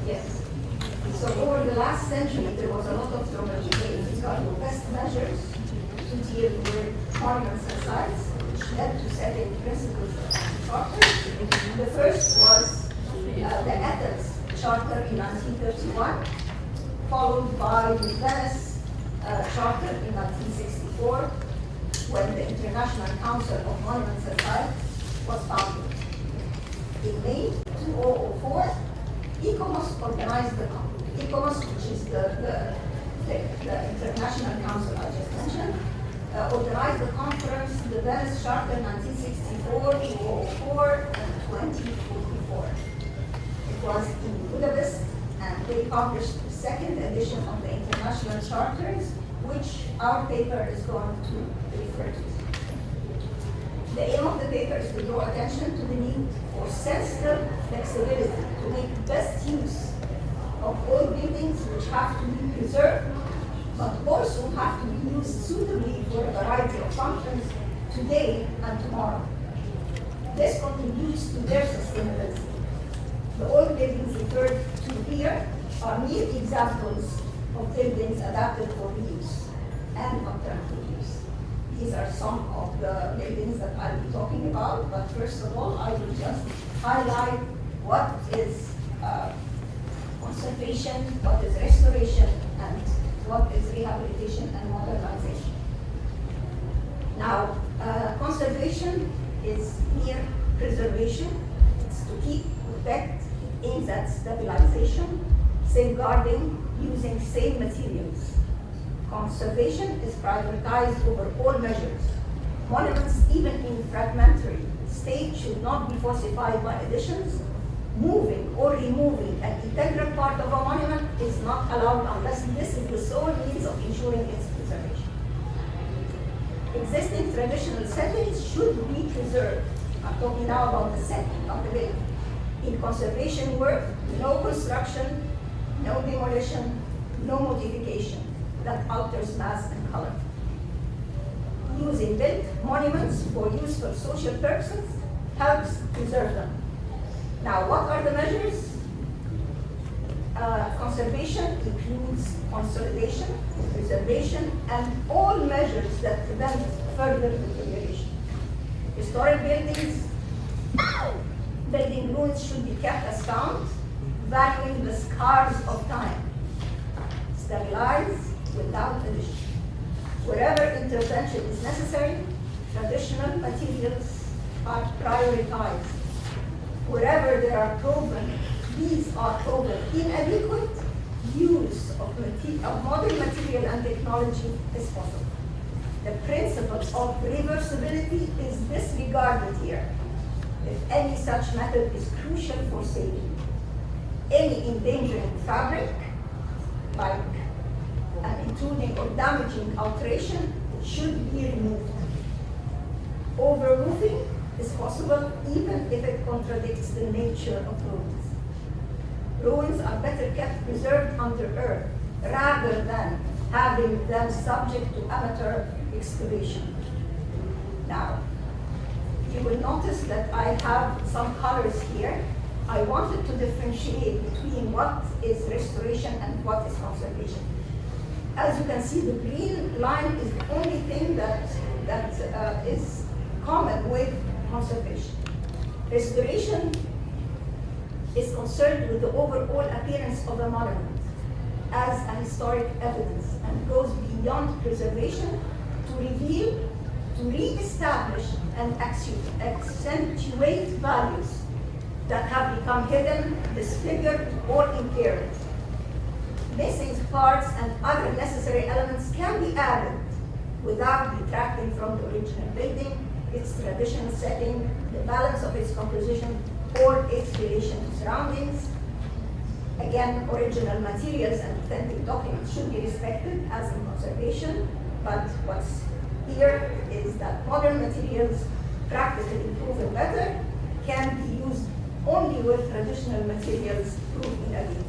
yes. So over the last century, there was a lot of debate regarding best measures to deal with monuments and sites, which led to setting principles of charters. The first was the Athens Charter in 1931, followed by the Venice Charter in 1964, when the International Council of Monuments and Sites was founded. In May 2004, ICOMOS organized the ICOMOS, which is the International Council I just mentioned, organized the conference, the Venice Charter 1964, 2004, and 2044. It was in Budapest, and they published the second edition of the International Charters, which our paper is going to refer to. The aim of the paper is to draw attention to the need for sensitive flexibility to make best use of old buildings which have to be preserved, but also have to be used suitably for a variety of functions today and tomorrow. This contributes to their sustainability. The old buildings referred to here are mere examples of buildings adapted for reuse and alternative use. These are some of the buildings that I'll be talking about, but first of all, I will just highlight what is conservation, what is restoration, and what is rehabilitation and modernization. Now, conservation is mere preservation. It's to keep, protect, it aims at stabilization, safeguarding, using same materials. Conservation is prioritized over all measures. Monuments, even in fragmentary state, should not be falsified by additions. Moving or removing an integral part of a monument is not allowed unless this is the sole means of ensuring its preservation. Existing traditional settings should be preserved. I'm talking now about the setting, not the building. In conservation work, no construction, no demolition, no modification that alters mass and color. Using built monuments for use for social purposes helps preserve them. Now, what are the measures? Conservation includes consolidation, preservation, and all measures that prevent further deterioration. Historic building ruins should be kept as found, valuing the scars of time. Stabilize without addition. Wherever intervention is necessary, traditional materials are prioritized. Wherever there are these are proven inadequate, use of modern material and technology is possible. The principle of reversibility is disregarded here. If any such method is crucial for saving any endangering fabric, like an intruding or damaging alteration, should be removed. Overroofing is possible even if it contradicts the nature of ruins. Ruins are better kept preserved under earth rather than having them subject to amateur excavation. Now, you will notice that I have some colors here. I wanted to differentiate between what is restoration and what is conservation. As you can see, the green line is the only thing that is common with conservation. Restoration is concerned with the overall appearance of a monument as a historic evidence and goes beyond preservation to reveal, to re-establish and accentuate values that have become hidden, disfigured, or impaired. Missing parts and other necessary elements can be added without detracting from the original building, its traditional setting, the balance of its composition, or its relation to surroundings. Again, original materials and authentic documents should be respected as in conservation, but what's here is that modern materials, practically proven better, can be used only with traditional materials proved inadequate.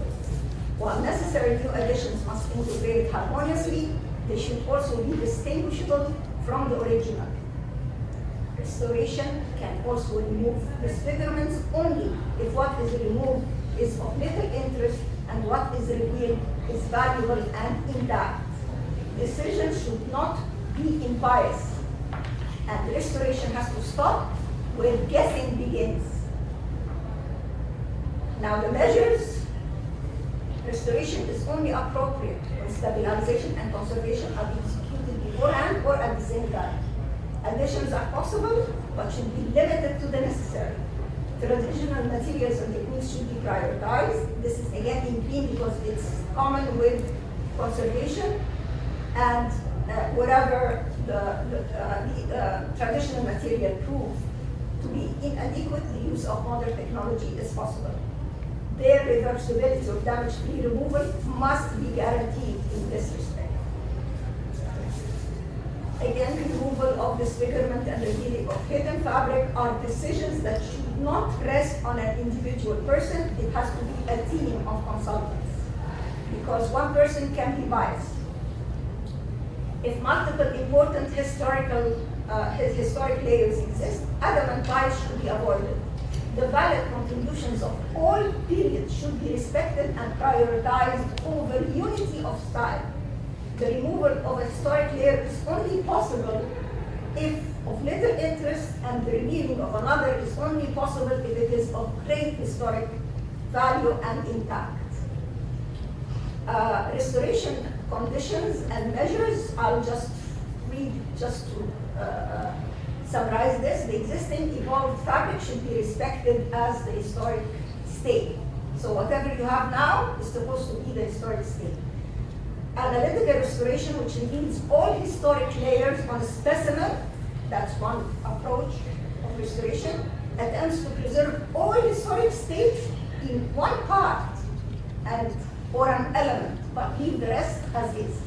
While necessary new additions must integrate harmoniously, they should also be distinguishable from the original. Restoration can also remove disfigurements only if what is removed is of little interest and what is revealed is valuable and intact. Decisions should not be impious, and restoration has to stop where guessing begins. Now the measures, restoration is only appropriate when stabilization and conservation are executed beforehand or at the same time. Additions are possible, but should be limited to the necessary. Traditional materials and techniques should be prioritized. This is again in green because it's common with conservation, and wherever the traditional material proves to be inadequate, the use of modern technology is possible. Their reversibility of damage-free removal must be guaranteed in this respect. Again, removal of disfigurement and revealing of hidden fabric are decisions that should not rest on an individual person. It has to be a team of consultants, because one person can be biased. If multiple important historic layers exist, adamant bias should be avoided. The valid contributions of all periods should be respected and prioritized over unity of style. The removal of a historic layer is only possible if of little interest, and the revealing of another is only possible if it is of great historic value and intact. Restoration conditions and measures, I'll just read just to summarize this. The existing evolved fabric should be respected as the historic state. So whatever you have now is supposed to be the historic state. Analytical restoration, which reveals all historic layers on a specimen, that's one approach of restoration, attempts to preserve all historic states in one part and or an element, but leave the rest as is.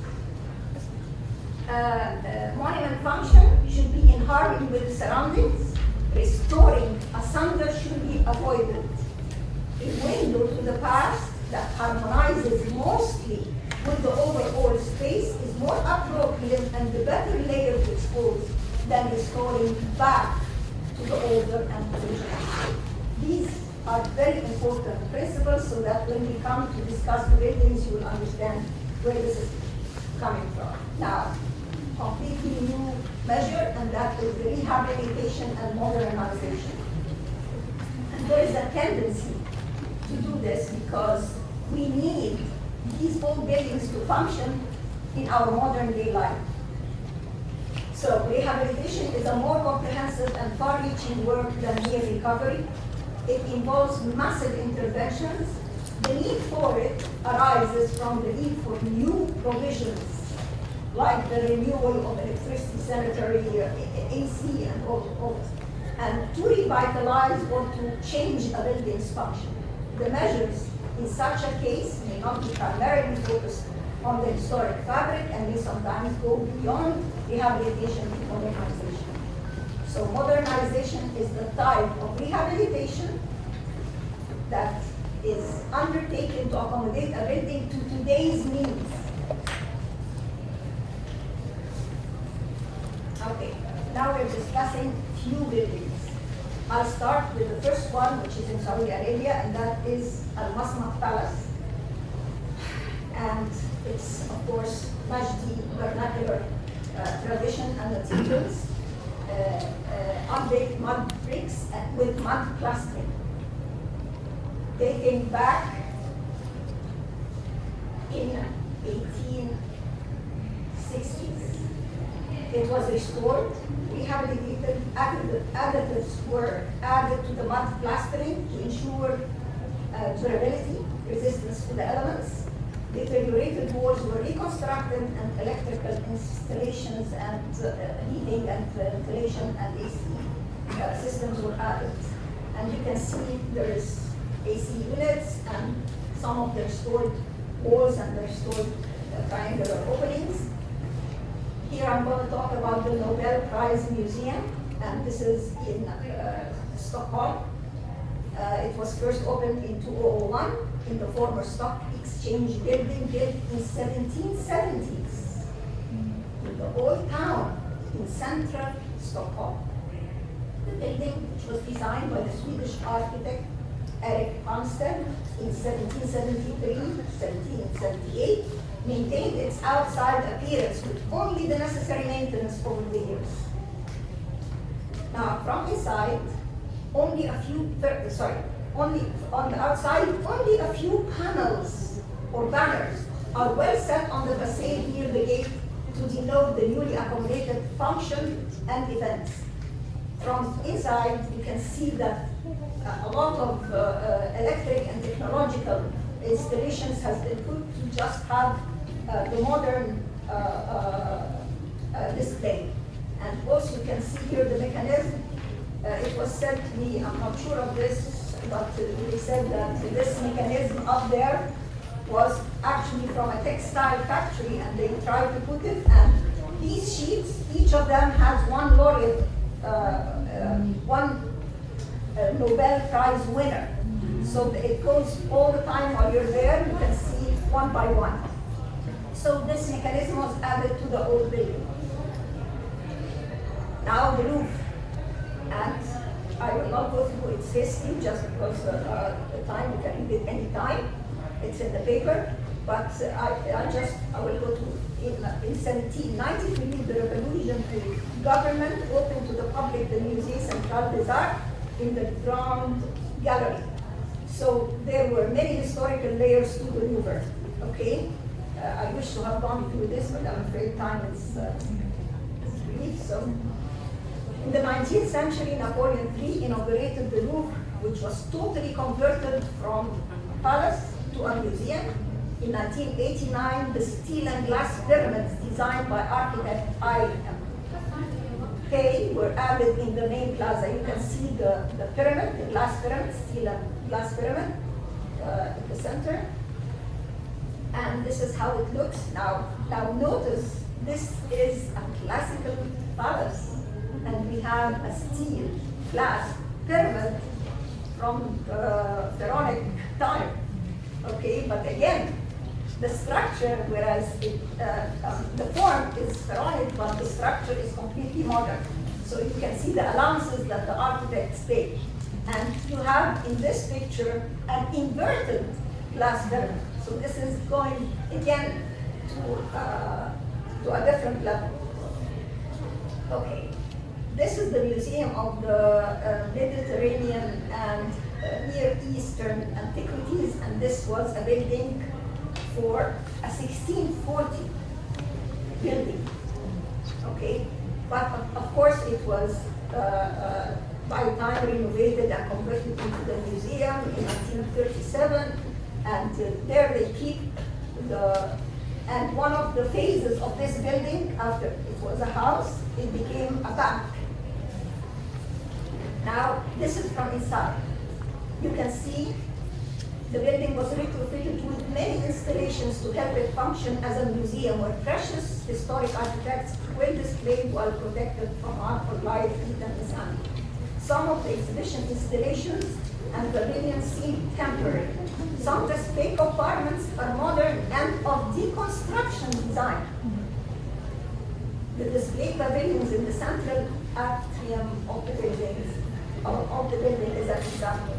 Monument function should be in harmony with the surroundings. Restoring asunder should be avoided. A window to the past that harmonizes mostly with the overall space is more appropriate and the better layer to expose than restoring back to the older and original state. These are very important principles so that when we come to discuss the buildings, you will understand where this is coming from. Now, completely new measure, and that is the rehabilitation and modernization. And there is a tendency to do this because we need these old buildings to function in our modern day life. So rehabilitation is a more comprehensive and far-reaching work than mere recovery. It involves massive interventions. The need for it arises from the need for new provisions, like the renewal of electricity, sanitary, AC, and all, and to revitalize or to change a building's function. The measures in such a case may not be primarily focused on the historic fabric and may sometimes go beyond rehabilitation to modernization. So modernization is the type of rehabilitation that is undertaken to accommodate a building to today's needs. Okay, now we're discussing few buildings. I'll start with the first one, which is in Saudi Arabia, and that is Al Masmak Palace. And it's, of course, Majdi vernacular tradition and materials, unbaked mud bricks with mud plastering. Dating back in 1860s. It was restored, rehabilitated, additives were added to the mud plastering to ensure durability, resistance to the elements. Deteriorated walls were reconstructed and electrical installations and heating and ventilation and AC systems were added. And you can see there is AC units and some of the restored walls and the restored triangular openings. Here I'm going to talk about the Nobel Prize Museum, and this is in Stockholm. It was first opened in 2001 in the former Stock Exchange building built in 1770s in the old town in central Stockholm. The building, which was designed by the Swedish architect Erik Palmsted in 1773-1778, maintained its outside appearance with only the necessary maintenance over the years. Now, from inside, only a few, only on the outside, only a few panels or banners are well set on the facade near the gate to denote the newly accommodated function and events. From inside, you can see that a lot of electric and technological installations has been put to just have the modern display. And also you can see here the mechanism. It was said to me, I'm not sure of this, but they said that this mechanism up there was actually from a textile factory, and they tried to put it, and these sheets, each of them has one laureate, one Nobel Prize winner. So it goes all the time while you're there, you can see one by one. So this mechanism was added to the old building. Now the roof, and I will not go through its history just because the time, you can read it any time. It's in the paper, but I will go to, in 1790, the revolutionary government opened to the public the Musée Central des Arts in the Grand Gallery. So there were many historical layers to the Louvre, okay? I wish to have gone through this, but I'm afraid time is brief. So, in the 19th century, Napoleon III inaugurated the Louvre, which was totally converted from a palace to a museum. In 1989, the steel and glass pyramids designed by architect I.M. Pei were added in the main plaza. You can see the pyramid, the glass pyramid, steel and glass pyramid in the center. And this is how it looks now. Now notice, this is a classical palace, and we have a steel glass pyramid from Pharaonic time. Okay, but again, the structure, whereas the form is Pharaonic, but the structure is completely modern. So you can see the allowances that the architects take. And you have in this picture an inverted glass pyramid. So this is going again to a different level. Okay, this is the Museum of the Mediterranean and Near Eastern Antiquities, and this was a building for a 1640 building. Okay, but of course it was by time renovated and converted into the museum in 1937, and there they keep and one of the phases of this building, after it was a house, it became a bank. Now, this is from inside. You can see the building was retrofitted with many installations to help it function as a museum where precious historic artifacts were displayed while protected from harmful light, heat, and the sun. Some of the exhibition installations and pavilions seem temporary. Some display compartments are modern and of deconstruction design. The display pavilions in the central atrium of the building is an example.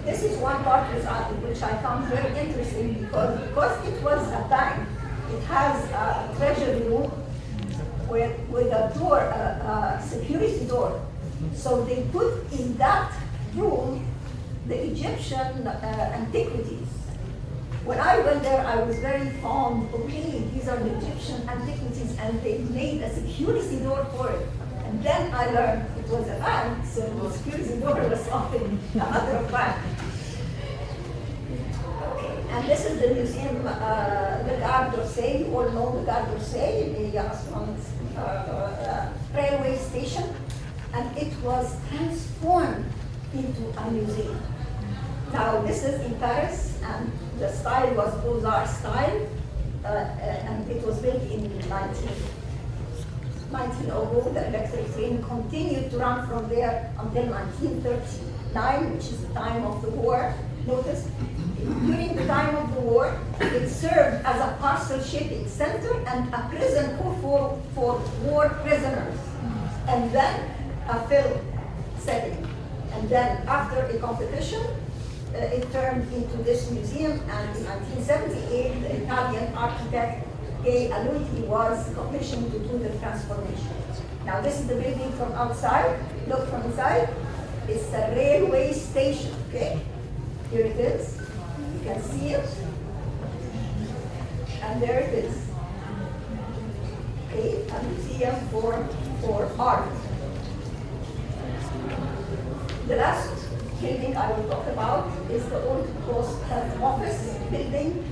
This is one part which I found very interesting because it was a bank. It has a treasury room with a door, a security door. So they put in that room the Egyptian antiquities. When I went there, I was very fond. Okay, these are the Egyptian antiquities, and they made a security door for it. And then I learned it was a bank, so the security door was often another bank. Okay, and this is the museum, the Gare d'Orsay. You all know the Gare d'Orsay, the railway station, and it was transformed into a museum. Now, this is in Paris, and The style was Beaux-Arts style, and it was built in 1900. The electric train continued to run from there until 1939, which is the time of the war. Notice, during the time of the war, it served as a parcel shipping center and a prison for war prisoners, and then a film setting. And then after a competition, it turned into this museum, and in 1978, the Italian architect Gay Aluti was commissioned to do the transformation. Now this is the building from outside. Look from inside. It's a railway station, okay? Here it is. You can see it. And there it is. Okay, a museum for art. The last building I will talk about is the old post office building,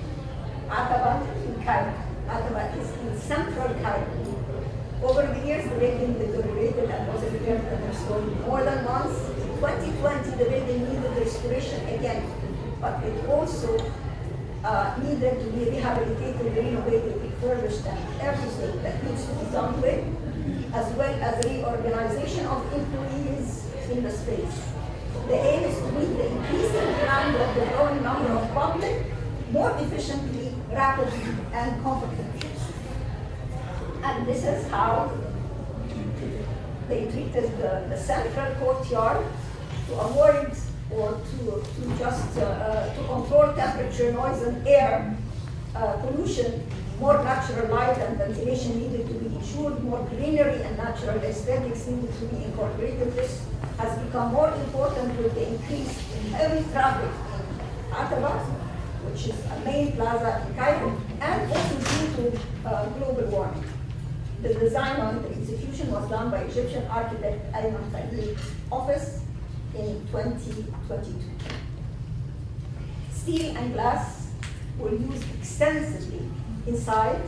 Aqaba in Cairo. Aqaba is in central Cairo. Over the years, the building deteriorated and was repaired and restored more than once. In 2020, the building needed restoration again, but it also needed to be rehabilitated, renovated, refurbished, and everything that needs to be done with, as well as reorganization of employees in the space. The aim is to meet the increasing demand of the growing number of public more efficiently, rapidly, and comfortably. And this is how they treated the central courtyard to avoid or to control temperature, noise, and air pollution. More natural light and ventilation needed to be ensured, more greenery and natural aesthetics needed to be incorporated. This has become more important with the increase in heavy traffic in Aqaba, which is a main plaza in Cairo, and also due to global warming. The design and the execution was done by Egyptian architect Ayman Khalil office in 2022. Steel and glass were used extensively inside.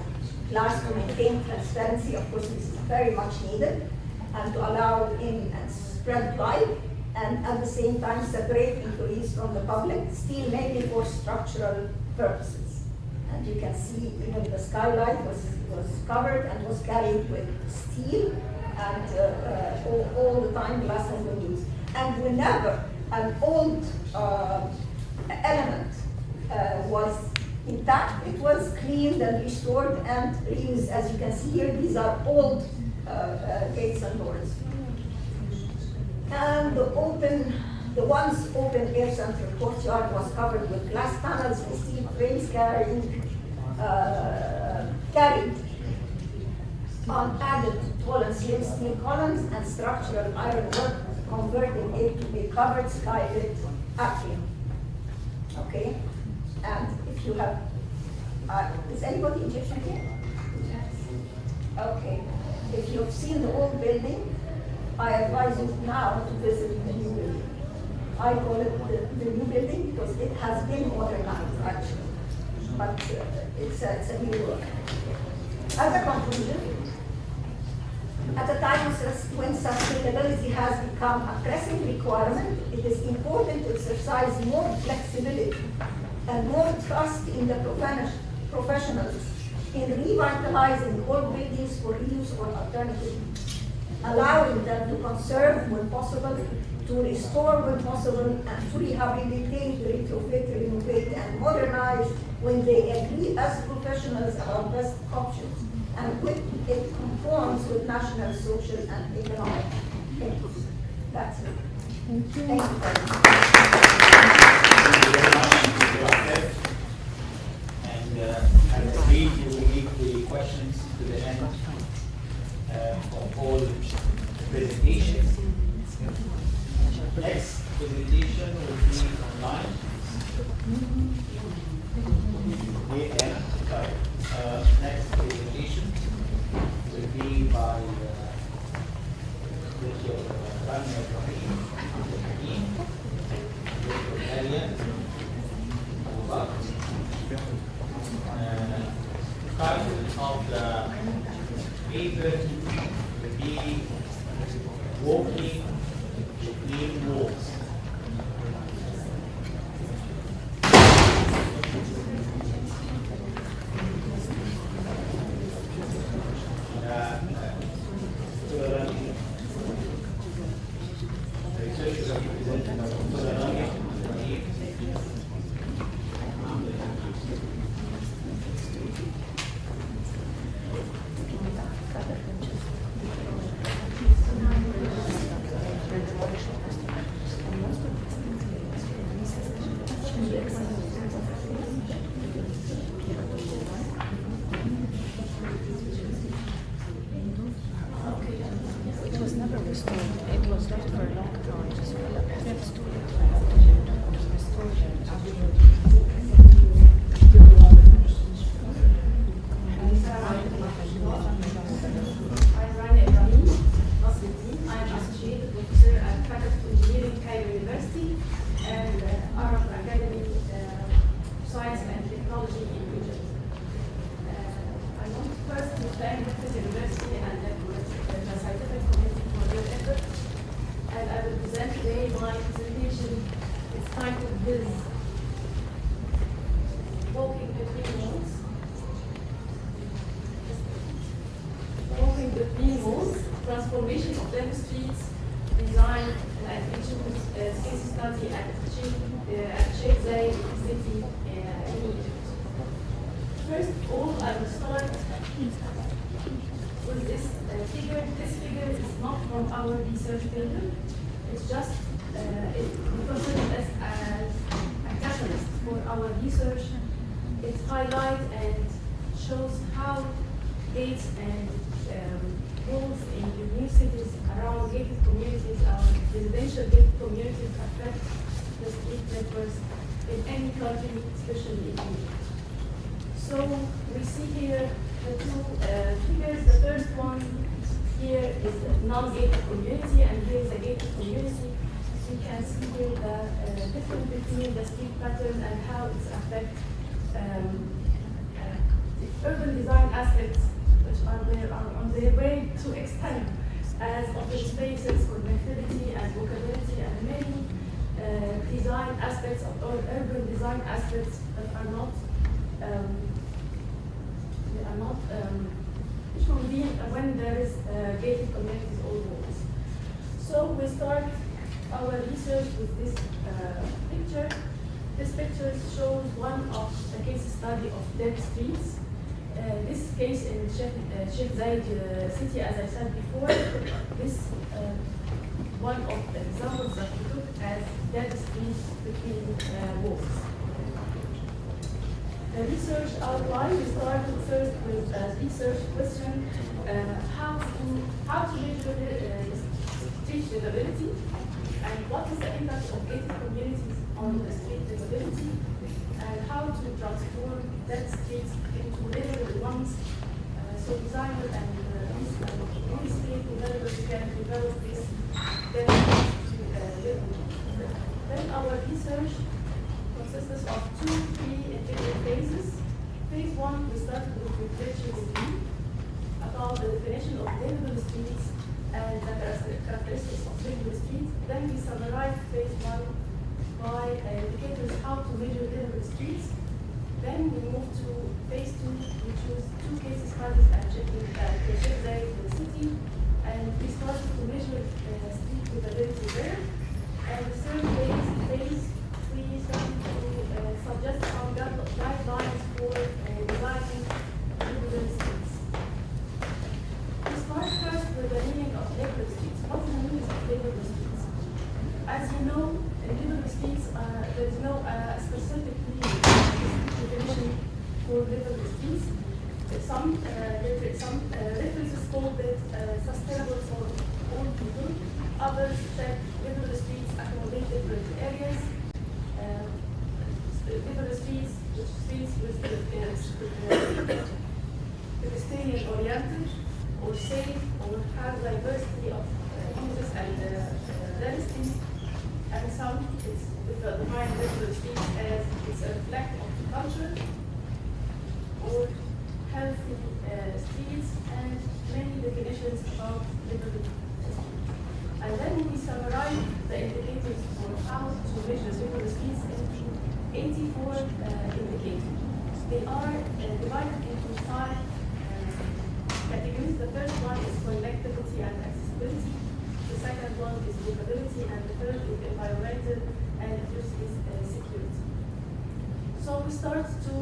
Glass to maintain transparency, of course, this is very much needed, and to allow in and spread light, and at the same time separate employees from the public. Steel mainly for structural purposes. And you can see even the skylight was covered and was carried with steel, and all the time glass has been used. And whenever an old element was intact, it was cleaned and restored and reused. As you can see here, these are old gates and doors. And the once open air central courtyard was covered with glass panels with steel frames carried on added tall and slim steel columns and structural iron work, converting it to a covered skylit atrium. Okay? And if you have, is anybody Egyptian here? Okay. If you've seen the old building, I advise you now to visit the new building. I call it the new building because it has been modernized, actually. But it's a new work. As a conclusion, at a time when sustainability has become a pressing requirement, it is important to exercise more flexibility and more trust in the professionals in revitalizing old buildings for reuse or alternative, allowing them to conserve when possible, to restore when possible, and to rehabilitate, retrofit, renovate, and modernize when they agree as professionals about best options and when it conforms with national, social, and economic interests. That's it. Thank you. Thank you very much. And I agree you will leave the questions to the end of all presentations. Next presentation will be online. Next presentation will be by Dr. Rania Ibrahim, Dr. Mariam Abubakar. Title of the paper will be Walking Between Walls. restored. It was left for a long time. So we restored it. I'm Rania Ibrahim, Nasruddin. I am Associate Professor at Faculty of Engineering, Cairo University, and Arab Academy, Science and Technology in Egypt. I want first to thank the University and the scientific community for their effort, and I will present today my presentation. It's titled "This Walking Between Walls." Walking Between Walls, Transformation of Them Streets, Design and Achievement Case Study at Sheikh Zayed City in Egypt. First of all, I will start with this figure. This figure is not from our research building. It's just, we consider this as a catalyst for our research. It highlights and shows how gates and walls in the new cities around gated communities, residential gated communities affect the street networks in any country, especially in Egypt. So we see here the two figures. The first one here is a non-gated community, and here is a gated community. So you can see here the difference between the street pattern and how it affects the urban design aspects, which are on their way to extend as office spaces, connectivity, and walkability, and many design aspects of urban design aspects that are not shown when there is gated communities or walls. So we start our research with this picture. This picture shows one of the case study of dead streets. This case in Sheikh Zayed city, as I said before, this one of the examples that we took as dead streets between walls. The research outline, we started first with a research question, how to measure street livability, and what is the impact of gated communities on the street livability, and how to transform dead streets into livable ones, so designers and real estate developers can develop this dead streets to live in. Then our research consists of two pre-integrated phases. Phase one, we started with reflection review about the definition of livable streets and the characteristics of livable streets. Then we summarized phase one by indicators how to measure livable streets. Then we moved to phase two, we chose two case studies at Sheikh Zayed city, and we started to measure street livability there. And the third phase, we started to suggest some guidelines for designing livable streets. We start first with the meaning of livable streets. What is the meaning of livable streets? As you know, in livable streets, there is no specific definition for livable streets. Some references call it sustainable for all people. Others said livable streets accommodate different areas. Livable streets with pedestrian oriented, or safe, or have diversity of uses and density. And some define livable streets as it's a reflect of the culture, or healthy streets, and many definitions about livable streets. And then we summarize the indicators for how to measure livable streets into 84 indicators. They are divided into 5 categories. The first one is connectivity and accessibility. The second one is walkability, and the third is environmental, and the first is security. So we start to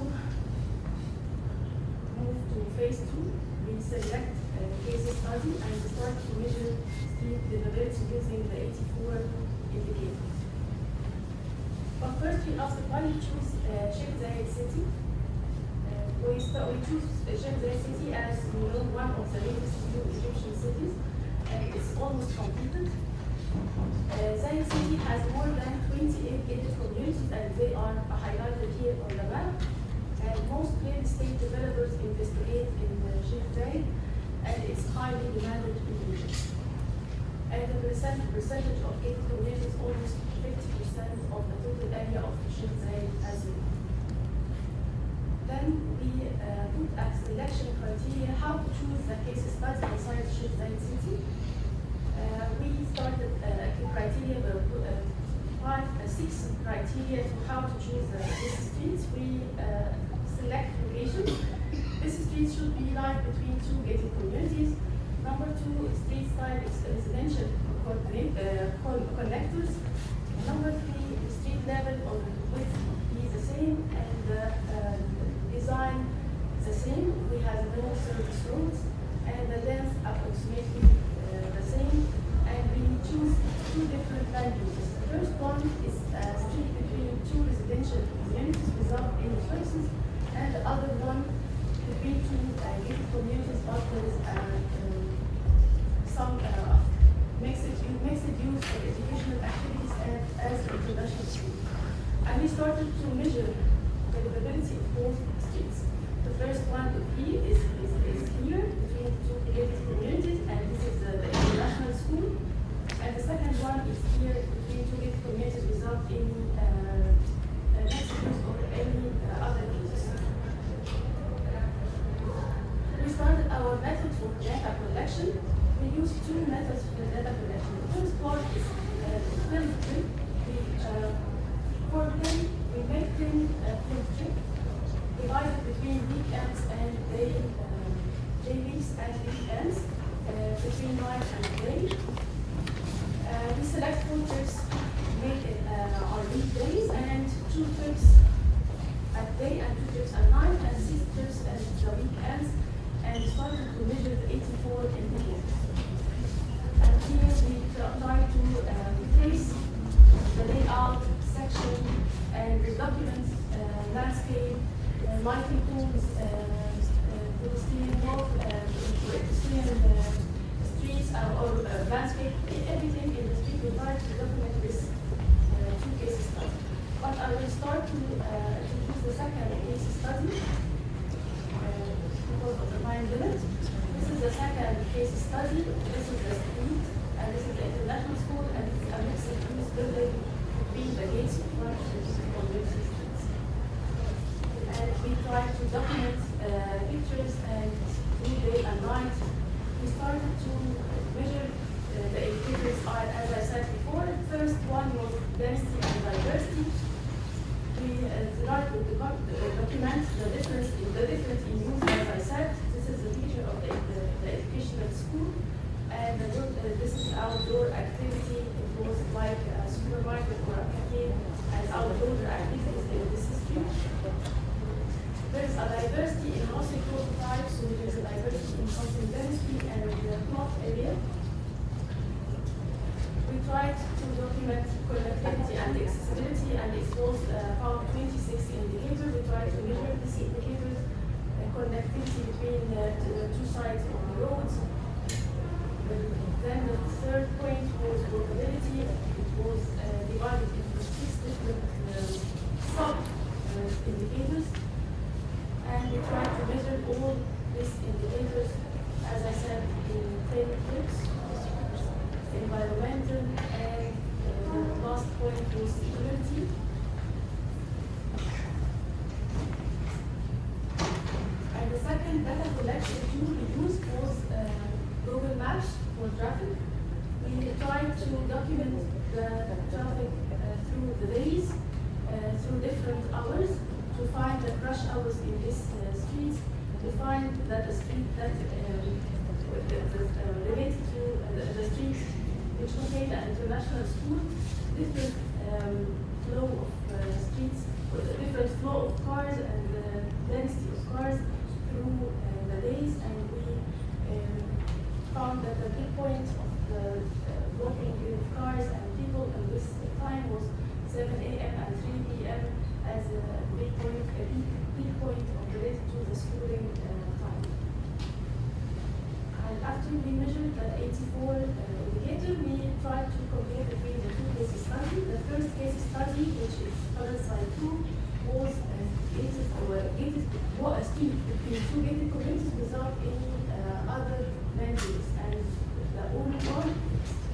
move to phase two. We select a case study and we start to measure street livability using the 84 indicators. But first we ask why we choose Sheikh Zayed city. We choose Sheikh Zayed city as one of the latest new Egyptian cities. and it's almost completed. Zayed City has more than 28 gated communities, and they are highlighted here on the map. And most real estate developers investigate in Sheikh Zayed, and it's highly demanded in the region. And the percentage of gated communities is almost 50% of the total area of Sheikh Zayed as well. Then we put as selection criteria how to choose the case study inside Sheikh Zayed City. We started criteria, six criteria to how to choose these streets. We select locations. This street should be live between two gated communities. Number two, street style is residential connectors. Number three, street level or width is the same, and the design the same. We have no service roads, and the length approximately the same. And we choose two different land uses. The first one is a street between two residential communities without any choices, and the other one between two gated communities, but there is some mixed use of educational activities and as an international street. And we started to measure the livability of both streets. The first one here is here between two gated communities, and this is the international school. And the second one is here between two gated communities without any mixed use or any other uses. We started our method for data collection. We use two methods for data collection. The first one is field trip. We make them field trip divided between weekends and days and weekends, between night and day. We select 4 trips made on weekdays, and 2 trips at day and 2 trips at night, and 6 trips at the weekends, and started to measure the 84 indicators. And here we try to trace the layout, section, and the document, landscape, lighting tools, pedestrian walk, pedestrian streets, or landscape, everything in the street. We try to document this 2 case studies. But I will start to introduce the second case study because of the time limit. This is the second case study. This is the street, and this is the international school, and it's a mixed-use building between the gates of one of the streets. And we try to document pictures and day and night. We started to measure the indicators are, as I said before. The first one was density and diversity. We started to document the difference in use, as I said. This is the picture of the educational school, and this is outdoor activity. It was like a supermarket or a cafe, and outdoor activities in this street. There is a diversity in housing prototypes, so there is a diversity in housing density and the plot area. We tried to document connectivity and accessibility, and it was found 26 indicators. We tried to measure these indicators, connectivity between the 2 sides of the roads. Then the third point was walkability. It was divided into 6 different sub-indicators. And we tried to measure all these indicators, as I said, in 10 clips, environmental, and the last point was security. And the second data collection tool we used was Google Maps for traffic. We tried to document the traffic through the days, through different hours, to find the crush hours in these streets, to find that the street that related to the streets which contain an international school, different flow of streets, different flow of cars and density of cars through the days, and we found that the peak point of the walking with cars and people in this time was 7 a.m. and 3 p.m. as a peak point related to the schooling time. And after we measured the 84 indicator, we tried to compare between the two case studies. The first case study, which is side 2, was gated between two gated communities without any other land use. And the only one,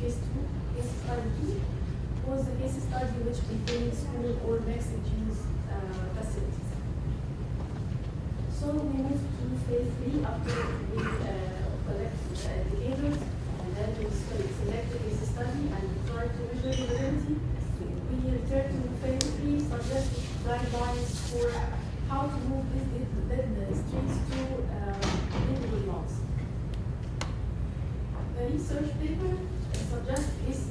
case study 2, was the case study which became school or mixed use facilities. So we moved to phase 3 after we collected the indicators, and then we selected case study and we tried to measure validity. We returned to phase 3, suggested guidelines for how to move the streets to livable lots. The research paper suggests these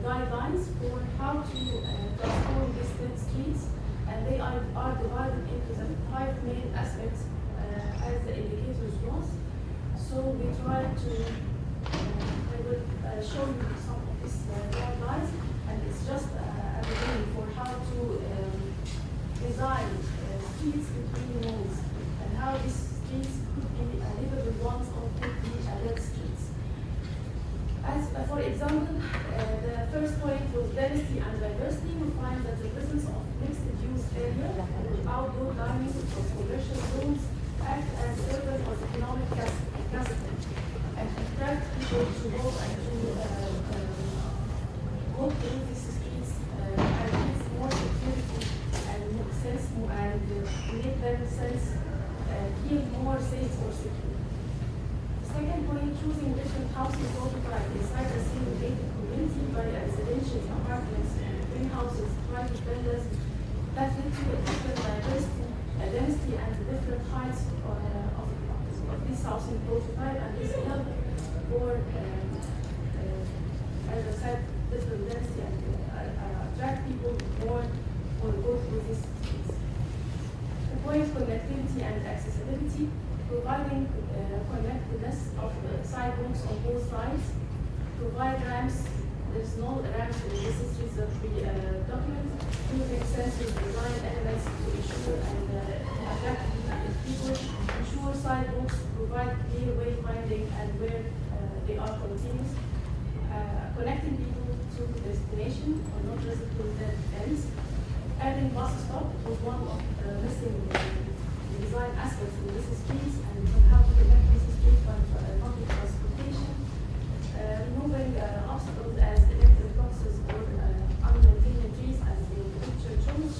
guidelines for how to transform these dead streets, and they are divided into the 5 main aspects as the indicators was. So we try to, I will show you some of these guidelines, and it's just a beginning for how to design streets between nodes, and how these streets could be livable ones or could be dead streets. As for example, the first point was density and diversity. We find that the presence of mixed-use area, outdoor dining, or commercial zones act as urban or economic cluster and attract people to walk and to go through these streets and give more security and sense and make them feel more safe or secure. Second point, choosing different housing prototype inside the same gated community by residential apartments and greenhouses, private villas that lead to a different diversity, density, and different heights of this housing prototype, and this help for, as I said, different density and attract people more for go through these streets. The point, connectivity and accessibility, providing connectedness of sidewalks on both sides, provide ramps. There's no ramps in the streets that we document, using sensors design elements to ensure and attract people, ensure sidewalks, provide clear wayfinding and where they are continuous, connecting people to the destination or not just to dead ends. Adding bus stop was one of the missing design aspects in these streets, and how to connect these streets by public transportation. Removing obstacles as electric boxes or unmaintained trees as the picture shows.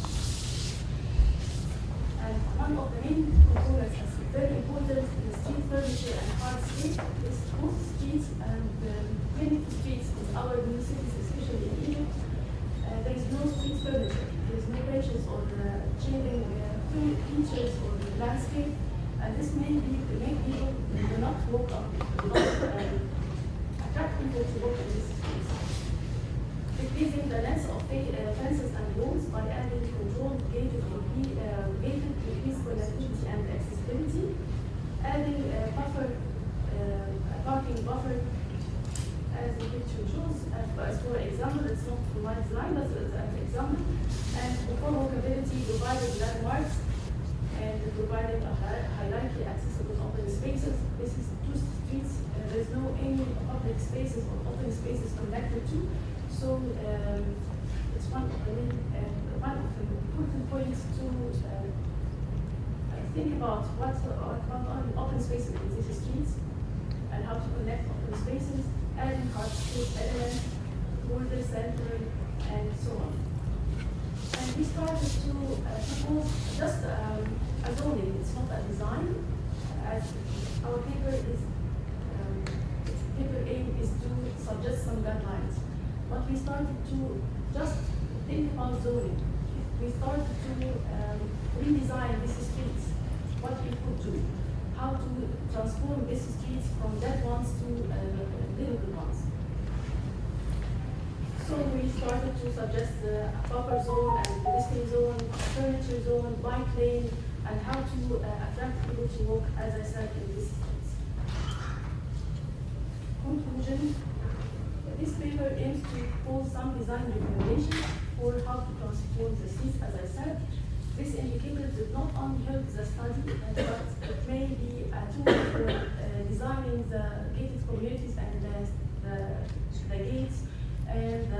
And one of the main components that's very important in the street furniture and hardscape is most streets and many streets in our new cities, especially in Egypt, there is no street furniture. There is no benches or changing features or landscape, and this may make people do not walk up, attract people to walk in these streets. Decreasing the length of fences and walls by adding controlled gated to increase connectivity and accessibility. Adding parking buffer, as the picture shows. As for example, it's not for my design, but as an example. And for walkability, providing landmarks and providing a hierarchy accessible open spaces. This is two streets. There is no any public spaces or open spaces connected to. So it's one of the important points to think about what are the open spaces in these streets and how to connect open spaces, adding hardscape elements, border center, and so on. And we started to propose just a zoning. It's not a design. As our paper aim is to suggest some guidelines. But we started to just think about zoning. We started to redesign these streets, what we could do, how to transform these streets from dead ones to livable ones. So we started to suggest a buffer zone and pedestrian zone, furniture zone, bike lane, and how to attract people to walk, as I said, in these streets. Conclusion, this paper aims to propose some design recommendations for how to transform the streets, as I said, These indicators did not only help the study, but it may be a tool for designing the gated communities and the gates and I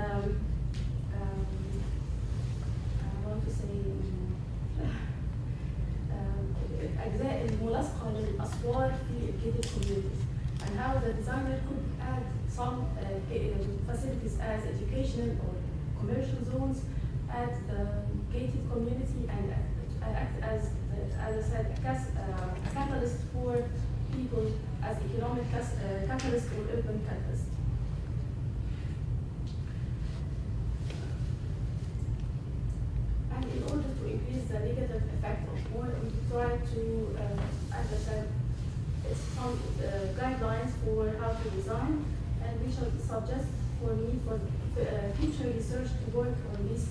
want to say الأجزاء الملاصقة للأسوار في gated communities, and how the designer could add some facilities as educational or commercial zones at the gated community and act as I said, a catalyst for people, as economic catalyst or urban catalyst. And in order to increase the negative effect of war, we try to, as I said, some guidelines for how to design, and we shall suggest for future research to work on these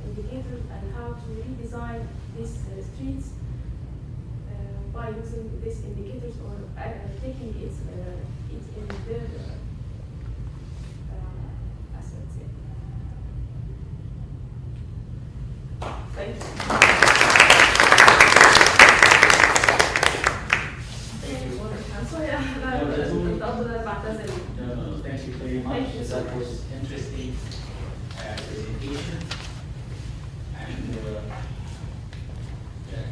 indicators and how to redesign these streets by using these indicators or taking it in their aspects. Thank you. No, thank you very much. That was interesting presentation. And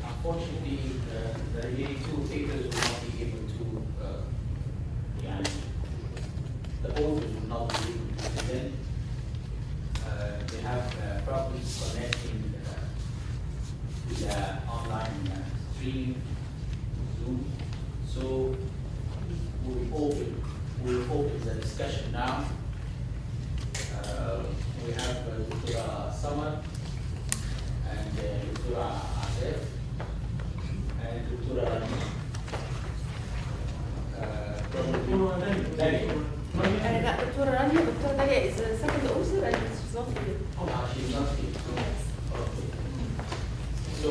unfortunately, the remaining two papers will not be able to, the authors will not be able to present. They have problems connecting to the online stream, Zoom. So we'll open the discussion now. We have Dr. Samar and Dr. Asif and Dr. Rani. Dr. Rani, Dr. Dalia is the second author and she's not here. Oh, she's not here. Okay. So,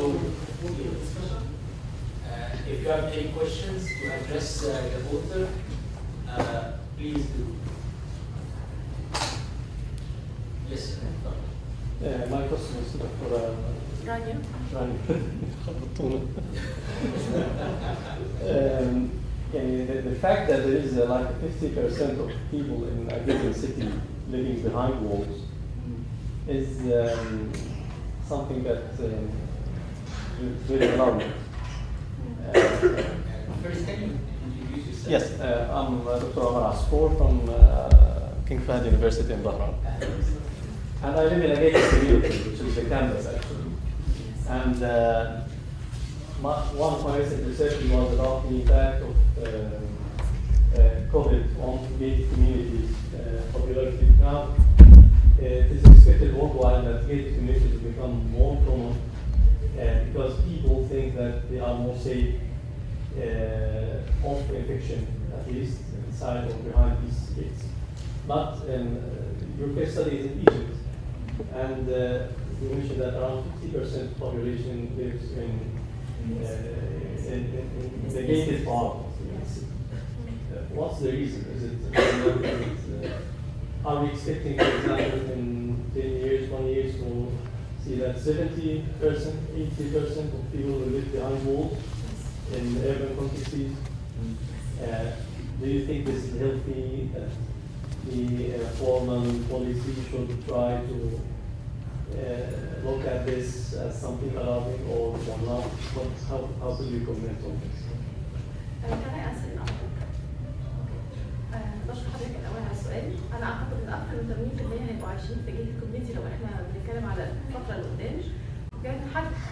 if you have any questions to address the author, please do. Yes. My question is to Dr. Rania. The fact that there is like 50% of people in a given city living behind walls is something that is very alarming. First, can you introduce yourself? Yes, I'm Dr. Omar Asfour from King Fahd University in Bahrain. And I live in a gated community, which is the campus actually. And one of my recent research was about the impact of COVID on gated communities popularity. Now, it is expected worldwide that gated communities will become more common because people think that they are more safe of infection, at least inside or behind these gates. But your case study is in Egypt, and you mentioned that around 50% population lives in the gated part. What's the reason? Is it, are we expecting, for example, in 10 years, 20 years, to see that 70%, 80% of people will live behind walls in urban contexts? Do you think this is healthy? The formal policy should try to look at this as something alarming or not? How do you comment on this? Can I answer now? بشكر حضرتك الأول على السؤال. أنا أعتقد إن أكثر من 80% هيبقوا عايشين في جيت الكوميونتي لو إحنا بنتكلم على الفترة اللي قدام. كان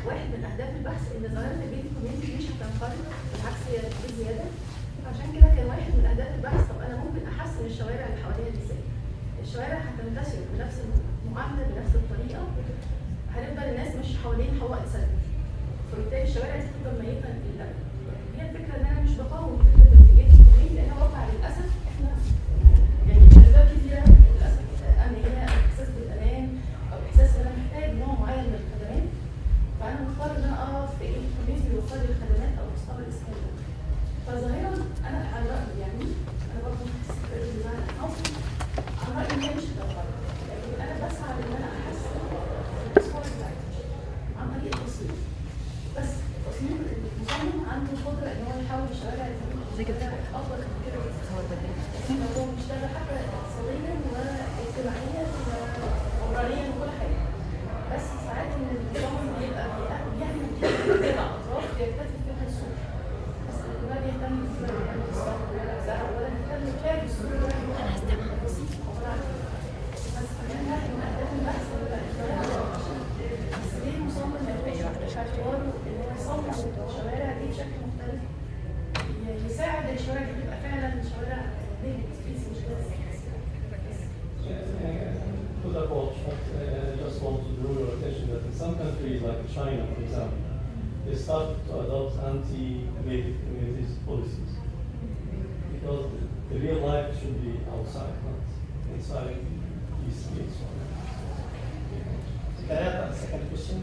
واحد من أهداف البحث إن ظاهرة الجيت الكوميونتي مش هتنقرض، بالعكس هي بزيادة. عشان كده كان واحد من أهداف البحث طب أنا ممكن أحسن الشوارع اللي حواليا دي إزاي؟ الشوارع هتنتشر بنفس المعاملة بنفس الطريقة، هنفضل الناس مش حوالين حوائط سد. فبالتالي الشوارع دي هتفضل ميتة للأبد. هي الفكرة إن أنا مش بقاوم فكرة الجيت الكوميونتي لأن واقع للأسف إحنا يعني أسباب كتيرة للأسف أمنية أو إحساس بالأمان أو إحساس إن أنا محتاج نوع معين من الخدمات، فأنا مضطر إن أنا أقعد في جيت الكوميونتي بيوصل لي الخدمات أو مستوى الإسكان ده. فظاهرا أنا على رأيي يعني أنا برضه ديزاين أصلي على رأيي إن هي مش هتنقرض، لكن أنا بسعى إن أنا أحسن التصور بتاعتي عن طريق التصوير. افضل كده هو بيشتغل حتى اقتصاديا واجتماعيا وعمرانيا وكل حاجه بس ساعات ان النظام بيبقى بيعمل كده اطراف بيكتفي فيها السوق بس لا بيهتم بالزرع ولا بيهتم بكاري السوق بسيط بس كمان واحد من اهداف البحث بس ليه مصمم الاشوار اللي هو يصمم الشوارع دي بشكل مختلف يساعد الشوارع دي تبقى فعلا شوارع نهج سبيس مش بس Good approach, but I just want to draw your attention that in some countries, like China, for example, they start to adopt anti-gated communities policies because the real life should be outside, not inside these streets. Second question.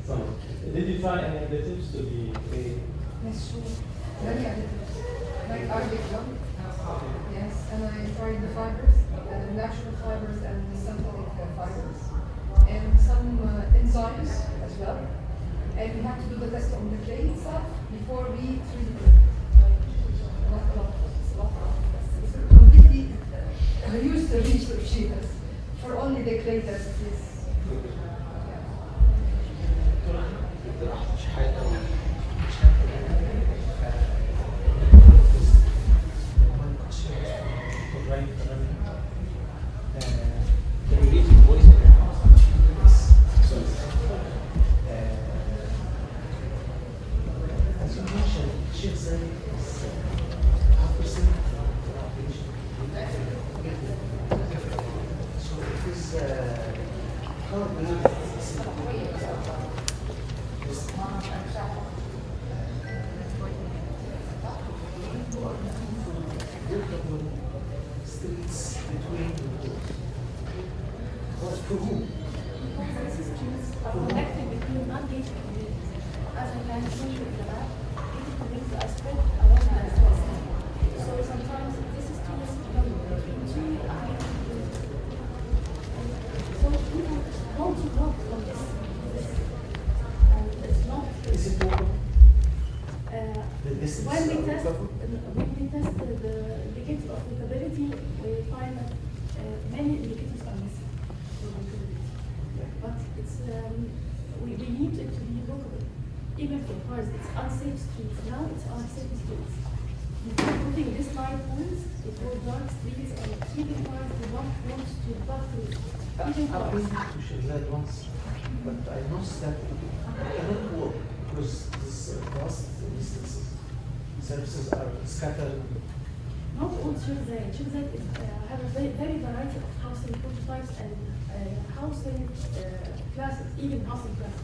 So, did you try any additives to the Yes, sure. Many additives. Like Argiclum. Yes, and I tried the fibers, natural fibers and the synthetic fibers. And some enzymes as well. And we have to do the test on the clay itself before we 3D print. Not a lot. It's a lot. It's completely used to research sheets. For only the clay test is. When we test the indicators of applicability, we find that many indicators are missing. But it's we need it to be workable. Even for cars, it's unsafe streets. Now it's unsafe streets. Before putting this light poles, it was dark streets and even cars do not want to pass through. I've been to Shazad once, but I noticed that it cannot work because this vast distances. Services are scattered. Not all Shazad. Shazad have a very variety of housing prototypes and housing classes, even housing classes.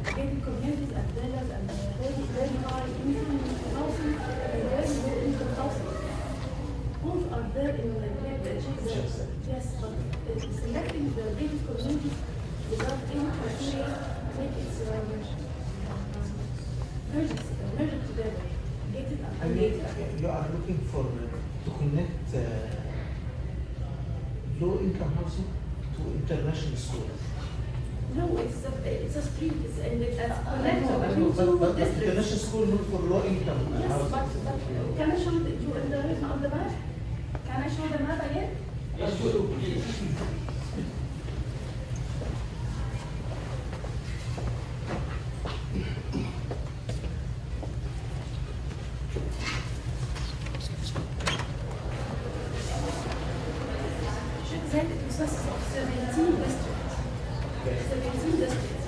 Gated communities and villas and very high income housing and very low income housing. Both are there in the Shazad. Yes, but selecting the gated communities without any criteria make it merged together. Gated and I mean, you are looking for to connect low-income housing to international schools. No, it's a street. It's and it's connected But between two districts. international school not for low-income Yes, housing. but can I show you in the on the map? Can I show the map again? Yes, sure. Shazad consists of 17 districts. 17 districts.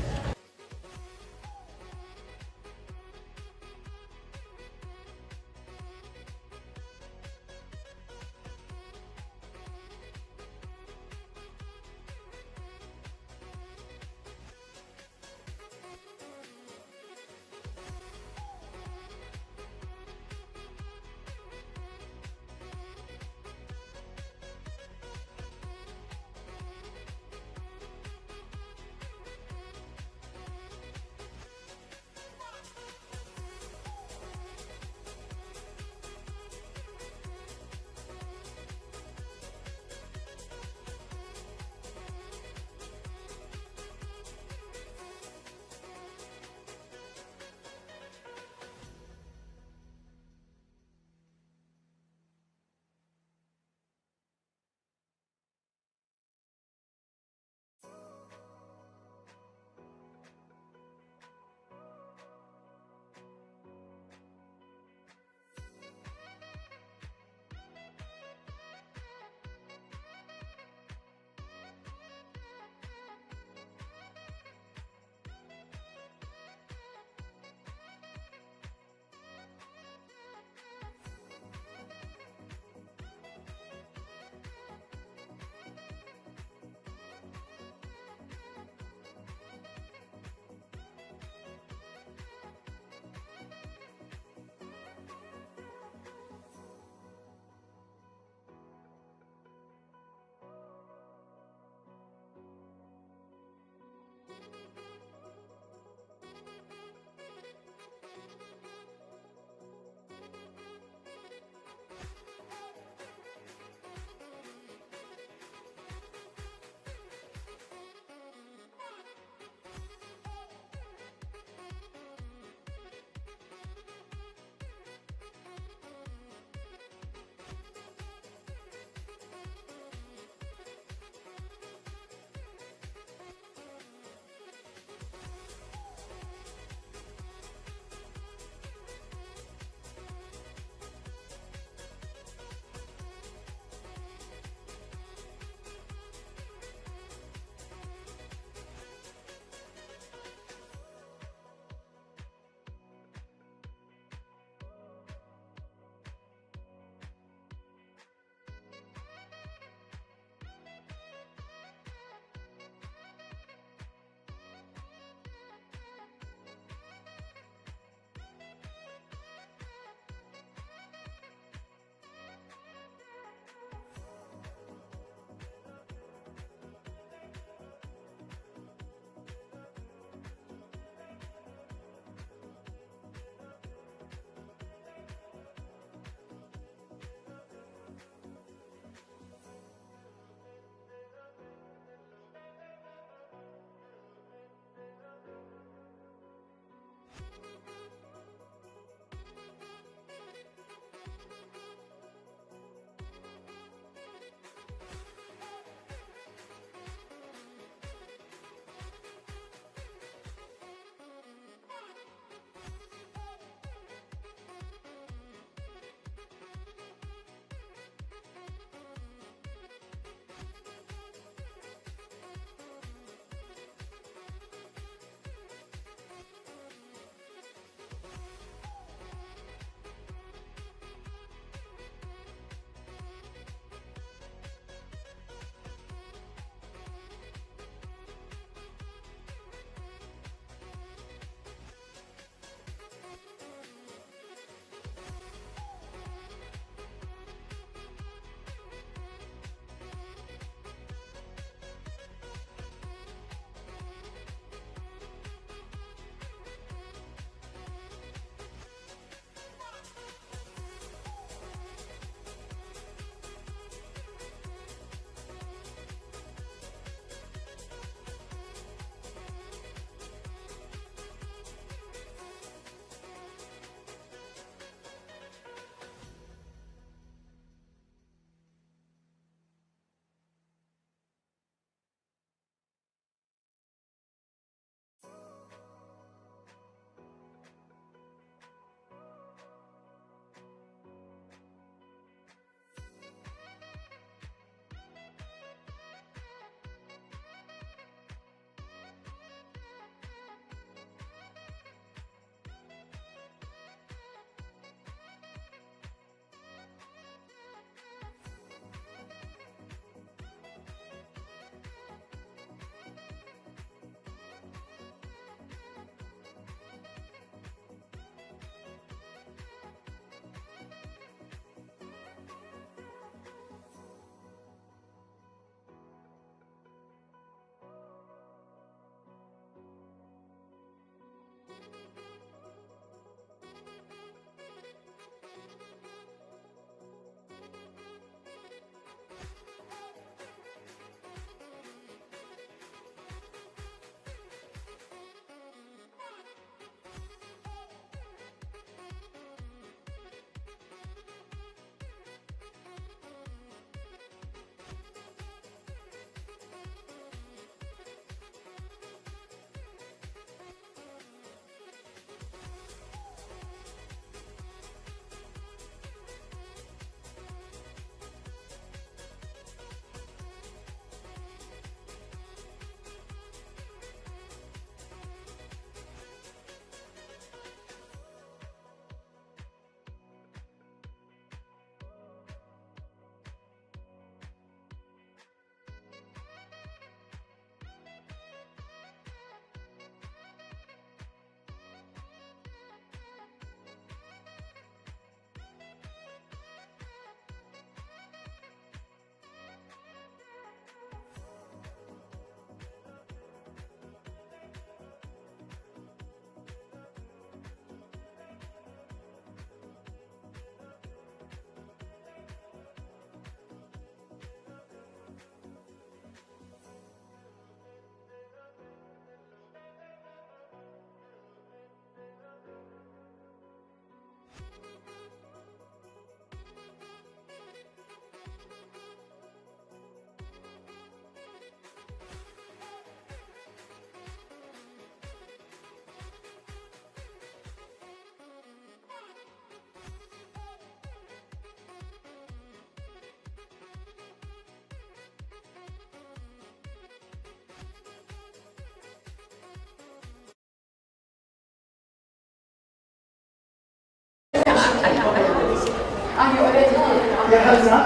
أخذنا؟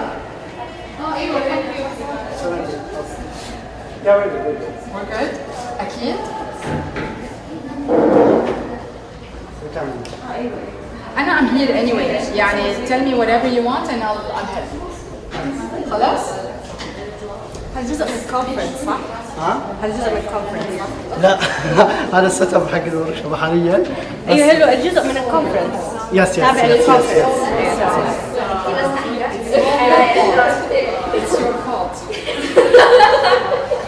أيوة Yeah, we're good. We're good? أكيد؟ أنا I'm here anyway. يعني tell me whatever you want and I'll help. خلاص؟ هذا جزء من الكونفرنس صح؟ ها؟ هذا جزء من الكونفرنس صح؟ لا هذا السيت اب حق الورشة بحرية. ايوه هلو جزء من الكونفرنس. يس تابع للكونفرنس. It's your fault.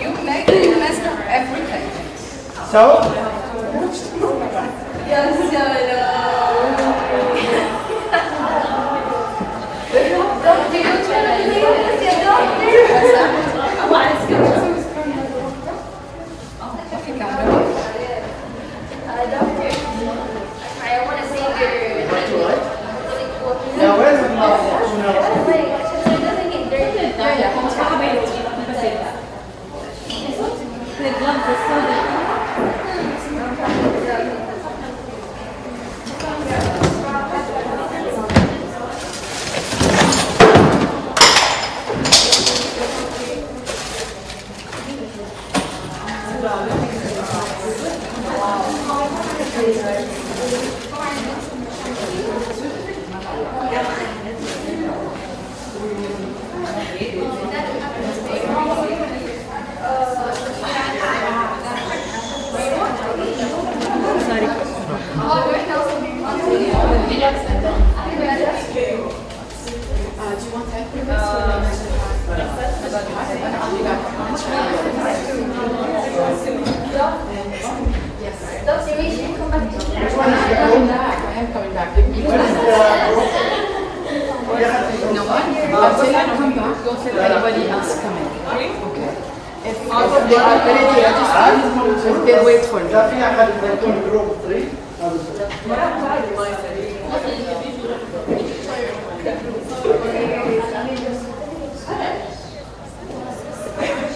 You messed up everything. So?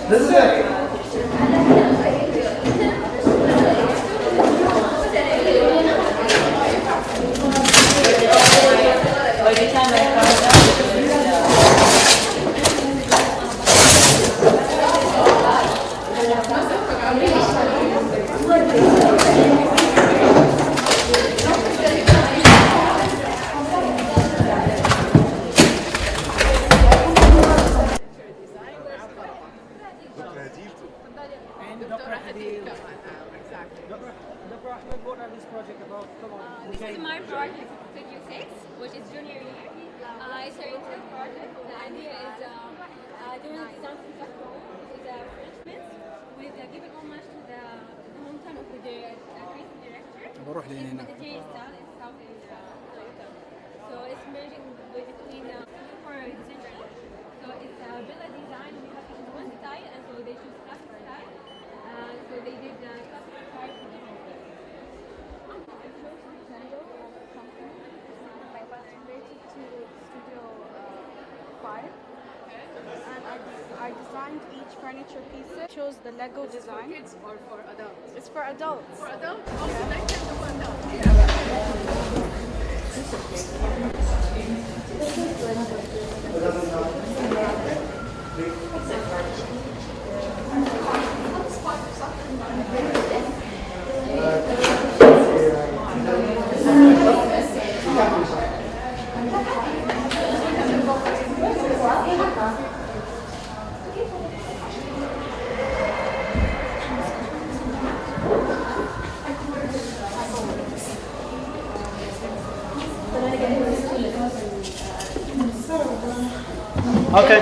This is it. This is my project, Figure 6, which is junior year. It's a retail project. The idea is doing a design for the home with a French Mint, with giving homage to the hometown of the creative director. بروح لهنا. The J style in South Toyota. So it's merging between for design. So it's Villa design. We have to choose one style, and so they choose classic style. So they did classic style for the home. I participated to Studio 5, and I designed each furniture piece. Chose the Lego design. For kids or for adults? It's for adults. For adults? Also, they can do adults. Okay.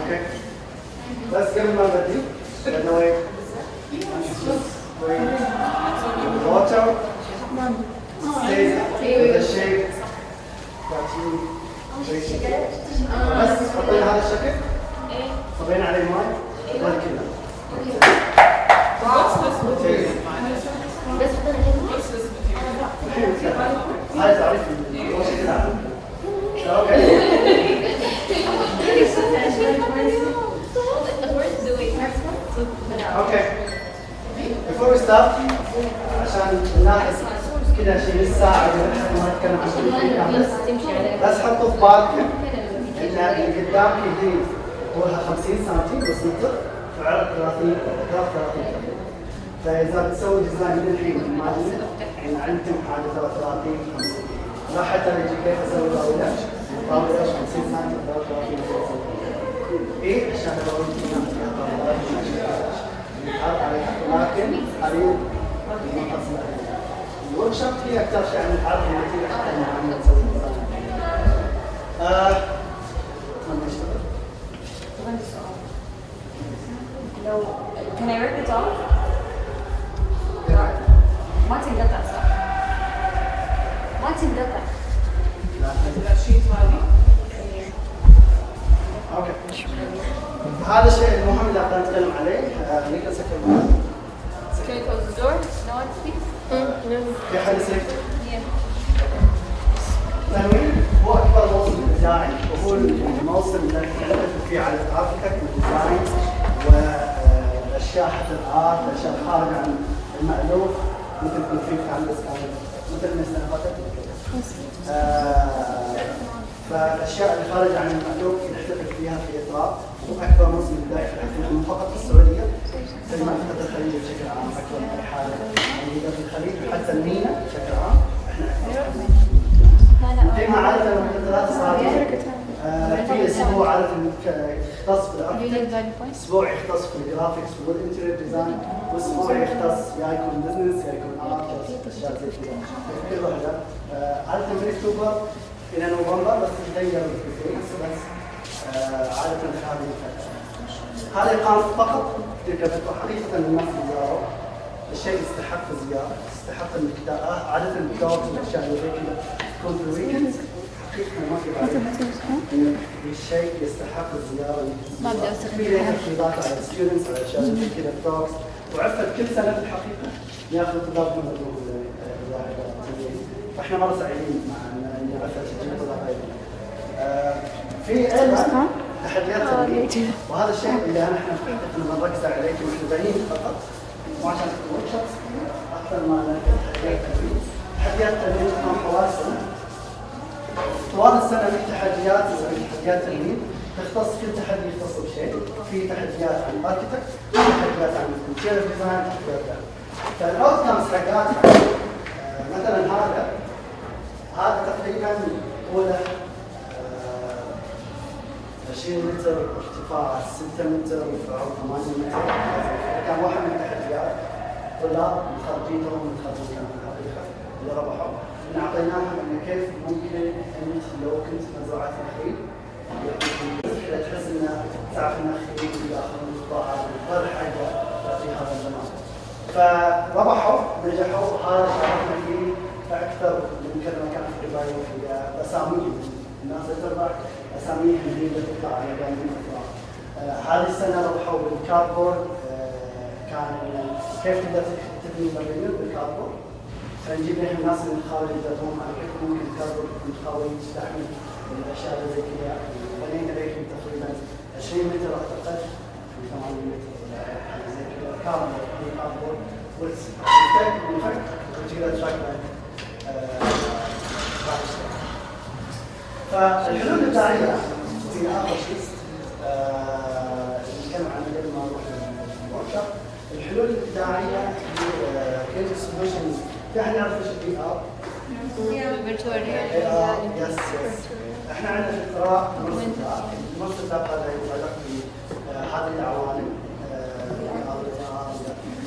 Okay. Let's give him a ready. By the way, water, stay with the shape that you basically. بس حطينا هذا الشكل. صبينا عليه ماء. وبعد كذا. عايز اعرف اوكي عشان نلاحظ كذا شيء للساعة لحد ما نتكلم عن شيء بس حطوا في بالكم ان اللي قدامك دي طولها 50 سم بس متر وعرض 30 فاذا بتسوي ديزاين من الحين يعني عندكم حاجه 30 50 لا حتى نجي كيف اسوي طاوله 50 سم 33 اي عشان لو انت لكن قريب الورك شوب فيه اكثر شيء عن الحرف التي احنا عم نسوي لما نشتغل عندي سؤال لو can I rip it off؟ ما تنقطع صح؟ ما تنقطع اوكي هذا الشيء المهم اللي ابغى نتكلم عليه نقدر نسكر معاه. Can you close the door? No one speaks? في حد يسكر؟ التنوين هو اكبر موسم ابداعي وهو الموسم اللي نعتمد فيه على الاركتكت والديزاين والاشياء حتى الارت الاشياء الخارجه عن المألوف مثل الكونفيك كانفاس مثل مثلا فالاشياء اللي خارجه عن المألوف نحتفل فيها في اطار واكبر موسم ابداعي في الحقيقه مو فقط في السعوديه في منطقه الخليج بشكل عام اكثر من اي حاجه موجوده في الخليج وحتى المينا بشكل عام احنا فيما عادة من 3 أسابيع في أسبوع عادة يختص بالأركتكت، أسبوع يختص في الجرافيكس والإنتيريور ديزاين، وأسبوع يختص يا يكون بزنس يا يكون آرت أشياء زي كذا. في كل واحدة عادة من أكتوبر إلى نوفمبر بس تتغير الفريكس بس عادة في هذه الفترة. هذا يقام فقط تلك الفترة حقيقة الناس يزاروا الشيء يستحق الزيارة، يستحق انك عادة الدورز والاشياء اللي زي كذا تكون في الويكند حقيقة ما في بعد الشيء يستحق الزيارة ما بدي أوصف في تخفيضات على الستودنتس على اشياء زي كذا الدورز وعفت كل سنة في الحقيقة ياخذ طلاب من فاحنا مرة سعيدين مع ان عفت تجيب طلاب في ايضا تحديات تنمية وهذا الشيء اللي احنا بنركز عليه واحنا جايين فقط وعشان الورك شوبس اكثر ما تحديات تنمية تحديات تنمية تكون طوال السنة طوال السنة في تحديات تنمية تختص كل تحدي يختص بشيء في تحديات عن الاركتكت تحديات عن الانتيريور ديزاين تحديات فالاوت كامز حقاتها مثلا هذا تقريبا طوله 20 متر ارتفاع 6 متر وارتفاعه 8 متر كان واحد من التحديات طلاب متخرجينهم متخرجين من الحقيقه اللي ربحوا اعطيناهم انه كيف ممكن انت لو كنت مزرعه نخيل تحس انه تعرف النخيل ياخذون القطاع غير حاجه في هذا الزمان فربحوا نجحوا هذا شرفنا فيه اكثر من كل مكان في دبي وفي اساميهم الناس تربح اساميهم اللي تطلع على جانبين الاطراف. هذه السنه ربحوا بالكاربورد كان كيف تقدر تبني مبنى بالكاربورد فنجيب لهم الناس من الخارج يدربون على كيف ممكن الكاربورد يكون قوي يستحمل الاشياء زي كذا بنينا لهم تقريبا 20 متر اعتقد 8 متر زي كذا كاربورد والفك وتقدر تراك فالحلول الابداعيه في اخر شيء نتكلم عنها قبل ما نروح للورك شوب الحلول الابداعيه في كيف سولوشنز في احد يعرف ايش البي ار؟ فيرتشوال يس احنا عندنا في اختراع المرصد هذا يتعلق بهذه العوالم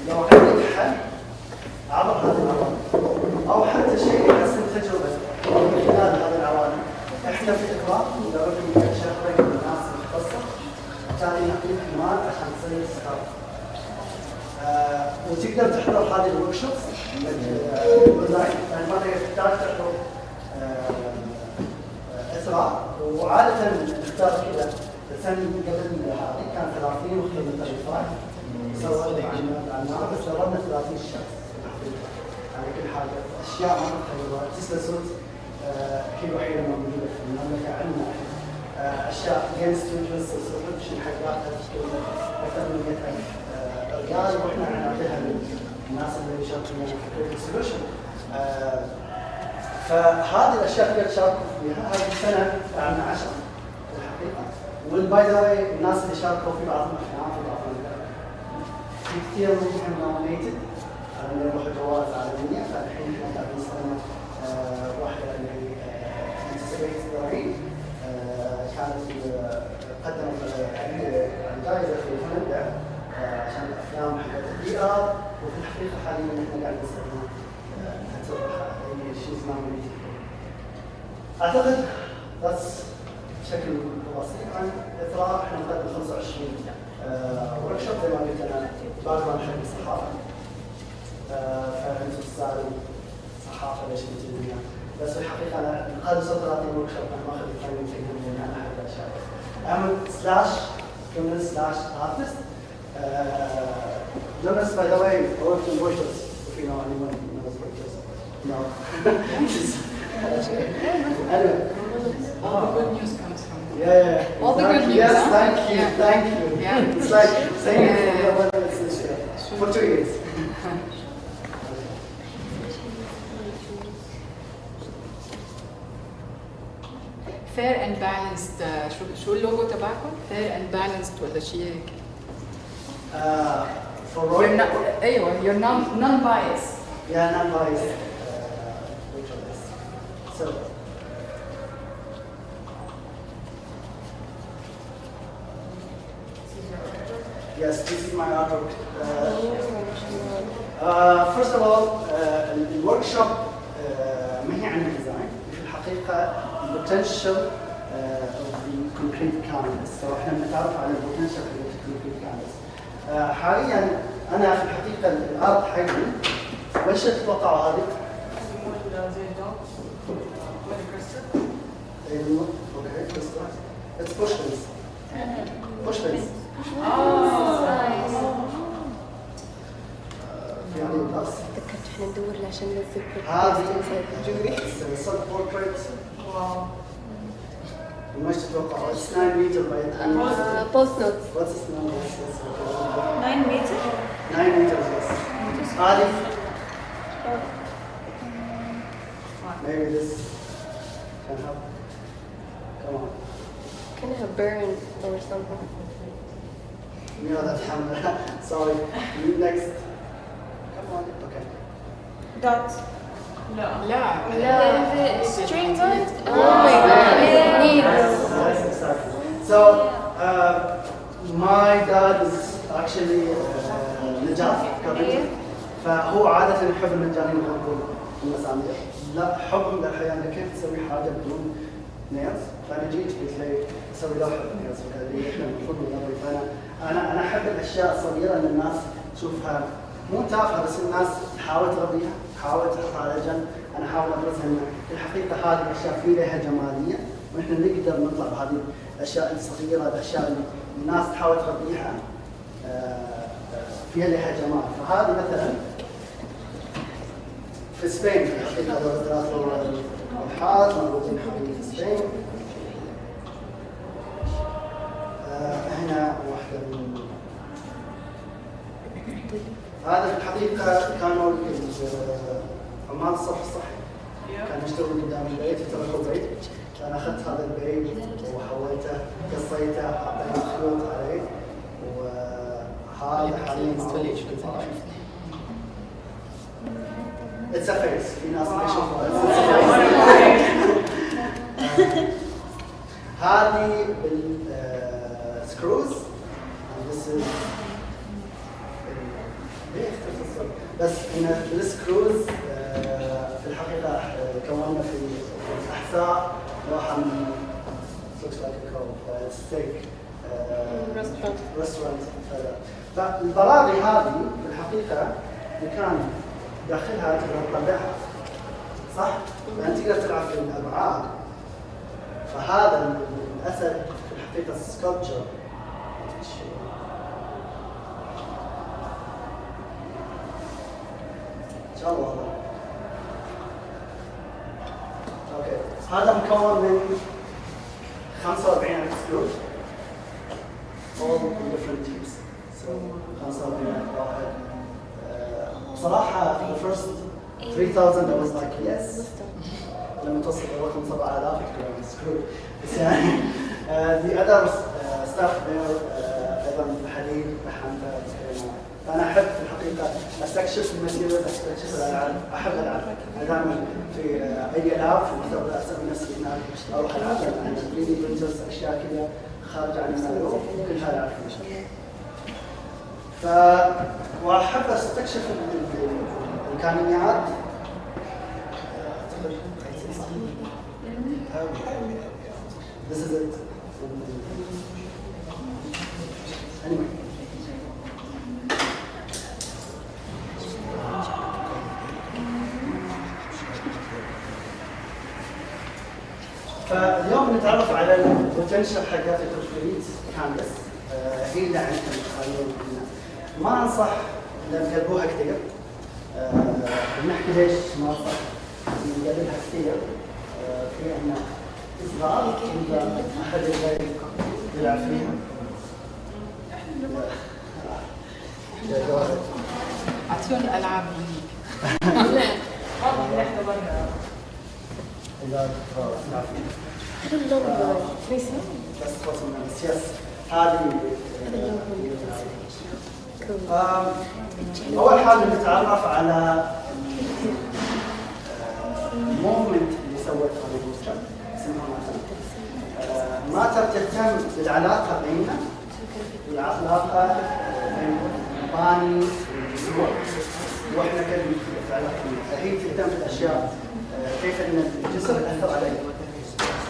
لو عندك حل عبر هذه العوالم او حتى شيء يحسن تجربه من خلال هذه العوالم احنا في اقراء ندربكم شهرين الناس المختصه بالتالي نعطيك مال عشان تصير ستارت وتقدر تحضر هذه الورك شوبس يعني ما تحتاج تحضر اسرع وعاده نختار كذا السنه قبل هذه كان 30 وخلينا طريقات سوينا عن النار بس جربنا 30 شخص على كل حاجه اشياء ما تتخيلوها تسلا سوت هي الوحيده موجوده في المملكه عندنا اشياء جيم ستوديوز السبسكريبشن حقاتها اكثر من 100,000 ريال واحنا نعطيها الناس اللي يشاركون في كريتيف سولوشن. فهذه الاشياء اللي تشاركوا فيها هذه السنه عندنا 10 في الحقيقه. والباي ذا واي الناس اللي شاركوا في بعضهم افلام في بعضهم في كثير منهم نومينيتد على انه يروحوا جوائز عالميه. فالحين احنا قاعدين نستنى واحده اللي انتسبيت دورين كانت قدمت الجائزه في هولندا عشان الافلام حقت البي ار. وفي الحقيقه حاليا احنا قاعدين نستنى she's nominated. اعتقد بس بشكل بسيط عن الاثراء احنا نقدم 25 ورك شوب زي ما قلت انا باك جراوند حق الصحافه. فانتم تسالوا صحافه ليش نجي بس في الحقيقه انا نقدم 36 ورك شوب انا ما اخذ الفاينل تكنيك لان انا احب الاشياء. اعمل سلاش كومنت سلاش ارتست. Jonas, by the way, I worked in Reuters, if you know anyone who knows Reuters. No. Anyway. All the good news comes from Yeah. all the good news. Yes, huh? thank you, Yeah. thank you. Yeah. It's like saying it for 2 years. Fair and balanced. شو اللوجو تبعكم؟ Fair and balanced ولا شيء هيك؟ For You're not, أيوه, you're non-biased. Yeah, non-biased. So. Yes, this is my artwork. First of all, الوركشوب ما هي عن الديزاين، في الحقيقة potential of the concrete canvas. So احنا بنتعرف على potential of the concrete canvas. حاليا أنا في الحقيقة الارت حقي وش تتوقعوا هذه؟ Okay, it's push pins. Push pins. يعني بس احنا ندور عشان ننزل هذه self portrait. وش تتوقعوا؟ It's 9 meter by 8 post notes. What's its number? 9 meters? 9 meters, yes. هذه maybe this can help. Come on. Can have burn or something. No, that's Hamza. Sorry. You next. Come on. Okay. Dot. لا. String dot? Oh my God. Yes, exactly. So, my dad is actually نجار كابتن. فهو عادة يحب النجارين يغلقون المسامير. لا حبهم للحياة انك كيف تسوي حاجة بدون نيلز. فانا جيت قلت له اسوي لوحة نيلز وقال لي احنا المفروض نضوي. انا احب الاشياء الصغيرة اللي الناس تشوفها مو تافهة بس الناس تحاول تربيها، تحاول تحطها على جنب. انا احاول ابرزها ان في الحقيقة هذه الاشياء في لها جمالية ونحن نقدر نطلع بهذه الاشياء الصغيرة، الاشياء اللي الناس تحاول تربيها فيها لها جمال. فهذه مثلا في اسبان في الحقيقة هذول ثلاث لوحات موجودين حاليا في اسبان. هنا واحدة من هذا في الحقيقة كانوا عمال الصف الصحي كانوا يشتغلون قدام البيت يتركوا البيت. أنا أخذت هذا البيت وحولته قصيته حطيت خيوط عليه وهذا حاليا موجود في الفراش. It's a face. في ناس يشوفوا هذه بالسكروز. This is بس إن السكروز في الحقيقة كونا في الأحساء لوحة من looks like a cove steak restaurant. فالبراغي هذه في الحقيقة مكان داخلها تقدر تطلعها صح؟ فأنت تقدر تلعب في الأبعاد. فهذا الأثر في الحقيقة سكولبتشر. إن شاء الله. أوكي. هذا مكون من 45 سكرو. all different types. So 45 واحد صراحه في the first 3000 I was like yes. لما توصل الرقم 7000 screwed. بس يعني the other staff there ايضا حليب لحم فانا احب في الحقيقه استكشف الماتيريال، استكشف الالعاب، احب الالعاب. انا دائما في اي العاب في المكتبه اسوي نفسي هناك اروح العب عن 3D printers اشياء كذا خارجه عن المألوف كلها العاب فيها. واحب استكشف الامكانيات. This is it. Anyway. فاليوم نتعرف على البوتنشل حقات الكونكريت كانفاس. هي اللي عندنا تخيلون ما انصح ان تقلبوها كثير. بنحكي ليش ما انصح نقلبها كثير. في عندنا صغار اذا احد يبغى يلعب فيها. اعطيهم الالعاب هنيك. والله نحن برا. إذا نلعب فيها. بس خلصنا بس يس هذه. أول حاجة نتعرف على الموفمنت اللي سوتها البوستر اسمها ماتر تهتم بالعلاقة بيننا والعلاقة بين المباني والجسور واحنا كيف علاقتنا. هي تهتم بالأشياء كيف ان الجسر ياثر عليك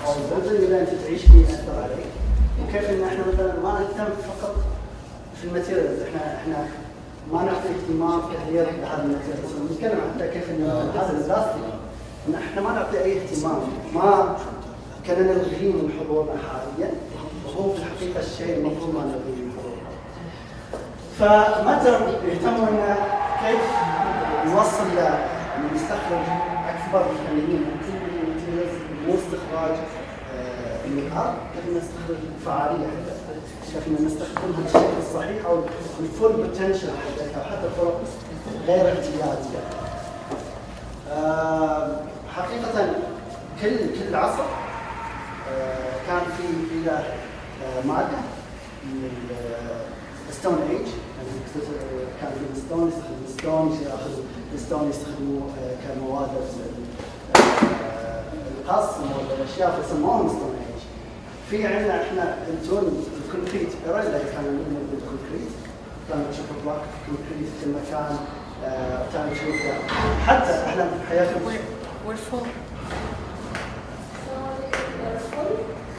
او البلدن اللي انت تعيش فيه ياثر عليك وكيف ان احنا مثلا ما نهتم فقط في الماتيريالز. احنا ما نعطي اهتمام كثير لهذا الماتيريالز. نتكلم حتى كيف ان هذا البلاستيك احنا ما نعطي اي اهتمام. ما كنا نلغيه من حضورنا حاليا وهو في الحقيقه الشيء المفروض ما نلغيه من حضورنا. فمتى يهتموا ان كيف نوصل نستخرج اكبر فنيين مو استخراج من الارض، كيف نستخرج الفعاليه حقتها، كيف نستخدمها بالشكل الصحيح او الفول بوتنشل حقتها وحتى طرق غير اعتياديه. حقيقه كل عصر كان في له ماده من الستون ايج. كان في الستون يستخدم الستون ياخذ الستون يستخدموه كمواد القص والاشياء فسموهم ستون ايج. في عندنا احنا التون الكونكريت ايرا اللي كانوا يؤمنون بالكونكريت، كانوا نشوف بلاك كونكريت في المكان، كانوا نشوف حتى احنا حياتنا. We're full.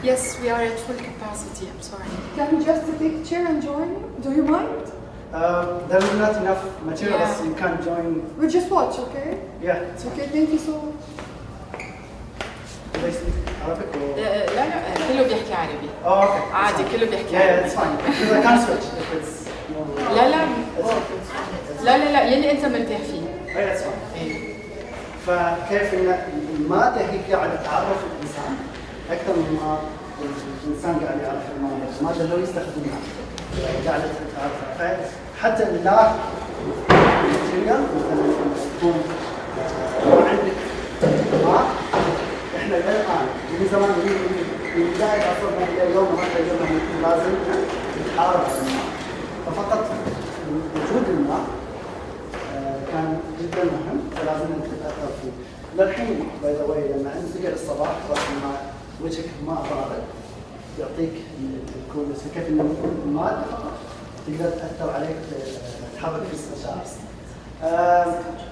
Yes, we are at full capacity. I'm sorry. Can you just take a chair and join? Do you mind? There is not enough materials. You can't join. We'll just watch, okay? Yeah. It's okay. Thank you so much. Do they speak Arabic or? لا كله بيحكي عربي. Oh, okay. عادي كله بيحكي عربي. عربي. Yeah, it's fine. Because I can't switch if it's. لا يلي انت مرتاح فيه. Yeah, it's fine. فكيف ان الماده هي قاعده تعرف الانسان اكثر مما الانسان قاعد يعرف الماده اللي هو يستخدمها قاعده تعرفها. فحتى اللاك ماتيريال مثلا تكون ما عندك ماء. احنا الان من زمان من بدايه عصرنا الى اليوم ما تجربنا لازم نتحارب على الماء. ففقط وجود الماء كان جدا مهم فلازم نتاثر فيه. للحين باي ذا واي لما انت تقعد الصباح تروح الماء وجهك ماء بارد يعطيك الكولنس. فكيف ان الماء تقدر تاثر عليك تحرك في الشعر.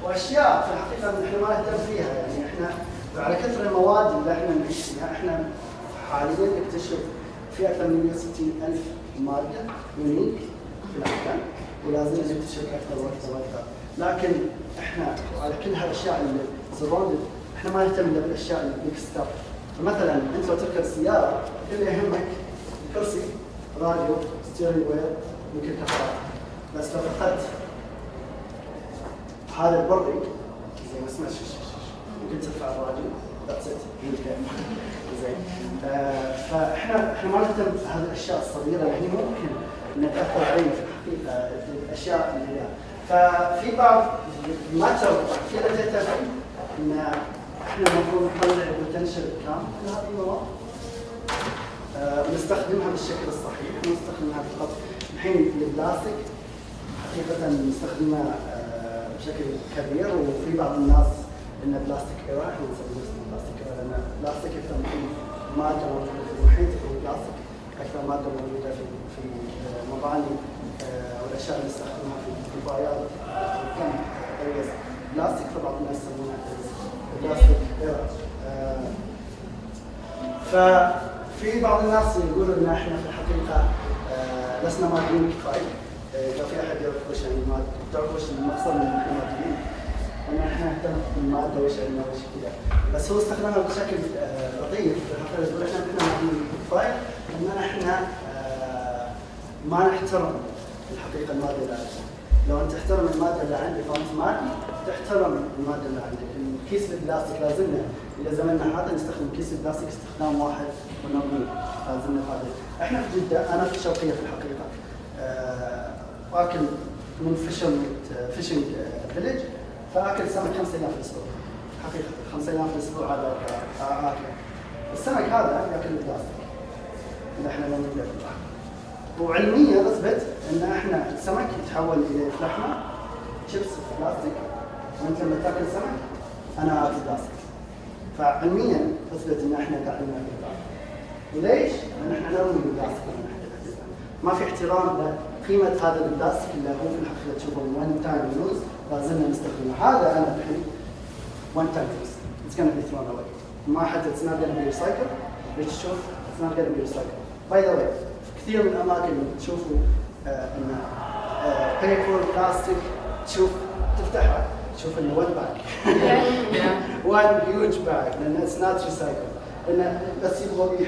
واشياء في الحقيقه احنا ما نهتم فيها. يعني احنا على كثر المواد اللي احنا نعيش فيها احنا حاليا نكتشف في اكثر من 160,000 ماده يونيك في العالم ولازم نكتشف اكثر واكثر واكثر. لكن احنا على كل هالاشياء اللي سراوندد احنا ما نهتم الا بالاشياء البيج ستاف. فمثلا انت لو تركب سياره اللي يهمك كرسي، راديو، ستيرنج ويل، يمكن كفرات. بس لو اخذت هذا البري زي ما اسمه ممكن ترفع الراديو ذاتس ات زين. فاحنا ما نهتم بهذه الاشياء الصغيره اللي هي ممكن ان تاثر علينا في الحقيقه. الاشياء اللي هي ففي بعض الماتر كذا تتفق ان احنا المفروض نطلع البوتنشل كام من هذه المواد ونستخدمها بالشكل الصحيح ونستخدمها فقط. الحين البلاستيك حقيقه نستخدمها بشكل كبير، وفي بعض الناس ان بلاستيك ايرا، احنا نسميه بلاستيك ايرا لان البلاستيك اكثر من ماده موجوده في المحيط، البلاستيك اكثر ماده موجوده في مباني والاشياء اللي نستخدمها في الكوبايات كم بلاستيك، فبعض الناس يسمونها بلاستيك ايرا. ففي بعض الناس يقولوا ان احنا في الحقيقه لسنا ماديين كفايه. لو في احد يعرف وش يعني تعرف وش المقصد من احنا ماديين؟ ان احنا نهتم بالماده وش عندنا وش كذا، بس هو استخدمها بشكل لطيف في الحقيقه. يقول احنا ماديين كفايه ان احنا ما نحترم الحقيقه الماده اللي عندنا. لو انت تحترم الماده اللي عندك فانت مادي تحترم الماده اللي عندك. الكيس البلاستيك لازلنا الى زمننا هذا نستخدم كيس البلاستيك استخدام واحد ونرميه، لازلنا هذا. احنا في جده، انا في الشرقيه في الحقيقه، واكل من فيشنج فيلج، فاكل سمك 5 ايام في الاسبوع. حقيقه 5 ايام في الاسبوع هذا اكل. السمك هذا ياكل البلاستيك اللي احنا نرميه في البحر. وعلميا اثبت ان احنا السمك يتحول الى لحمه شيبس بلاستيك، وانت لما تاكل سمك انا اكل بلاستيك. فعلميا اثبت ان احنا قاعدين ناكل بلاستيك. وليش؟ لان احنا نرمي البلاستيك. ما في احترام لقيمه هذا البلاستيك اللي هو في الحقيقه تشوفه وان تايم يوز، لازلنا نستخدمه. هذا انا الحين وان تايم يوز، اتس gonna be thrown away. ما حتى اتس not gonna be recycled. تشوف اتس not gonna be recycled. By the way, كثير من الاماكن تشوفوا ان بيبر بلاستيك، تشوف تفتحها تشوف انه one bag one huge bag لان اتس نوت ريسايكل. لان بس يبغى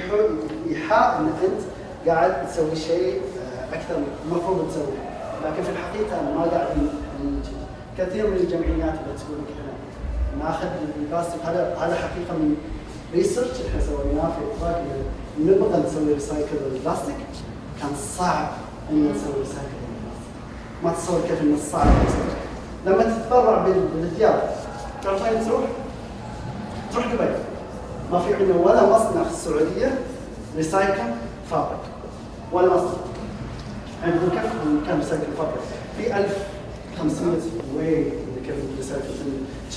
يحاول ان انت قاعد تسوي شيء اكثر من المفروض تسويه، لكن في الحقيقه ما قاعدين ننتج. كثير من الجمعيات اللي تقول لك احنا ناخذ البلاستيك، هذا حقيقه من ريسيرش احنا سويناه في اتفاق نبغى نسوي ريسايكل البلاستيك، كان صعب ان نسوي ريسايكل البلاستيك. ما تصور كيف انه صعب نسوي. لما تتبرع بالثياب تعرف وين تروح؟ تروح دبي. ما في عندنا ولا مصنع في السعوديه ريسايكل فابريك، ولا مصنع. عندنا كم ريسايكل فابريك؟ في 1500 واي اللي كان ريسايكل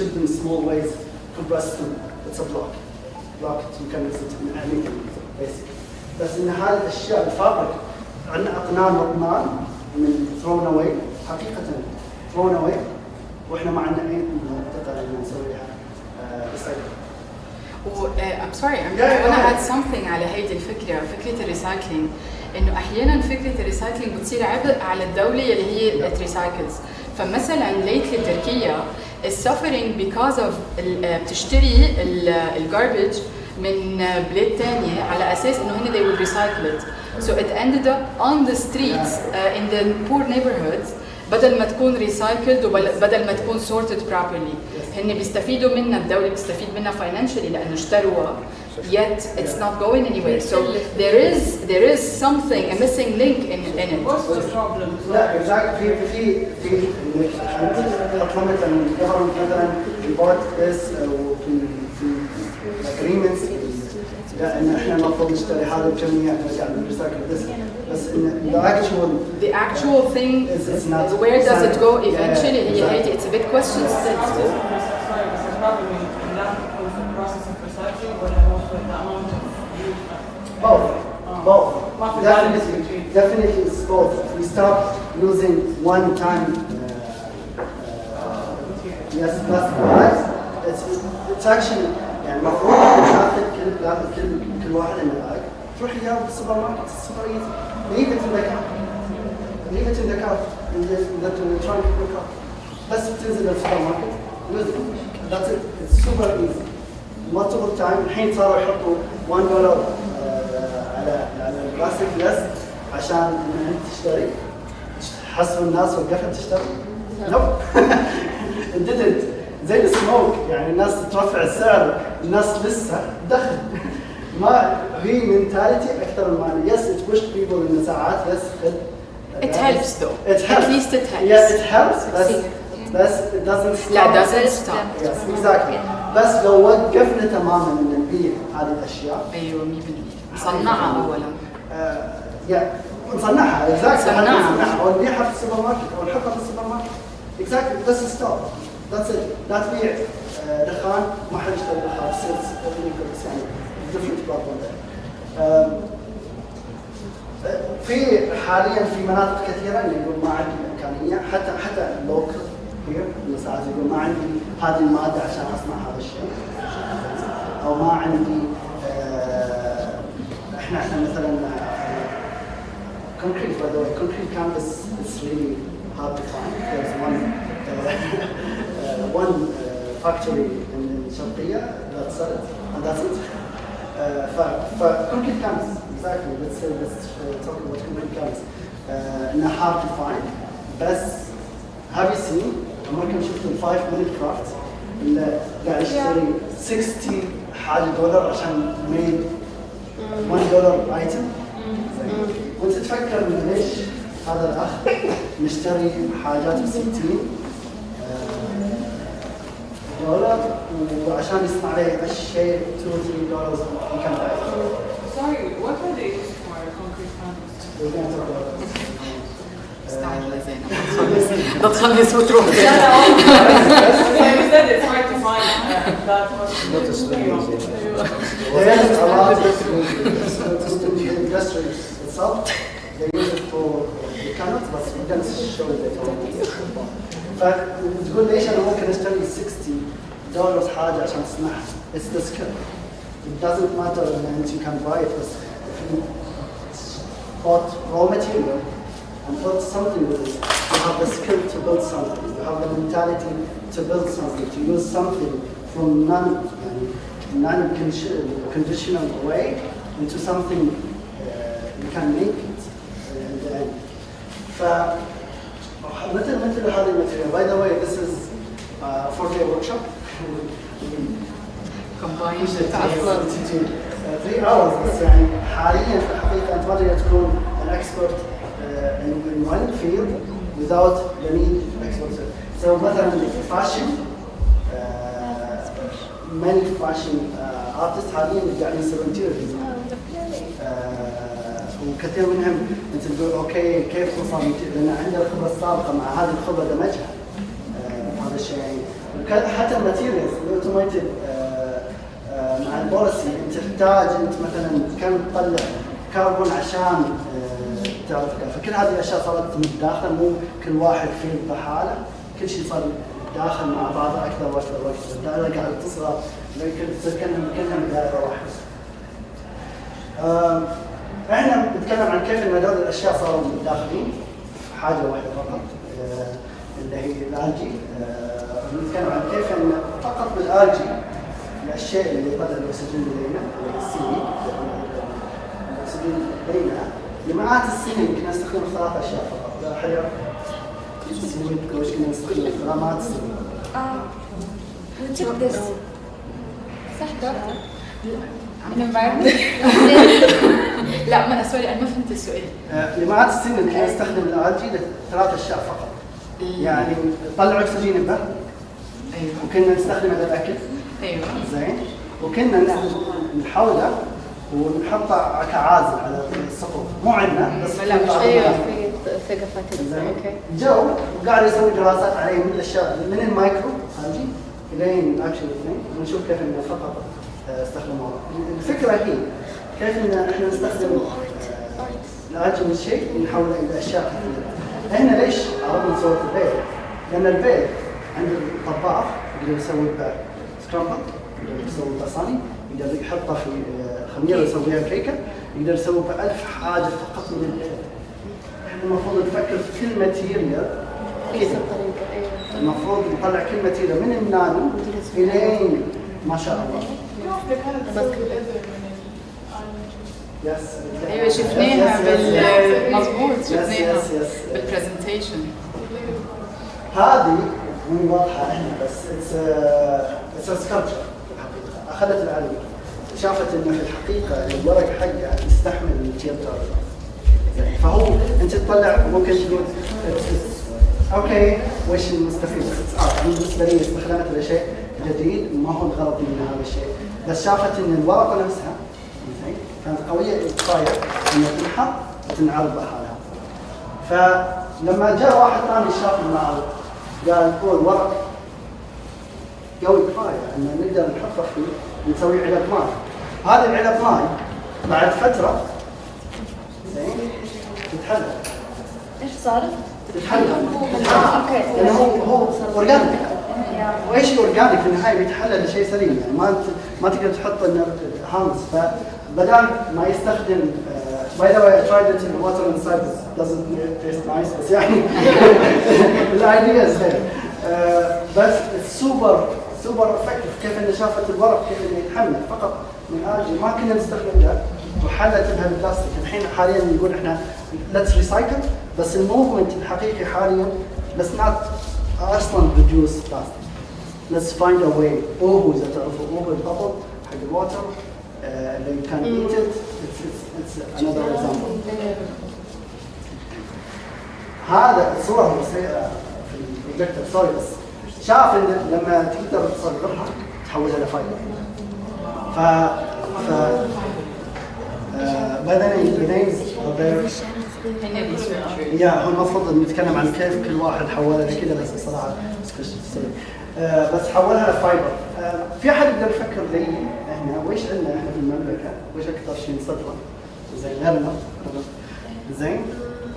in small ways, compress them. It's a block you can use it in anything basically. بس ان هذه الاشياء الفابريك عندنا اقنان واقنان من thrown away، حقيقه thrown away، واحنا ما عندنا اي منطقه ان نسويها ريسايكل. I'm sorry, I want to add something على هيدي الفكرة، فكرة الريسايكلينج. إنه أحياناً فكرة الريسايكلينج بتصير عبء على الدولة اللي هي تريسايكلز. فمثلاً ليتلي تركيا is suffering because of بتشتري الجاربج من بلاد تانية على أساس إنه هن they would recycle it. So it ended up on the streets in the poor neighborhoods بدل ما تكون recycled وبدل ما تكون sorted properly. هن بيستفيدوا منها، الدولة بتستفيد منها financially لأنه اشتروها، yet it's not going anywhere. So there is something, a missing link in it. What's the problem? لا exactly في أطلمت من government مثلا report this في agreements لأن إحنا المفروض نشتري هذا الكمية نرجع نريسايكل this. بس إن the actual thing is not where does it go eventually? هي هيدي it's a big question still. Both. Definitely it's both. We stop using one-time plastic bags. It's actually يعني المفروض ناخذ كل واحد من الباج تروح تجاوب بالسوبر ماركت. السوبر ايزي. Leave it in the car. Leave it in the car. That we're trying to pick up. بس تنزل السوبر ماركت. Use it. That's it. It's super easy. Multiple time. الحين صاروا يحطوا $1 على البلاستيك بس عشان ان انت تشتري. حسوا الناس وقفت تشتري؟ Nope. It didn't. زي السموك يعني الناس ترفع السعر، الناس لسه دخل. ما هي منتاليتي اكثر من معنى. Yes, it pushed people in ساعات. Yes, خذ It helps though. It helps. At least it helps. Yeah, it helps. بس it doesn't stop. لا doesn't stop. Yes, exactly. بس لو وقفنا تماما ان نبيع هذه الاشياء. ايوه 100%. نصنعها اولا. نصنعها exactly. نصنعها. او نبيعها في السوبر ماركت او نحطها في السوبر ماركت. Exactly. Doesn't stop. That's it. لا تبيع دخان ما حد يشتري دخان. It's يعني different problem there. في حاليا في مناطق كثيره اللي يقول ما عندي امكانيه حتى لوكل هير المساعد يقول ما عندي هذه الماده عشان اصنع هذا الشيء او ما عندي احنا مثلا concrete by the way concrete canvas is really hard to find. There's one factory in الشرقيه that sells it and that's it. concrete canvas exactly. Let's talk about concrete canvas. انها hard to find. بس have you seen ممكن شفت ال 5 minute craft اللي قاعد يشتري 60 حاجه دولار عشان made $1 item. وانت تفكر انه ليش هذا الاخ نشتري حاجات ب 60 دولار وعشان يصنع عليه الشيء $2 or $3 you can buy it. Sorry, what are they used for concrete canvas? We're going to talk about that. استعجل زين بتخلص وتروح. You said it's hard to find that much. There is a lot of the industry itself. They use it for the cannot, but we can show it for. فتقول ليش أنا ممكن أشتري $60 حاجة عشان تصنعها. It's the skill. It doesn't matter and you can buy it. But if you bought raw material and put something with it, you have the skill to build something. You have the mentality to build something, to use something from non-conditional way into something you can make it in the end. مثل هذه الماتيريال. By the way, this is a 4-day workshop. combined to 3 hours. بس يعني حاليا في الحقيقة أنت ما تقدر تكون an expert in one field without the need of expertise. So مثلا fashion, many fashion artists حاليا قاعدين يسوون interior design. وكثير منهم انت تقول اوكي كيف توصل لان عنده الخبره السابقه مع هذه الخبره دمجها هذا الشيء. حتى الماتيريالز الاوتوميتد مع البوليسي انت تحتاج انت مثلا كم تطلع كربون عشان تعرف. فكل هذه الاشياء صارت من الداخل، مو كل واحد فيلد بحاله، كل شيء صار داخل مع بعض اكثر واكثر واكثر. الدائره قاعده تصغر يمكن تصير كلها دائره واحده. احنا بنتكلم عن كيف ان هذول الاشياء صاروا داخلين في حاجه واحده فقط اللي هي الالجي. بنتكلم عن كيف ان فقط بالالجي الشيء اللي يطلع الاكسجين لدينا اللي هي السي الاكسجين لدينا لمئات السنين كنا نستخدم 3 اشياء فقط. لا حياه وش كنا نستخدم غرامات السنين. We took this. صح دكتور؟ لا ما سوري انا ما فهمت السؤال. لمئات السنين كنا نستخدم الالجي ل3 اشياء فقط. يعني نطلع اكسجين البر. ايوه. وكنا نستخدمه للاكل. ايوه. زين. وكنا نحوله ونحطه كعازل على السقوط. مو عندنا بس لا مش ايوه في ثقافات اوكي. جو وقاعد يسوي دراسات عليه من الاشياء من المايكرو الجي الين اكشن الاثنين ونشوف كيف انه فقط استخدموها. الفكره هي كيف ان احنا نستخدم الالجي من شيء نحوله الى اشياء كثيره. احنا ليش عرفنا نسوي في البيت؟ لان البيت عند الطباخ يقدر يسوي سكرامبل، يقدر يسوي بصاني، يقدر يحطه في خميره يسويها كيكه، يقدر يسوي ب1000 حاجه فقط من البيت. احنا المفروض نفكر في كل ماتيريال كذا. المفروض نطلع كل ماتيريال من النانو الين ما شاء الله. ايوه شفناها بالمضبوط شفناها بالبرزنتيشن. هذه مو واضحه احنا بس اتس سكالبتشر. اخذت العلم شافت انه في الحقيقه الورق حقه يستحمل التيرتر فهو انت تطلع ممكن تقول اوكي وش المستفيد بس بالنسبه لي استخدمت لشيء جديد ما هو الغرض من هذا الشيء بس شافت ان الورقه نفسها زين كانت قويه كفايه انها تنحط وتنعرض بحالها. فلما جاء واحد ثاني شاف المعرض قال هو الورق قوي كفايه ان نقدر نحطه فيه نسوي علب ماء. هذه العلب ماء بعد فتره زين تتحلل. ايش صار؟ تتحلل. اوكي. لانه هو اورجانيك. وايش الاورجانيك في النهايه بيتحلل لشيء سليم يعني ما تقدر تحط انه هامس فبدال ما يستخدم by the way I tried it in water inside it doesn't taste nice بس يعني الايديا زين بس سوبر افكتيف كيف انه شافت الورق كيف انه يتحمل فقط من اجل ما كنا نستخدم له وحلت بها البلاستيك. الحين حاليا نقول احنا let's recycle بس الموفمنت الحقيقي حاليا let's not اصلا reduce plastic. Let's find a way. اوهو اذا تعرفوا اوهو البابل حق الواتر اللي you can eat it. It's another example. هذا الصورة المصرية في البروجيكتور سوري بس شاف ان لما تقدر تصغرها تحولها لفايبر. بعدين are there. هو المفروض نتكلم عن كيف كل واحد حولها كذا بس الصراحة بس حولها لفايبر. في احد يقدر يفكر لي احنا ويش عندنا احنا في المملكه ويش اكثر شيء نصدره زين غيرنا زين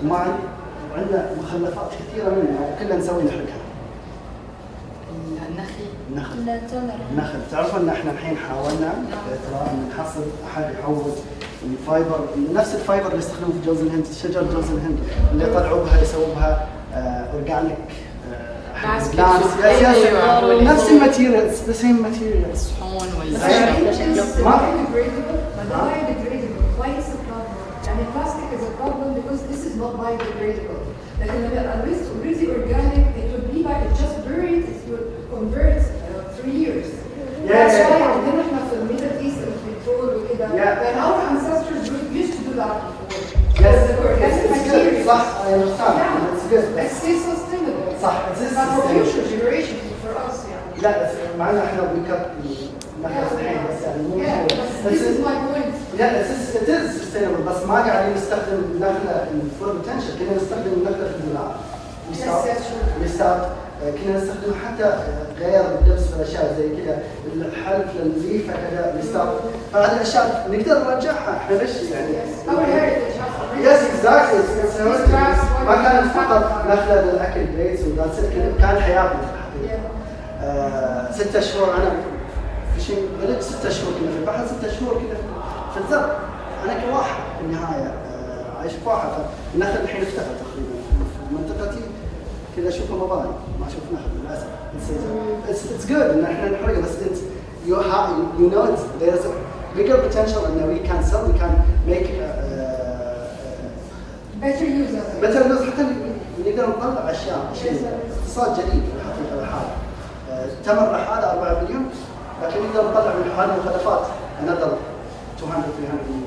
وعندنا مخلفات كثيره منها وكلها نسوي نحرقها. النخل تعرفوا ان احنا الحين حاولنا ترى نحصل احد يحول الفايبر نفس الفايبر اللي يستخدموه في جوز الهند شجر جوز الهند اللي طلعوا بها يسووا بها اورجانيك نفس الماتيريال ذا سيم ماتيريال الصحون ولا Why is the problem? يعني plastic is a problem because this is not biodegradable. لكن لما already organic, it would be like just buried, it would convert 3 years. That's why عندنا احنا في الميدل ايست البترول وكده. And our ancestors used to do that before. Yes, it's good. صح, I understand. It's good. It's still sustainable. صح, it's But for future generations, for us, يعني. لا معنا احنا بنكت نحن الحين بس يعني مو This is my point. Yeah, it is sustainable بس ما قاعدين نستخدم النخله full potential كنا نستخدم النخله في الزراعه. ريستارت كنا نستخدم حتى غير الدبس والاشياء زي كذا الحلف للليفه كذا ريستارت فهذه الاشياء نقدر نرجعها احنا ليش يعني. Yes, exactly. ما كانت فقط نخله للاكل بيت كانت حياتنا حقيقة. 6 شهور انا في شيء غلط 6 شهور كنا في البحر 6 شهور كذا في الزرع انا كواحد في النهايه عايش في واحد فالنخل الحين اختفى تقريبا في منطقتي كذا اشوفها مباني ما اشوف نخل للاسف. It's good ان احنا نحرقها بس you know there's a bigger potential and we can sell we can make better use حتى نقدر نطلع اشياء اقتصاد جديد في الحقيقه الحالة. تمر لحالة 4 بليون لكن نقدر نطلع من هذه المخلفات another 200 300 مليون.